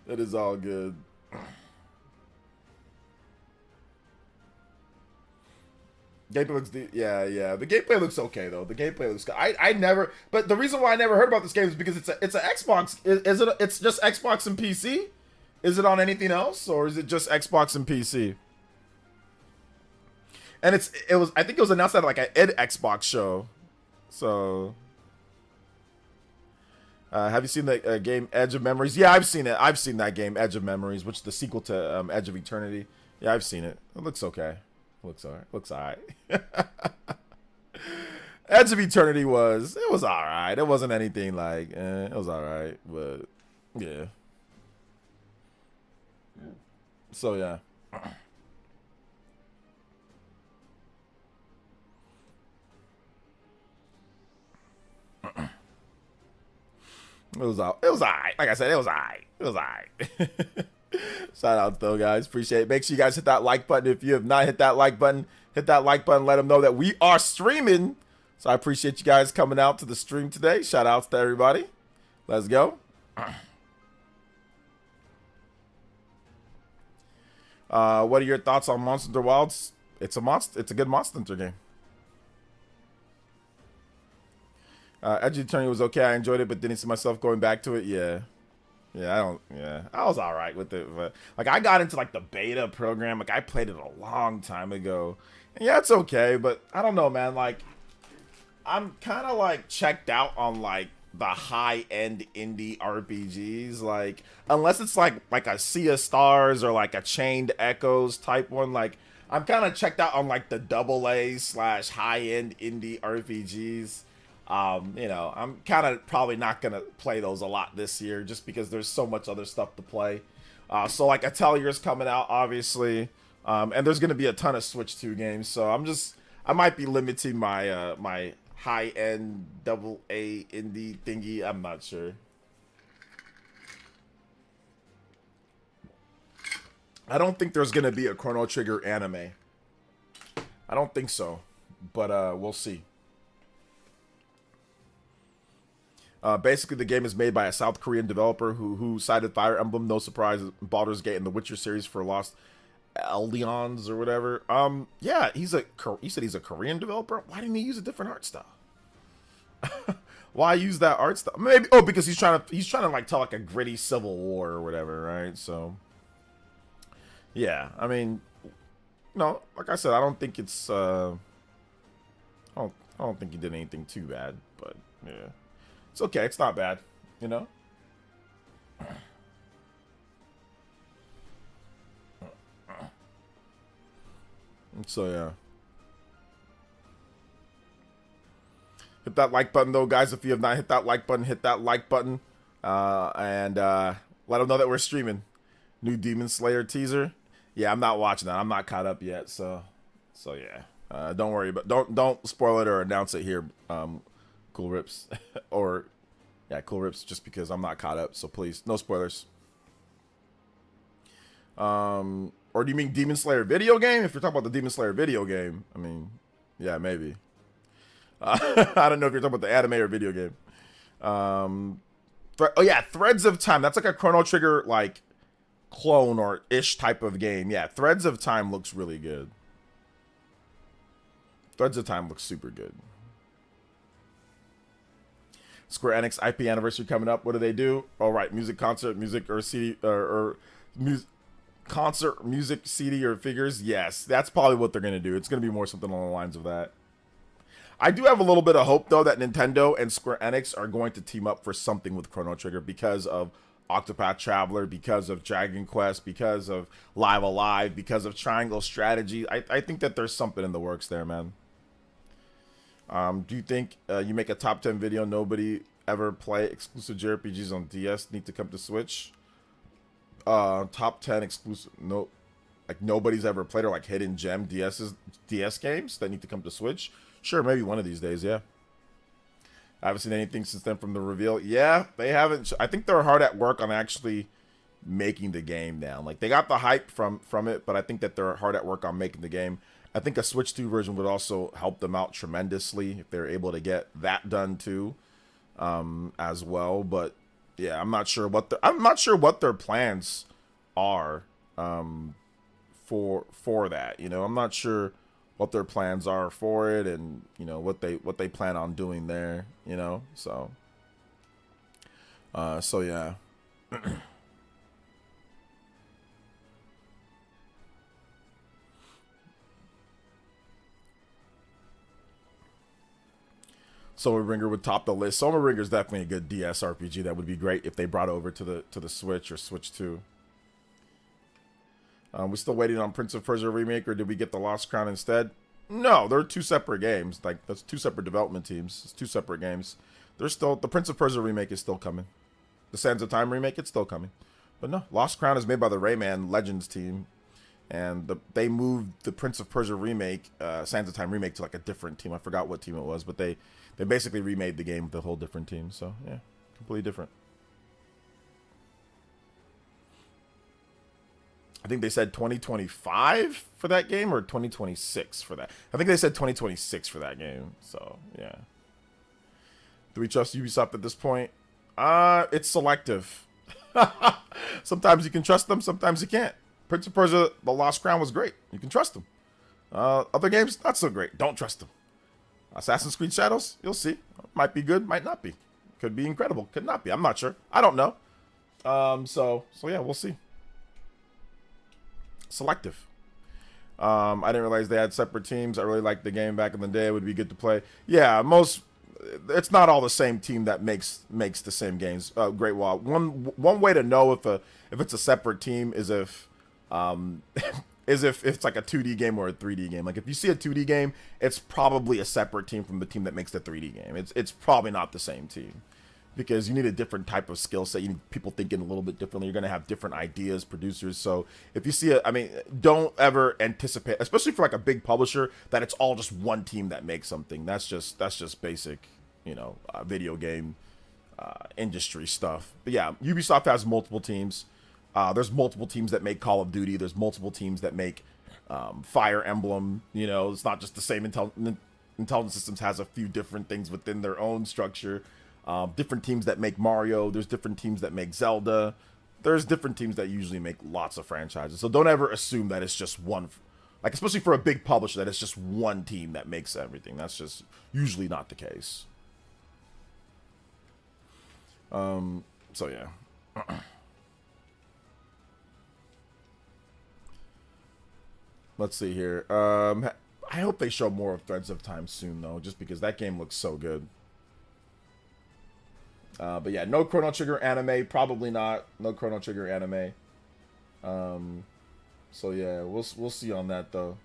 Speaker 1: It is all good. Gameplay looks yeah. The gameplay looks okay though. The gameplay looks good. I never, but the reason why I never heard about this game is because it's an Xbox. Is it? It's just Xbox and PC. Is it on anything else, or is it just Xbox and PC? And it was, I think it was announced at like an Xbox show. So, have you seen the game Edge of Memories? Yeah, I've seen it. I've seen that game Edge of Memories, which is the sequel to Edge of Eternity. Yeah, I've seen it. It looks okay. Looks alright. Looks alright. Edge of Eternity was alright. It wasn't anything like, it was alright, but yeah. So yeah. It was alright. Like I said, it was alright. It was alright. Shout out though, guys. Appreciate it. Make sure you guys hit that like button. If you have not hit that like button, hit that like button. Let them know that we are streaming. So I appreciate you guys coming out to the stream today. Shout outs to everybody. Let's go. What are your thoughts on Monster Hunter Wilds? It's a good Monster Hunter game. Edge of Eternity was okay. I enjoyed it, but didn't see myself going back to it. Yeah. I was all right with it, but like I got into like the beta program. Like I played it a long time ago. And yeah, it's okay, but I don't know, man. Like I'm kind of like checked out on like the high-end indie RPGs. Like unless it's like a Sea of Stars or like a Chained Echoes type one. Like I'm kind of checked out on like the AA/ high-end indie RPGs. You know, I'm kind of probably not gonna play those a lot this year just because there's so much other stuff to play. So like Atelier's coming out, obviously, and there's gonna be a ton of Switch 2 games. So I might be limiting my my high-end AA indie thingy. I'm not sure. I don't think there's gonna be a Chrono Trigger anime. I don't think so, but we'll see. Basically, the game is made by a South Korean developer who cited Fire Emblem, No Surprise, Baldur's Gate, and the Witcher series for Lost Eldions or whatever. Yeah, you said he's a Korean developer. Why didn't he use a different art style? Why use that art style? Maybe because he's trying to like tell like a gritty civil war or whatever, right? So yeah, I mean, no, like I said, I don't think it's I don't think he did anything too bad, but yeah. It's okay. It's not bad, you know? So, yeah. Hit that like button, though, guys. If you have not hit that like button, hit that like button. And let them know that we're streaming. New Demon Slayer teaser. Yeah, I'm not watching that. I'm not caught up yet, so yeah. Don't worry, but don't spoil it or announce it here. Cool Rips. Or, yeah, Cool Rips, just because I'm not caught up. So please, no spoilers. Or do you mean Demon Slayer video game? If you're talking about the Demon Slayer video game, I mean, yeah, maybe. I don't know if you're talking about the anime or video game. Oh, yeah, Threads of Time. That's like a Chrono Trigger, like, clone or ish type of game. Yeah, Threads of Time looks really good. Threads of Time looks super good. Square Enix IP anniversary coming up. What do they do? All right, music, concert, music, or CD, or concert, music, CD, or figures. Yes, that's probably what they're gonna do. It's gonna be more something along the lines of that. I do have a little bit of hope though that Nintendo and Square Enix are going to team up for something with Chrono Trigger because of Octopath Traveler, because of Dragon Quest, because of Live Alive, because of Triangle Strategy. I think that there's something in the works there, man. Do you think you make a top 10 video, nobody ever play exclusive JRPGs on DS need to come to Switch? Top 10 exclusive, no, like nobody's ever played, or like hidden gem DS games that need to come to Switch? Sure, maybe one of these days, yeah. I haven't seen anything since then from the reveal. Yeah, they haven't. I think they're hard at work on actually making the game now. Like they got the hype from it, but I think that they're hard at work on making the game. I think a Switch 2 version would also help them out tremendously if they're able to get that done too, as well. But yeah, I'm not sure what their plans are for that. You know, I'm not sure what their plans are for it, and you know what they plan on doing there. You know, so yeah. Ringer would top the list. Soma Ringer is definitely a good DS RPG that would be great if they brought over to the Switch or Switch 2. We still waiting on Prince of Persia remake, or did we get the Lost Crown instead? No, they're two separate games. Like, that's two separate development teams. It's two separate games. They're still, the Prince of Persia remake is still coming. The Sands of Time remake, it's still coming. But no, Lost Crown is made by the Rayman Legends team. And they moved the Prince of Persia remake, Sands of Time remake, to like a different team. I forgot what team it was, but they basically remade the game with a whole different team. So yeah, completely different. I think they said 2025 for that game, or 2026 for that. I think they said 2026 for that game. So yeah. Do we trust Ubisoft at this point? It's selective. Sometimes you can trust them, sometimes you can't. Prince of Persia: The Lost Crown was great. You can trust them. Other games, not so great. Don't trust them. Assassin's Creed Shadows, you'll see. Might be good, might not be. Could be incredible, could not be. I'm not sure. I don't know. So yeah, we'll see. Selective. I didn't realize they had separate teams. I really liked the game back in the day. It would be good to play. Yeah, it's not all the same team that makes the same games. Great Wall. One way to know if it's a separate team is if it's like a 2D game or a 3D game. Like if you see a 2D game, it's probably a separate team from the team that makes the 3D game. It's probably not the same team, because you need a different type of skill set. You need people thinking a little bit differently. You're going to have different ideas, producers. So if you see don't ever anticipate, especially for like a big publisher, that it's all just one team that makes something. That's just basic, video game industry stuff. But yeah, Ubisoft has multiple teams. There's multiple teams that make Call of Duty. There's multiple teams that make Fire Emblem. It's not just the same. Intelligent Systems has a few different things within their own structure. Different teams that make Mario. There's different teams that make Zelda. There's different teams that usually make lots of franchises. So don't ever assume that it's just one, like especially for a big publisher, that it's just one team that makes everything. That's just usually not the case. So yeah. Let's see here. I hope they show more of Threads of Time soon, though, just because that game looks so good. But yeah, no Chrono Trigger anime, probably not. No Chrono Trigger anime. So yeah, we'll see on that though.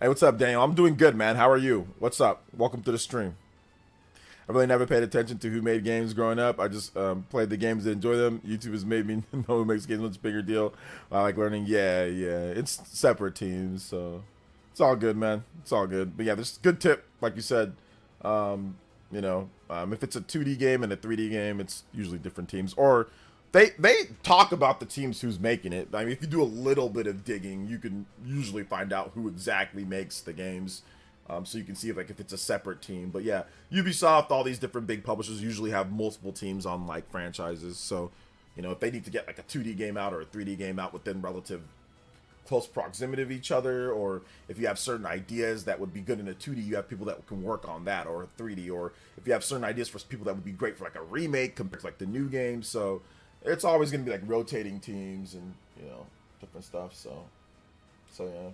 Speaker 1: Hey, what's up, Daniel? I'm doing good, man. How are you? What's up? Welcome to the stream. I really never paid attention to who made games growing up. I just played the games and enjoy them. YouTube has made me know who makes games. Much bigger deal. I like learning. Yeah. It's separate teams, so it's all good, man. It's all good. But yeah, there's a good tip, like you said. If it's a 2D game and a 3D game, it's usually different teams. Or they talk about the teams who's making it. I mean, if you do a little bit of digging, you can usually find out who exactly makes the games. So you can see if it's a separate team. But yeah, Ubisoft, all these different big publishers usually have multiple teams on like franchises. So, if they need to get like a 2D game out or a 3D game out within relative close proximity of each other, or if you have certain ideas that would be good in a 2D, you have people that can work on that, or a 3D, or if you have certain ideas for people that would be great for like a remake compared to like the new game. So it's always going to be like rotating teams and, different stuff. So yeah.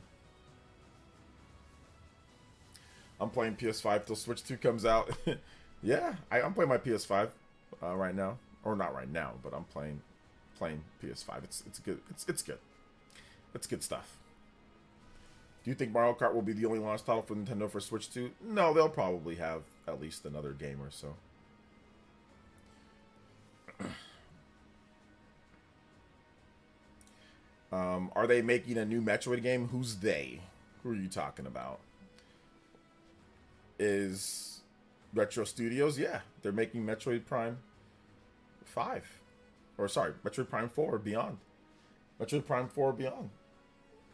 Speaker 1: I'm playing PS5 till Switch 2 comes out. Yeah, I'm playing my PS5 right now, or not right now, but I'm playing PS5. It's good. It's good. It's good stuff. Do you think Mario Kart will be the only launch title for Nintendo for Switch 2? No, they'll probably have at least another game or so. Are they making a new Metroid game? Who's they? Who are you talking about? Is Retro Studios? Yeah, they're making Metroid Prime 5. Or sorry, Metroid Prime 4 Beyond. Metroid Prime 4 Beyond.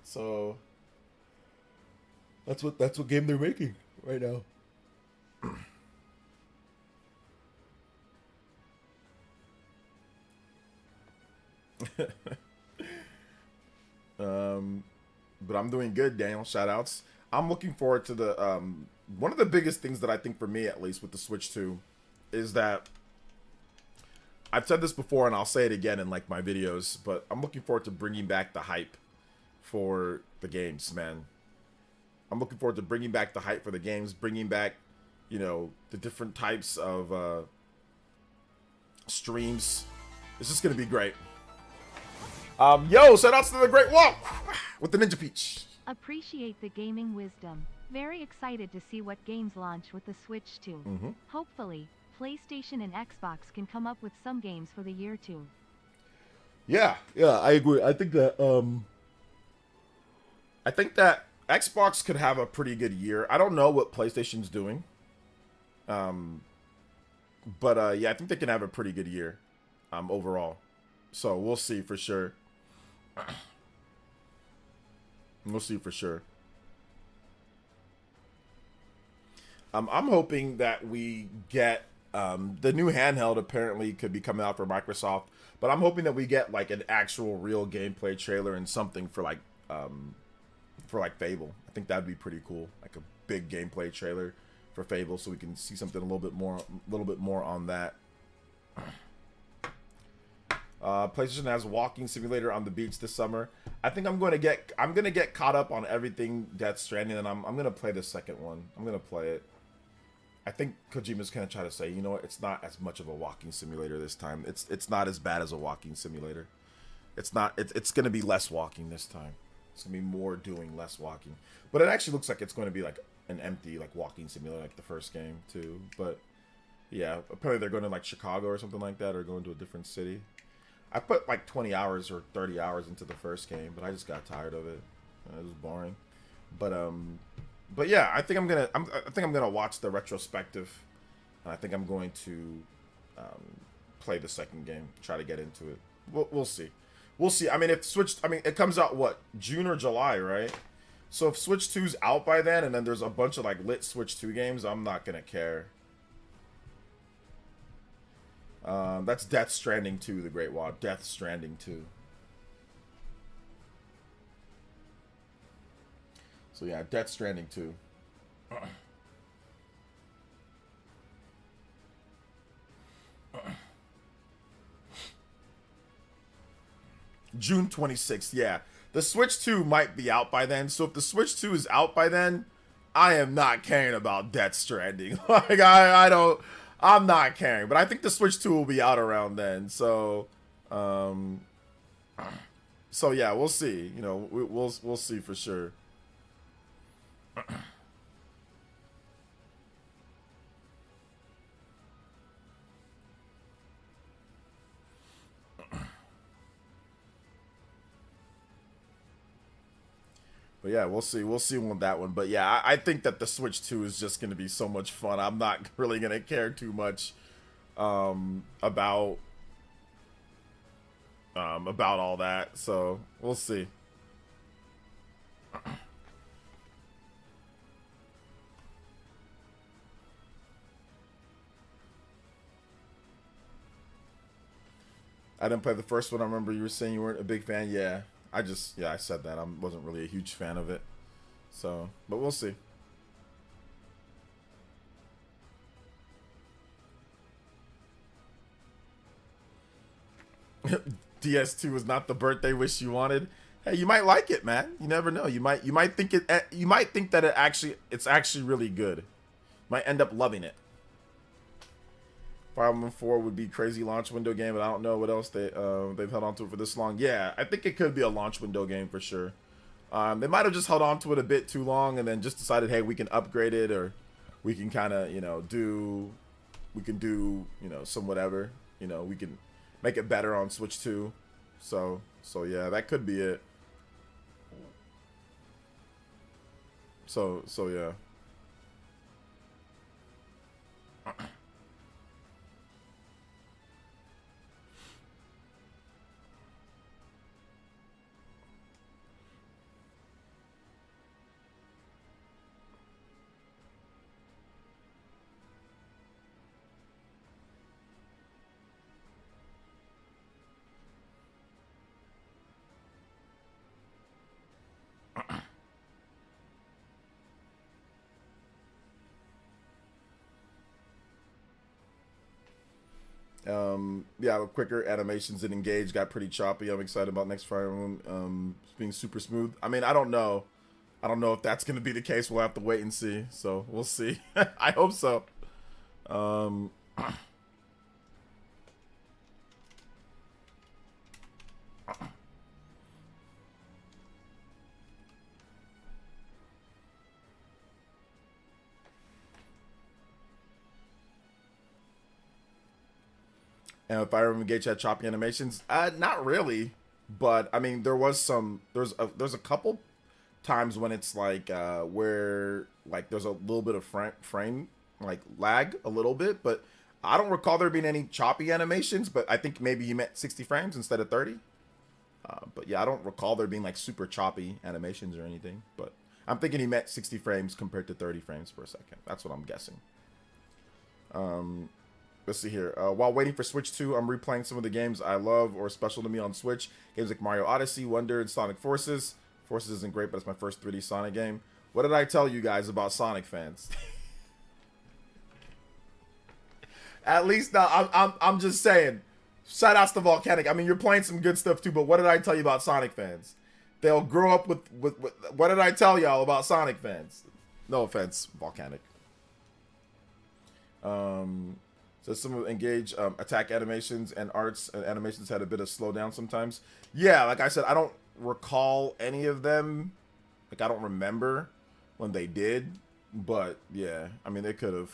Speaker 1: So that's what game they're making right now. But I'm doing good, Daniel. Shout outs. I'm looking forward to the one of the biggest things that I think for me, at least with the Switch 2, is that I've said this before and I'll say it again in like my videos, but I'm looking forward to bringing back the hype for the games, man. I'm looking forward to bringing back the hype for the games, bringing back, you know, the different types of streams. It's just gonna be great. Yo, shout outs to the Great Walk with the Ninja Peach.
Speaker 2: Appreciate the gaming wisdom. Very excited to see what games launch with the Switch 2. Hopefully, PlayStation and Xbox can come up with some games for the year too.
Speaker 1: Yeah, I agree. I think that Xbox could have a pretty good year. I don't know what PlayStation's doing. But yeah, I think they can have a pretty good year overall. So we'll see for sure. We'll see for sure. I'm hoping that we get the new handheld apparently could be coming out for Microsoft, but I'm hoping that we get like an actual real gameplay trailer and something for like Fable. I think that'd be pretty cool, like a big gameplay trailer for Fable, so we can see something a little bit more on that. PlayStation has walking simulator on the beach this summer. I think I'm gonna get caught up on everything Death Stranding, and I'm gonna play the second one. I'm gonna play it. I think Kojima's gonna try to say, you know what, it's not as much of a walking simulator this time. It's not as bad as a walking simulator. It's gonna be less walking this time. It's gonna be more doing, less walking. But it actually looks like it's going to be like an empty like walking simulator like the first game too. But yeah, apparently they're going to like Chicago or something like that, or going to a different city. I put like 20 hours or 30 hours into the first game, but I just got tired of it. It was boring. But yeah, I think I'm gonna watch the retrospective, and I think I'm going to play the second game, try to get into it. We'll see. We'll see. I mean, it comes out what, June or July, right? So if Switch 2's out by then, and then there's a bunch of like lit Switch 2 games, I'm not gonna care. That's Death Stranding 2, the Great Wall. Death Stranding 2. So yeah, Death Stranding 2. June 26th, yeah. The Switch 2 might be out by then, so if the Switch 2 is out by then, I am not caring about Death Stranding. Like, I'm not caring, but I think the Switch 2 will be out around then, so yeah, we'll see. You know, we'll see for sure. But yeah, we'll see. We'll see on that one. But yeah, I think that the Switch 2 is just going to be so much fun. I'm not really going to care too much about all that. So we'll see. I didn't play the first one. I remember you were saying you weren't a big fan. Yeah. I said that. I wasn't really a huge fan of it. So, but we'll see. DS2 is not the birthday wish you wanted. Hey, you might like it, man. You never know. You might think that it's actually really good. You might end up loving it. Fire Emblem 4 would be crazy launch window game, but I don't know what else they've held on to it for this long. Yeah, I think it could be a launch window game for sure. They might have just held on to it a bit too long and then just decided, hey, we can upgrade it, or we can kind of, do some whatever. We can make it better on Switch 2. So yeah, that could be it. So yeah. Yeah, quicker animations and engage got pretty choppy. I'm excited about next Fire Emblem being super smooth. I mean, I don't know if that's gonna be the case. We'll have to wait and see. So we'll see. I hope so. And Fire Emblem Engage had choppy animations. Not really, but I mean, there's a couple times when it's like where like there's a little bit of frame like lag a little bit, but I don't recall there being any choppy animations. But I think maybe he meant 60 frames instead of 30. But yeah, I don't recall there being like super choppy animations or anything. But I'm thinking he meant 60 frames compared to 30 frames per second. That's what I'm guessing. Let's see here. While waiting for Switch 2, I'm replaying some of the games I love or special to me on Switch. Games like Mario Odyssey, Wonder, and Sonic Forces. Forces isn't great, but it's my first 3D Sonic game. What did I tell you guys about Sonic fans? At least now, I'm just saying. Shout outs to Volcanic. I mean, you're playing some good stuff too, but what did I tell you about Sonic fans? They'll grow up with what did I tell y'all about Sonic fans? No offense, Volcanic. So some of Engage attack animations and arts and animations had a bit of slowdown sometimes. Yeah, like I said, I don't recall any of them. Like I don't remember when they did, but yeah, I mean they could have.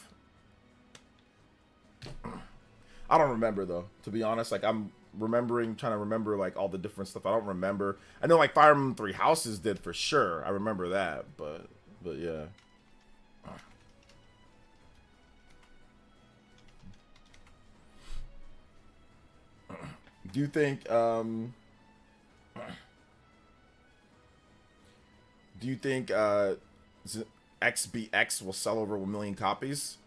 Speaker 1: I don't remember though, to be honest. Like I'm trying to remember like all the different stuff. I don't remember. I know like Fire Emblem Three Houses did for sure. I remember that, but yeah. Do you think XBX will sell over 1 million copies?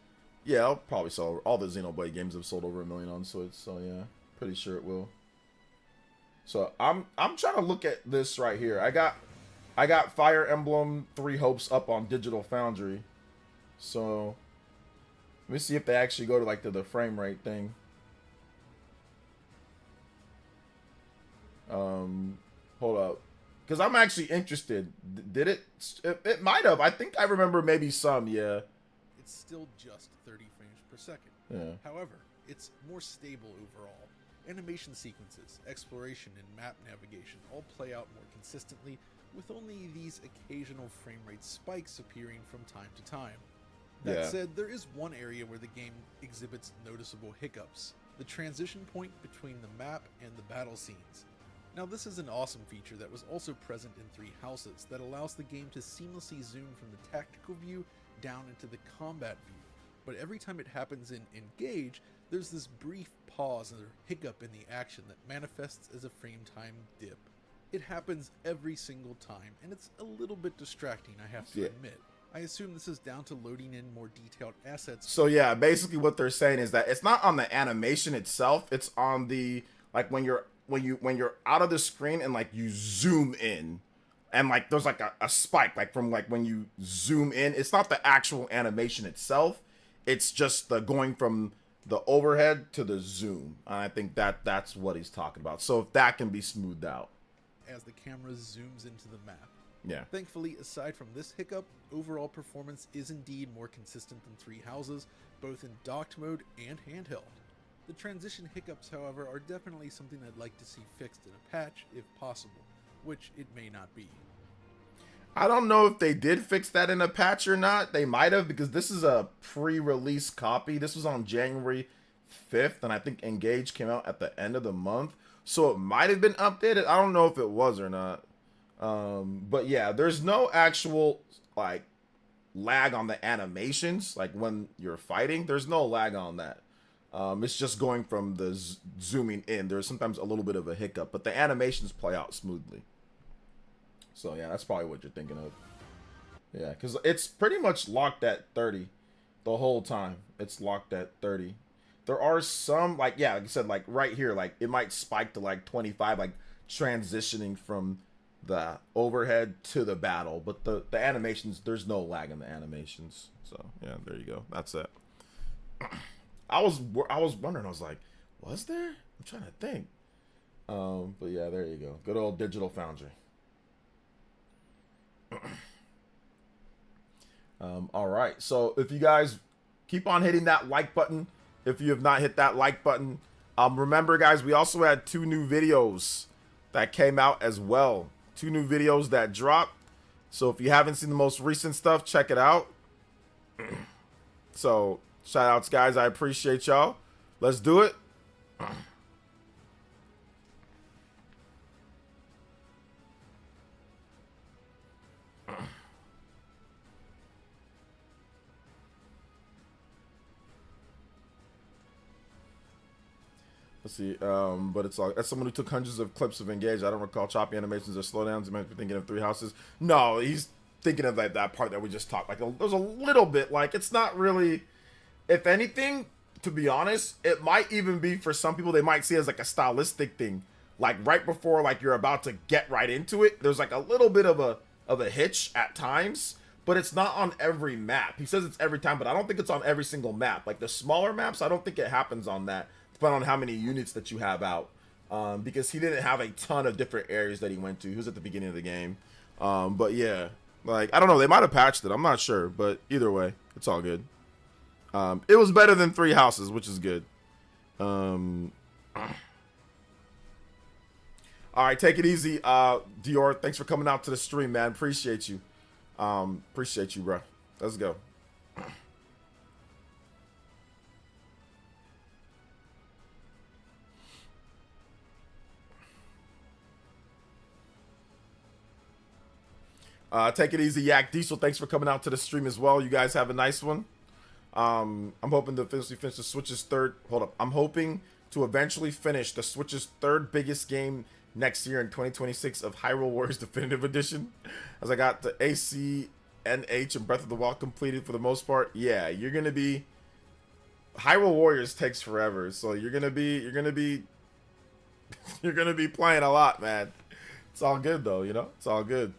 Speaker 1: Yeah, I'll probably sell. All the Xenoblade games have sold over 1 million on Switch, so yeah, pretty sure it will. So I'm trying to look at this right here. I got Fire Emblem Three Hopes up on Digital Foundry, so let me see if they actually go to like the frame rate thing. Hold up, because I'm actually interested. Did it? It might have. I think I remember maybe some. Yeah.
Speaker 7: It's still just 30 frames per second.
Speaker 1: Yeah.
Speaker 7: However, it's more stable overall. Animation sequences, exploration, and map navigation all play out more consistently, with only these occasional frame rate spikes appearing from time to time. That said, there is one area where the game exhibits noticeable hiccups: the transition point between the map and the battle scenes. Now, this is an awesome feature that was also present in Three Houses that allows the game to seamlessly zoom from the tactical view down into the combat view. But every time it happens in Engage, there's this brief pause or hiccup in the action that manifests as a frame time dip. It happens every single time, and it's a little bit distracting, I have to admit. I assume this is down to loading in more detailed assets.
Speaker 1: So yeah, basically what they're saying is that it's not on the animation itself, it's on the like when you're out of the screen and like you zoom in and like there's like a spike like from like when you zoom in. It's not the actual animation itself, it's just the going from the overhead to the zoom. And I think that's what he's talking about. So if that can be smoothed out
Speaker 7: as the camera zooms into the map.
Speaker 1: Yeah.
Speaker 7: Thankfully, aside from this hiccup, overall performance is indeed more consistent than Three Houses, both in docked mode and handheld. The transition hiccups, however, are definitely something I'd like to see fixed in a patch, if possible, which it may not be.
Speaker 1: I don't know if they did fix that in a patch or not. They might have, because this is a pre-release copy. This was on January 5th, and I think Engage came out at the end of the month. So it might have been updated. I don't know if it was or not. But yeah, there's no actual, like, lag on the animations. Like, when you're fighting, there's no lag on that. It's just going from the zooming in. There's sometimes a little bit of a hiccup, but the animations play out smoothly. So yeah, that's probably what you're thinking of. Yeah, because it's pretty much locked at 30 the whole time. It's locked at 30. There are some, like, yeah, like I said, like right here, like it might spike to like 25, like transitioning from the overhead to the battle. But the animations, there's no lag in the animations. So yeah, there you go. That's it. I was wondering, I was like, Was there? I'm trying to think. But yeah, there you go. Good old Digital Foundry. All right. So if you guys keep on hitting that like button, if you have not hit that like button, remember guys, we also had 2 new videos that came out as well. 2 new videos that dropped. So if you haven't seen the most recent stuff, check it out. So shout outs guys, I appreciate y'all. Let's do it. Let's see, but it's all, as someone who took hundreds of clips of Engage, I don't recall choppy animations or slowdowns. You might be thinking of 3 houses. No, he's thinking of that part that we just talked. Like, there's a little bit, like, it's not really, if anything, to be honest, it might even be for some people, they might see it as like a stylistic thing. Like, right before, like, you're about to get right into it, there's like a little bit of a hitch at times, but it's not on every map. He says it's every time, but I don't think it's on every single map. Like, the smaller maps, I don't think it happens on that. On how many units that you have out, because he didn't have a ton of different areas that he went to. He was at the beginning of the game, but yeah, like, I don't know, they might have patched it, I'm not sure, but either way, it's all good. It was better than 3 houses, which is good. All right, take it easy, Dior. Thanks for coming out to the stream, man. Appreciate you, bro. Let's go. Take it easy, Yak Diesel. Thanks for coming out to the stream as well. You guys have a nice one. I'm hoping to finish the Switch's third. Hold up. I'm hoping to eventually finish the Switch's 3rd biggest game next year in 2026 of Hyrule Warriors Definitive Edition, as I got the AC, NH, and Breath of the Wild completed for the most part. Yeah, you're gonna be. Hyrule Warriors takes forever, so you're gonna be playing a lot, man. It's all good though, you know. It's all good.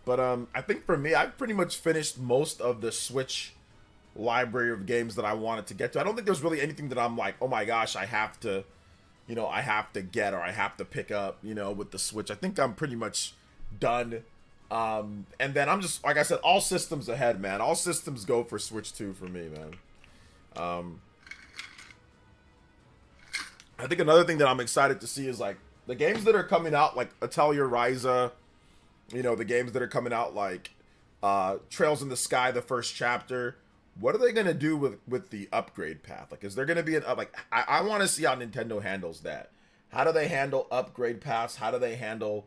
Speaker 1: But I think for me, I've pretty much finished most of the Switch library of games that I wanted to get to. I don't think there's really anything that I'm like, oh my gosh, I have to, you know, I have to get or I have to pick up, you know, with the Switch. I think I'm pretty much done. And then I'm just, like I said, all systems ahead, man. All systems go for Switch 2 for me, man. I think another thing that I'm excited to see is like the games that are coming out, like Atelier Ryza, you know, the games that are coming out like Trails in the Sky, the first chapter. What are they gonna do with the upgrade path? Like, is there gonna be an like? I want to see how Nintendo handles that. How do they handle upgrade paths? How do they handle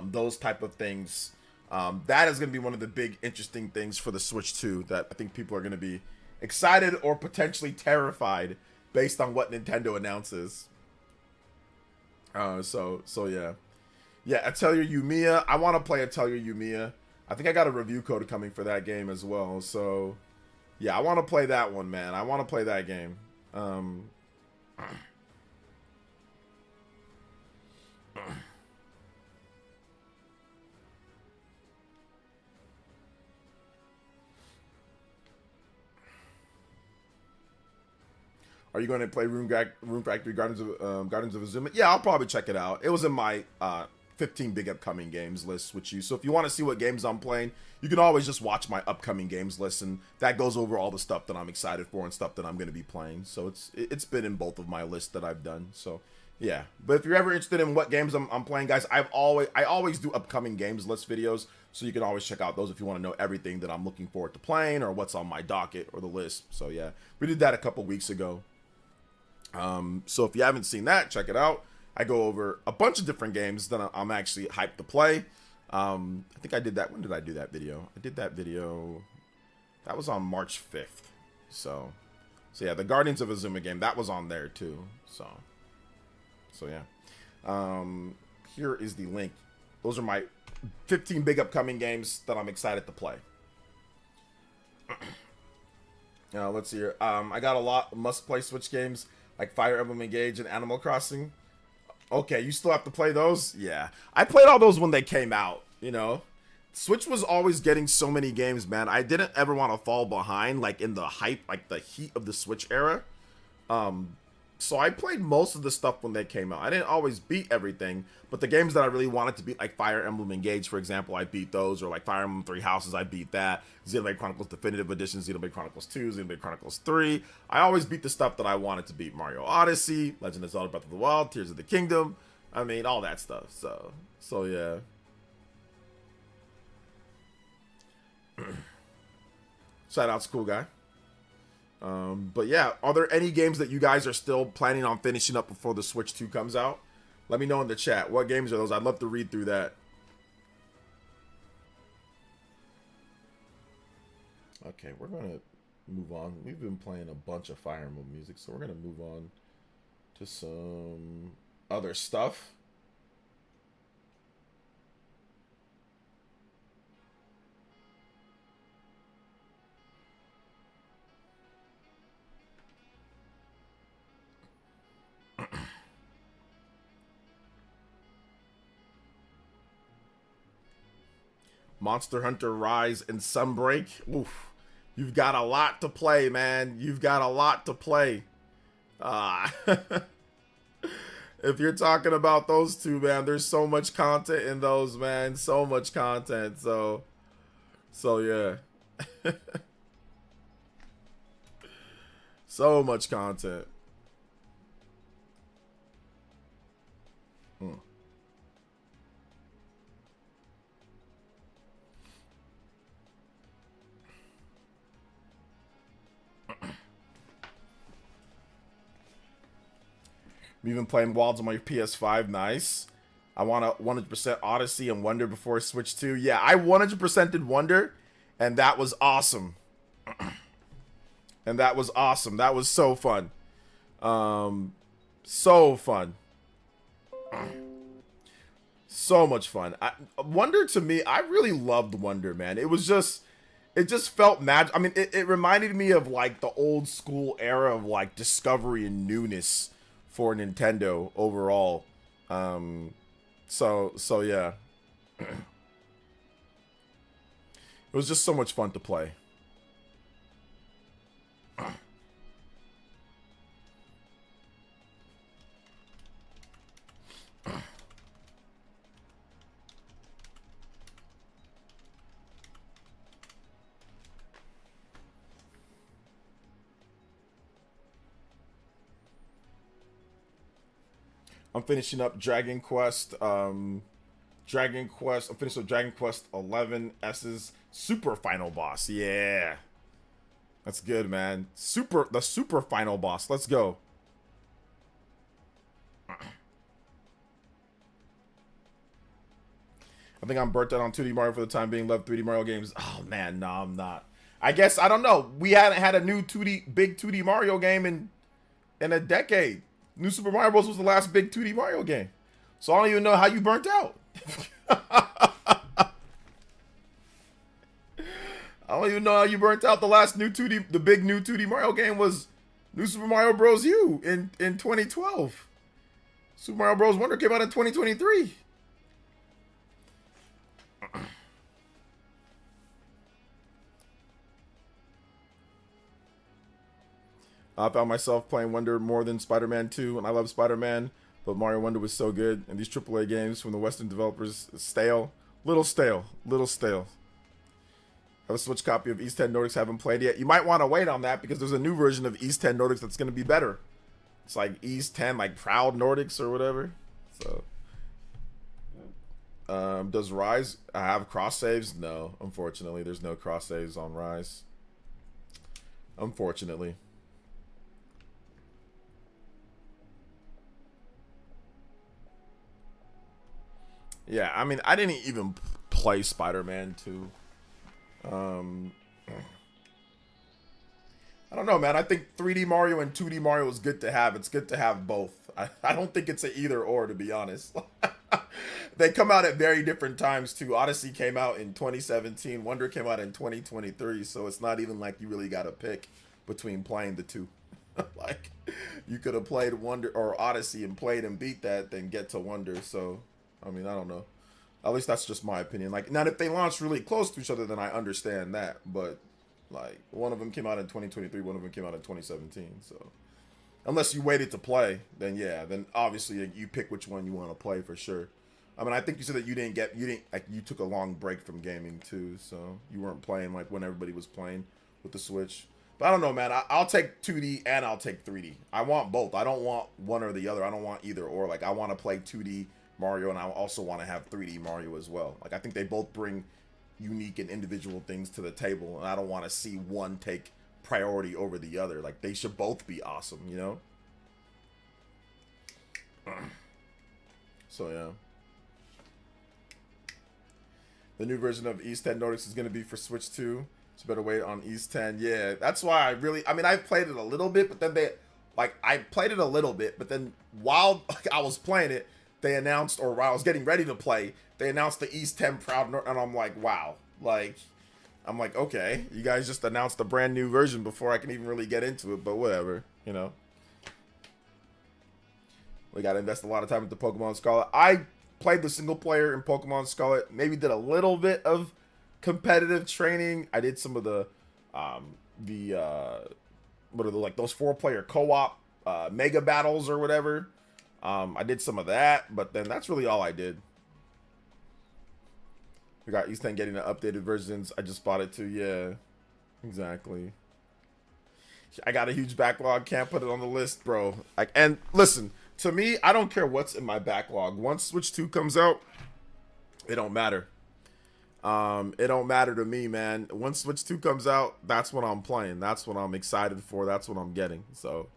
Speaker 1: those type of things? That is gonna be one of the big interesting things for the Switch 2 that I think people are gonna be excited or potentially terrified based on what Nintendo announces. So yeah. Yeah, Atelier Yumiya. I want to play Atelier Yumiya. I think I got a review code coming for that game as well. So, yeah, I want to play that one, man. I want to play that game. Are you going to play Rune Factory Gardens of Azuma? Yeah, I'll probably check it out. It was in my 15 big upcoming games list with you. So if you want to see what games I'm playing, you can always just watch my upcoming games list, and that goes over all the stuff that I'm excited for and stuff that I'm going to be playing. So it's been in both of my lists that I've done. So yeah, but if you're ever interested in what games I'm playing, guys, I always do upcoming games list videos, so you can always check out those if you want to know everything that I'm looking forward to playing or what's on my docket or the list. So yeah, we did that a couple weeks ago. So if you haven't seen that, check it out. I go over a bunch of different games that I'm actually hyped to play. I think I did that. When did I do that video? I did that video. That was on March 5th. So yeah, the Guardians of Azuma game, that was on there too. So yeah. Here is the link. Those are my 15 big upcoming games that I'm excited to play. Let's see here. I got a lot of must-play Switch games like Fire Emblem Engage and Animal Crossing. Okay, you still have to play those? Yeah. I played all those when they came out. You know, Switch was always getting so many games, man. I didn't ever want to fall behind, like in the hype, like the heat of the Switch era. So I played most of the stuff when they came out. I didn't always beat everything, but the games that I really wanted to beat, like Fire Emblem Engage, for example, I beat those, or like Fire Emblem Three Houses, I beat that. Xenoblade Chronicles Definitive Edition, Xenoblade Chronicles 2, Xenoblade Chronicles 3. I always beat the stuff that I wanted to beat. Mario Odyssey, Legend of Zelda Breath of the Wild, Tears of the Kingdom. I mean, all that stuff. So yeah. Shout out to Cool Guy. But yeah, are there any games that you guys are still planning on finishing up before the Switch 2 comes out? Let me know in the chat. What games are those? I'd love to read through that. Okay, we're going to move on. We've been playing a bunch of Fire Emblem music, so we're going to move on to some other stuff. Monster Hunter Rise and Sunbreak. Oof. You've got a lot to play, man. You've got a lot to play. If you're talking about those two, man, there's so much content in those, man. So much content. So yeah. So much content. I'm even playing Wilds on my PS5. Nice. I want to 100% Odyssey and Wonder before Switch 2. Yeah, I 100% did Wonder, and that was awesome. And that was awesome. That was so fun. So fun. So much fun. Wonder, to me, I really loved Wonder, man. It just felt magic. I mean, it reminded me of like the old school era of like discovery and newness for Nintendo overall. So yeah. It was just so much fun to play. I'm finishing up Dragon Quest. I'm finishing up Dragon Quest 11 S's super final boss. Yeah, that's good, man. The super final boss. Let's go. I think I'm burnt out on 2D Mario for the time being. Love 3D Mario games. Oh man, no, I'm not. I guess I don't know. We hadn't had a new big 2D Mario game in a decade. New Super Mario Bros. Was the last big 2D Mario game. So I don't even know how you burnt out. I don't even know how you burnt out. The big new 2D Mario game was New Super Mario Bros. U in 2012. Super Mario Bros. Wonder came out in 2023. I found myself playing Wonder more than Spider-Man 2, and I love Spider-Man, but Mario Wonder was so good, and these AAA games from the Western developers, stale. Little stale. I have a Switch copy of East 10 Nordics, haven't played yet. You might want to wait on that, because there's a new version of East 10 Nordics that's going to be better. It's like East 10, like Proud Nordics or whatever. So, does Rise have cross saves? No, unfortunately, there's no cross saves on Rise. Unfortunately. Yeah, I mean, I didn't even play Spider-Man 2. I don't know, man. I think 3D Mario and 2D Mario is good to have. It's good to have both. I don't think it's an either or, to be honest. They come out at very different times, too. Odyssey came out in 2017. Wonder came out in 2023. So it's not even like you really got to pick between playing the two. Like, you could have played Wonder or Odyssey and played and beat that, then get to Wonder. So, I mean, I don't know. At least that's just my opinion. Like, now if they launch really close to each other, then I understand that. But like, one of them came out in 2023, one of them came out in 2017. So unless you waited to play, then yeah, then obviously you pick which one you want to play for sure. I mean, I think you said that you took a long break from gaming too, so you weren't playing like when everybody was playing with the Switch. But I don't know, man. I'll take 2D and I'll take 3D. I want both. I don't want one or the other. I don't want either or. Like, I want to play 2D Mario and I also want to have 3D Mario as well. Like, I think they both bring unique and individual things to the table, and I don't want to see one take priority over the other. Like, they should both be awesome, you know? So, yeah. The new version of East 10 Nordics is going to be for Switch 2. So better wait on East 10. Yeah, that's why I mean, I've played it a little bit, but then I played it a little bit, but then while I was playing it, they announced, or while I was getting ready to play, they announced the East 10 Proud North, and I'm like, wow. Like, I'm like, okay, you guys just announced a brand new version before I can even really get into it, but whatever, you know. We got to invest a lot of time into Pokemon Scarlet. I played the single player in Pokemon Scarlet, maybe did a little bit of competitive training. I did some of the what are the, like, those 4-player co-op mega battles or whatever. I did some of that, but then that's really all I did. We got East 10 getting the updated versions. I just bought it too. Yeah, exactly. I got a huge backlog. Can't put it on the list, bro. Like, and listen, to me, I don't care what's in my backlog. Once Switch 2 comes out, it don't matter. It don't matter to me, man. Once Switch 2 comes out, that's what I'm playing. That's what I'm excited for. That's what I'm getting. So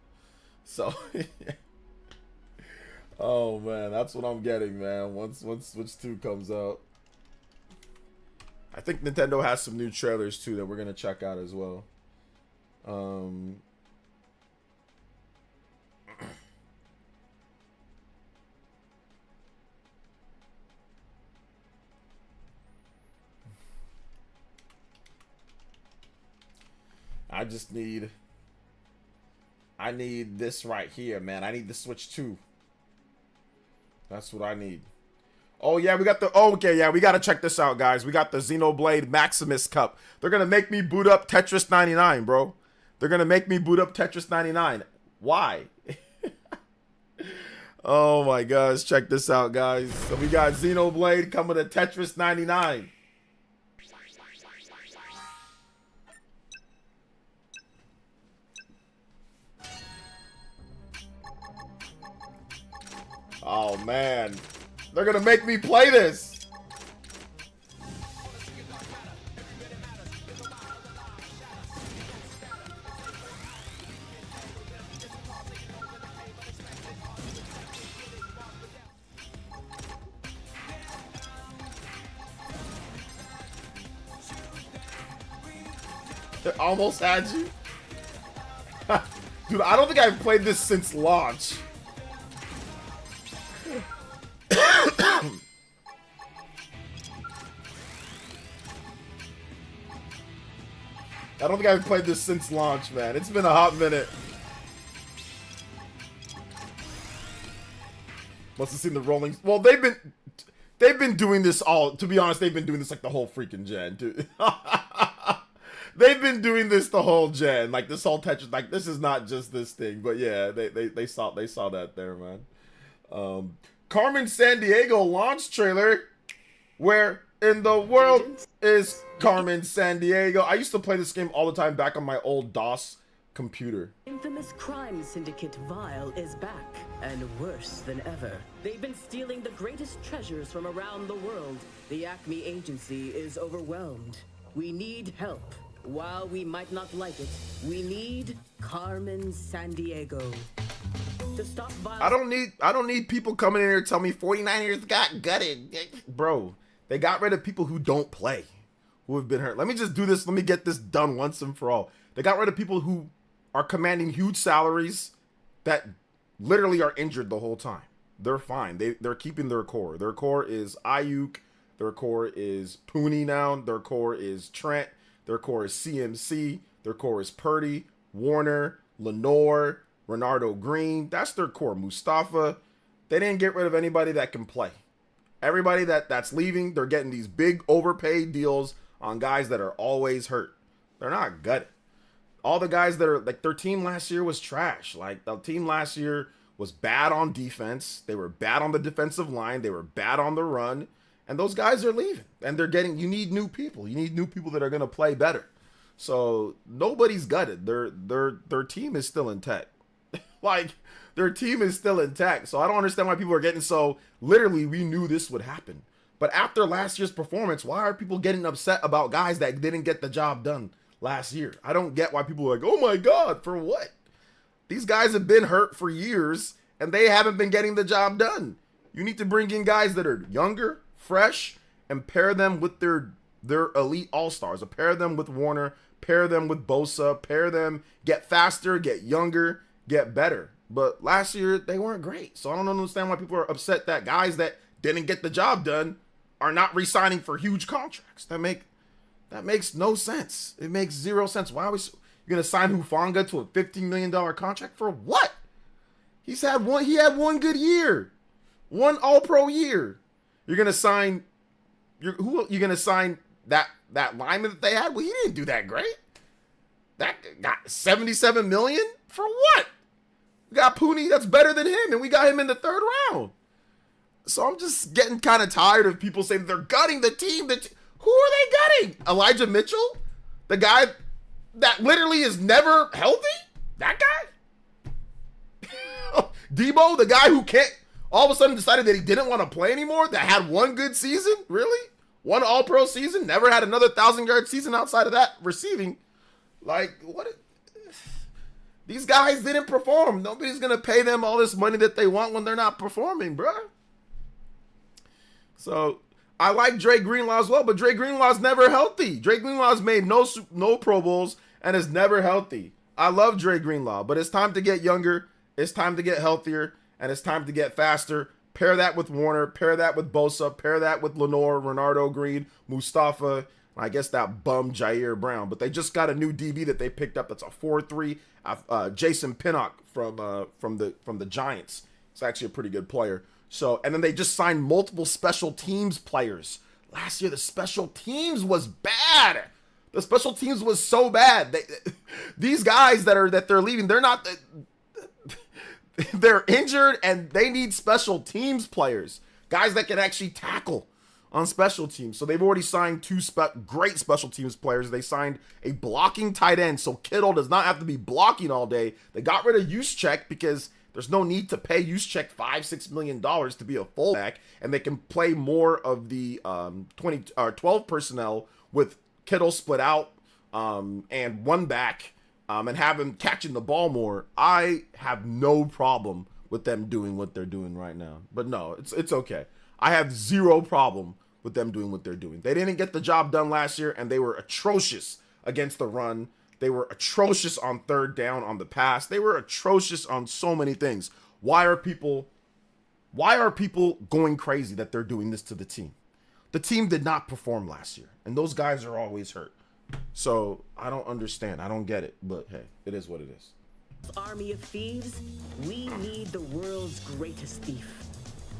Speaker 1: oh man, that's what I'm getting, man. Once Switch 2 comes out. I think Nintendo has some new trailers too that we're gonna check out as well. I need this right here, man. I need the Switch 2. That's what I need. Oh, yeah, we got the... Oh, okay, yeah, we got to check this out, guys. We got the Xenoblade Maximus Cup. They're going to make me boot up Tetris 99, bro. They're going to make me boot up Tetris 99. Why? Oh, my gosh. Check this out, guys. So we got Xenoblade coming to Tetris 99. Oh, man. They're going to make me play this. It almost had you. Dude, I don't think I've played this since launch. I don't think I've played this since launch, man. It's been a hot minute. Must have seen the rolling. Well, they've been doing this all. To be honest, they've been doing this like the whole freaking gen, dude. They've been doing this the whole gen, like this whole Tetris. Like, this is not just this thing, but yeah, they saw that there, man. Carmen Sandiego launch trailer. Where in the world is Carmen Sandiego? I used to play this game all the time back on my old DOS computer.
Speaker 8: Infamous crime syndicate Vile is back, and worse than ever. They've been stealing the greatest treasures from around the world. The Acme agency is overwhelmed. We need help. While we might not like it, we need Carmen Sandiego. To stop Vile. I don't need people coming in here to tell me 49ers got gutted. Bro, they got rid of people who don't play, who have been hurt. Let me just do this. Let me get this done once and for all. They got rid of people who are commanding huge salaries that literally are injured the whole time. They're fine. They're keeping their core. Their core is Ayuk. Their core is Pooney now. Their core is Trent. Their core is CMC. Their core is Purdy, Warner, Lenore, Renardo Green. That's their core. Mustafa. They didn't get rid of anybody that can play.
Speaker 1: Everybody that's leaving, they're getting these big overpaid deals on guys that are always hurt. They're not gutted. All the guys that are like, their team last year was trash. Like, the team last year was bad on defense. They were bad on the defensive line. They were bad on the run. And those guys are leaving. And you need new people. You need new people that are going to play better. So nobody's gutted. Their team is still intact. Like, their team is still intact. So I don't understand why people are getting so, literally, we knew this would happen. But after last year's performance, why are people getting upset about guys that didn't get the job done last year? I don't get why people are like, oh my God, for what? These guys have been hurt for years and they haven't been getting the job done. You need to bring in guys that are younger, fresh, and pair them with their elite all-stars. Pair them with Warner, pair them with Bosa, pair them, get faster, get younger, get better. But last year, they weren't great. So I don't understand why people are upset that guys that didn't get the job done are not re-signing for huge contracts. That makes no sense. It makes zero sense. Why was you gonna sign Hufanga to a $15 million contract for what? He had one good year, one All-Pro year. You're gonna sign that lineman that they had? Well, he didn't do that great. That got $77 million for what? We got Pooney that's better than him, and we got him in the 3rd round. So I'm just getting kind of tired of people saying they're gutting the team. Who are they gutting? Elijah Mitchell? The guy that literally is never healthy? That guy? Debo, the guy who can't, all of a sudden decided that he didn't want to play anymore, that had one good season? Really? One All-Pro season? Never had another 1,000-yard season outside of that receiving? Like, what? These guys didn't perform. Nobody's going to pay them all this money that they want when they're not performing, bruh. So I like Dre Greenlaw as well, but Dre Greenlaw's never healthy. Dre Greenlaw's made no Pro Bowls and is never healthy. I love Dre Greenlaw, but it's time to get younger. It's time to get healthier, and it's time to get faster. Pair that with Warner. Pair that with Bosa. Pair that with Lenore, Renardo Green, Mustafa, and I guess that bum Jair Brown. But they just got a new DB that they picked up. That's a 4-3. Jason Pinnock from the Giants. It's actually a pretty good player. So, and then they just signed multiple special teams players. Last year, the special teams was bad. The special teams was so bad. These guys that they're leaving, they're injured and they need special teams players. Guys that can actually tackle on special teams. So they've already signed 2 great special teams players. They signed a blocking tight end, so Kittle does not have to be blocking all day. They got rid of Juszczyk because there's no need to pay Juszczyk $5-6 million to be a fullback, and they can play more of the 12 personnel with Kittle split out and one back and have him catching the ball more. I have no problem with them doing what they're doing right now. But no, it's okay. I have zero problem with them doing what they're doing. They didn't get the job done last year, and they were atrocious against the run. They were atrocious on 3rd down on the pass. They were atrocious on so many things. Why are people going crazy that they're doing this to the team? The team did not perform last year, and those guys are always hurt. So I don't understand. I don't get it, but hey, it is what it is.
Speaker 8: Army of thieves, we need the world's greatest thief.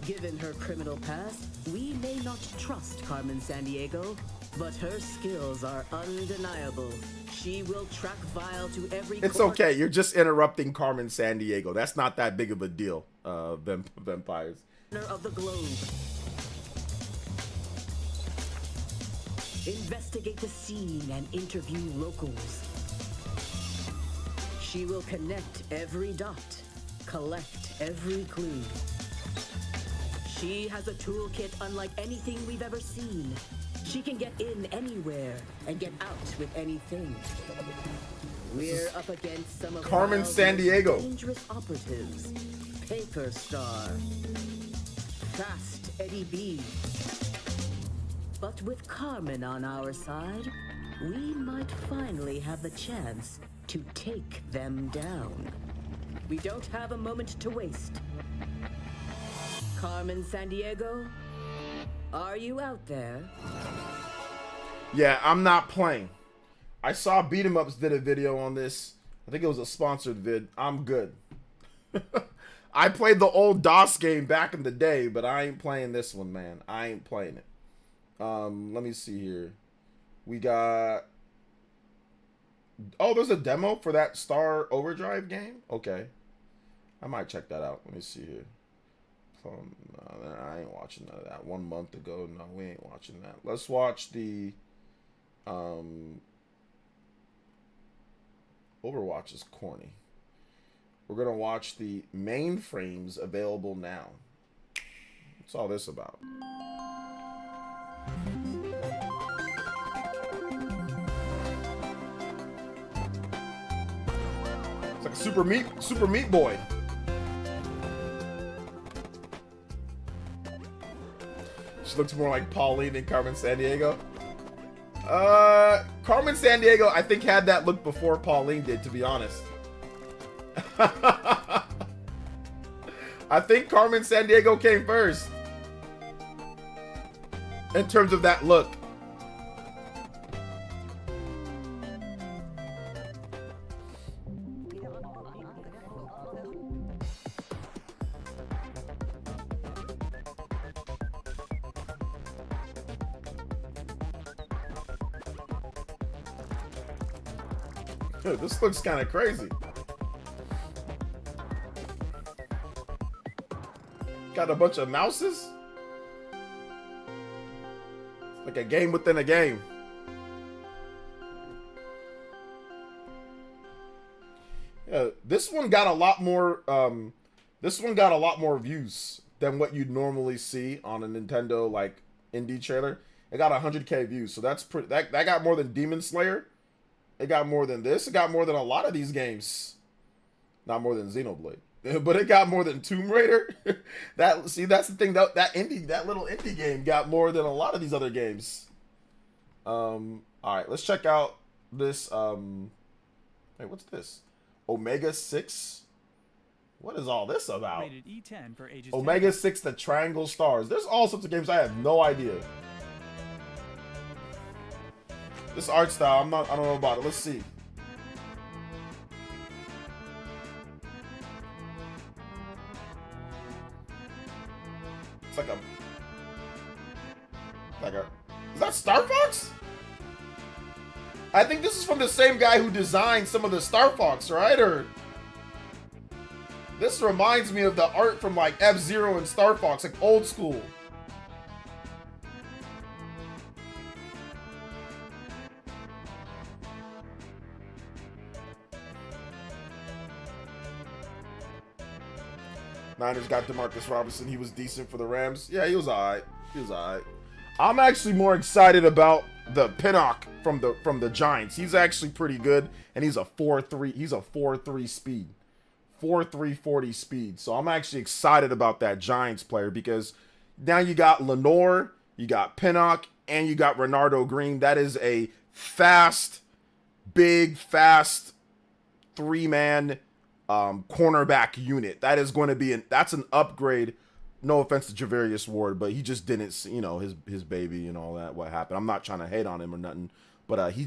Speaker 8: Given her criminal past, we may not trust Carmen Sandiego, but her skills are undeniable. She will track Vile to every
Speaker 1: It's okay. You're just interrupting Carmen Sandiego. That's not that big of a deal, vampires.
Speaker 8: Of the globe. Investigate the scene and interview locals. She will connect every dot, collect every clue. She has a toolkit unlike anything we've ever seen. She can get in anywhere and get out with anything. We're up against some of
Speaker 1: Carmen
Speaker 8: Vile's
Speaker 1: Sandiego.
Speaker 8: dangerous operatives. Paper Star, Fast Eddie B. But with Carmen on our side, we might finally have the chance to take them down. We don't have a moment to waste. Carmen Sandiego, are you out there?
Speaker 1: Yeah, I'm not playing. I saw Beat 'em Ups did a video on this. I think it was a sponsored vid. I'm good. I played the old DOS game back in the day, but I ain't playing this one, man. I ain't playing it. Let me see here. We got... Oh, there's a demo for that Star Overdrive game? Okay. I might check that out. Let me see here. No, I ain't watching none of that. 1 month ago, no, we ain't watching that. Let's watch the... Overwatch is corny. We're going to watch the mainframes available now. What's all this about? It's like a Super Meat Boy. She looks more like Pauline than Carmen Sandiego. Carmen Sandiego, I think, had that look before Pauline did, to be honest. I think Carmen Sandiego came first in terms of that look. This looks kind of crazy. Got a bunch of mouses? Like a game within a game. Yeah, this one got a lot more views than what you'd normally see on a Nintendo like indie trailer. It got 100K views, so that's pretty. That got more than Demon Slayer. It got more than this. It got more than a lot of these games. Not more than Xenoblade, but it got more than Tomb Raider. That's the thing. That little indie game got more than a lot of these other games. All right, let's check out this. Hey, what's this? Omega 6. What is all this about?
Speaker 9: Rated E10 for ages
Speaker 1: Omega
Speaker 9: 10.
Speaker 1: 6, the Triangle Stars. There's all sorts of games I have no idea. This art style, I don't know about it. Let's see. It's like a, is that Star Fox? I think this is from the same guy who designed some of the Star Fox, right? Or this reminds me of the art from like F-Zero and Star Fox, like old school. Niners got DeMarcus Robinson. He was decent for the Rams. Yeah, he was alright. I'm actually more excited about the Pinnock from the Giants. He's actually pretty good, and he's a 4.3. He's a 4.3 speed, 4.340 speed. So I'm actually excited about that Giants player because now you got Lenore, you got Pinnock, and you got Renardo Green. That is a big, fast 3-man cornerback unit. That is going to be that's an upgrade. No offense to Javarius Ward, but he just didn't, his baby and all that, what happened. I'm not trying to hate on him or nothing, but he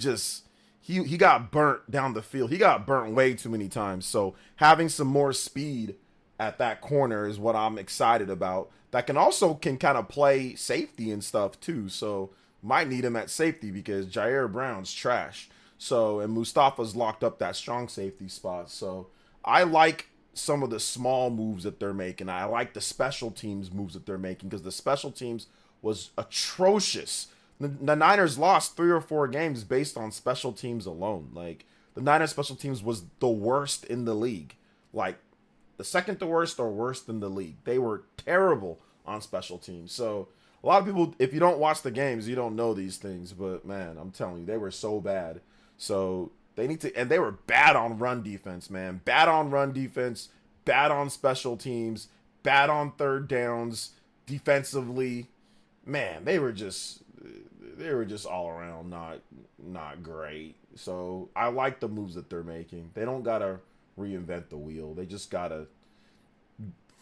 Speaker 1: got burnt down the field. He got burnt way too many times. So having some more speed at that corner is what I'm excited about. That can kind of play safety and stuff too. So might need him at safety because Jair Brown's trash. So, and Mustafa's locked up that strong safety spot. So I like some of the small moves that they're making. I like the special teams moves that they're making because the special teams was atrocious. The Niners lost 3 or 4 games based on special teams alone. Like, the Niners special teams was the worst in the league. Like, the second to worst or worst in the league. They were terrible on special teams. So, a lot of people, if you don't watch the games, you don't know these things. But, man, I'm telling you, they were so bad. So, they need to, and they were bad on run defense, man. Bad on run defense, bad on special teams, bad on third downs, defensively. Man, they were just all around not great. So I like the moves that they're making. They don't gotta reinvent the wheel. They just gotta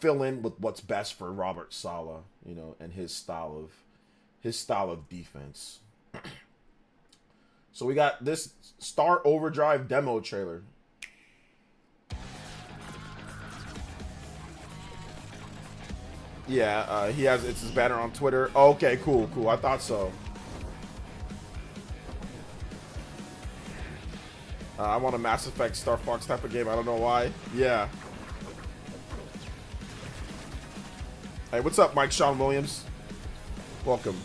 Speaker 1: fill in with what's best for Robert Saleh, and his style of defense. So we got this Star Overdrive demo trailer. Yeah, he has, it's his banner on Twitter. Okay, cool, cool. I thought so. I want a Mass Effect Star Fox type of game. I don't know why. Yeah. Hey, what's up, Mike Sean Williams? Welcome.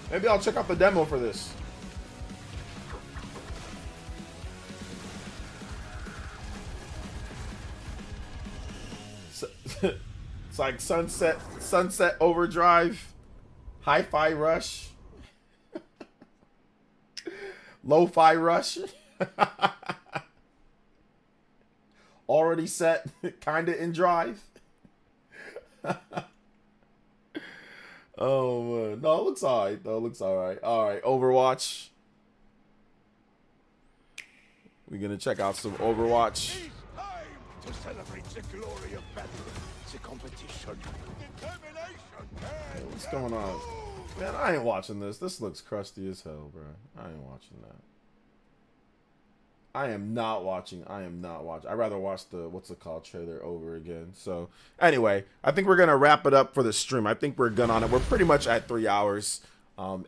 Speaker 1: Maybe I'll check out the demo for this. It's like Sunset Overdrive, Hi-Fi Rush, Lo-Fi Rush, already set, kinda in drive. Oh man, no, it looks alright though. It looks alright. Alright, Overwatch. We're gonna check out some Overwatch.
Speaker 6: It's time to celebrate the glory of battle, the competition, determination, and
Speaker 1: What's going on? Man, I ain't watching this. This looks crusty as hell, bro. I ain't watching that. I am not watching. I'd rather watch the, what's it called, trailer over again. So, anyway, I think we're going to wrap it up for the stream. I think we're good on it. We're pretty much at 3 hours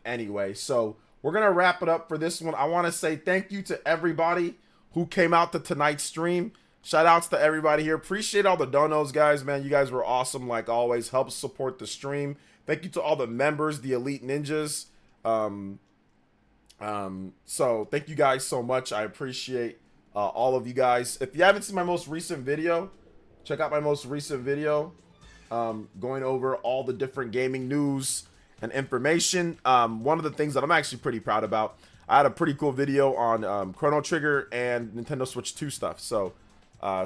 Speaker 1: anyway. So, we're going to wrap it up for this one. I want to say thank you to everybody who came out to tonight's stream. Shout outs to everybody here. Appreciate all the donos, guys, man. You guys were awesome, like always. Help support the stream. Thank you to all the members, the Elite Ninjas. So thank you guys so much. I appreciate all of you guys. If you haven't seen my most recent video, check out my most recent video going over all the different gaming news and information. One of the things that I'm actually pretty proud about, I had a pretty cool video on Chrono Trigger and Nintendo Switch 2 stuff. So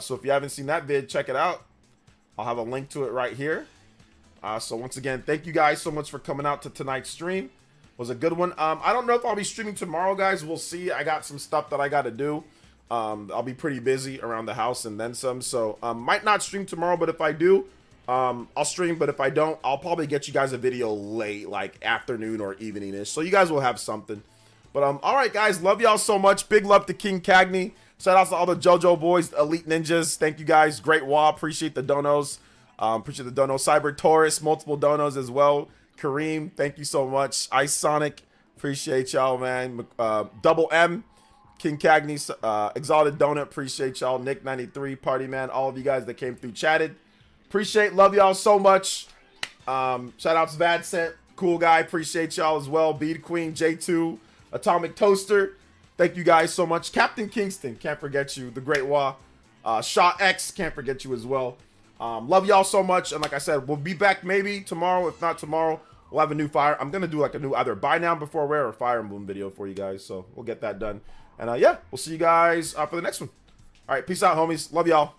Speaker 1: so if you haven't seen that vid, check it out. I'll have a link to it right here. So once again, thank you guys so much for coming out to tonight's stream. Was a good one. I don't know if I'll be streaming tomorrow, guys. We'll see. I got some stuff that I got to do. I'll be pretty busy around the house and then some. So might not stream tomorrow, but if I do, I'll stream. But if I don't, I'll probably get you guys a video late, like afternoon or evening-ish. So you guys will have something. But all right, guys. Love y'all so much. Big love to King Cagney. Shout out to all the JoJo boys, the Elite Ninjas. Thank you guys. Great wall. Appreciate the donos. Appreciate the donos. Cyber Taurus, multiple donos as well. Kareem, thank you so much. Ice Sonic, appreciate y'all, man. Double M, King Cagney, Exalted Donut, appreciate y'all. Nick 93, Party Man, all of you guys that came through, chatted. Appreciate, love y'all so much. Shout out to Vadcent, cool guy, appreciate y'all as well. Bead Queen, J2, Atomic Toaster, thank you guys so much. Captain Kingston, can't forget you. The Great Wah, Shot X, can't forget you as well. Love y'all so much, and like I said, we'll be back maybe tomorrow. If not tomorrow, we'll have a new fire. I'm gonna do like a new either Buy Now Before Wear or Fire Emblem video for you guys, so we'll get that done. And yeah, we'll see you guys for the next one. All right, peace out, homies. Love y'all.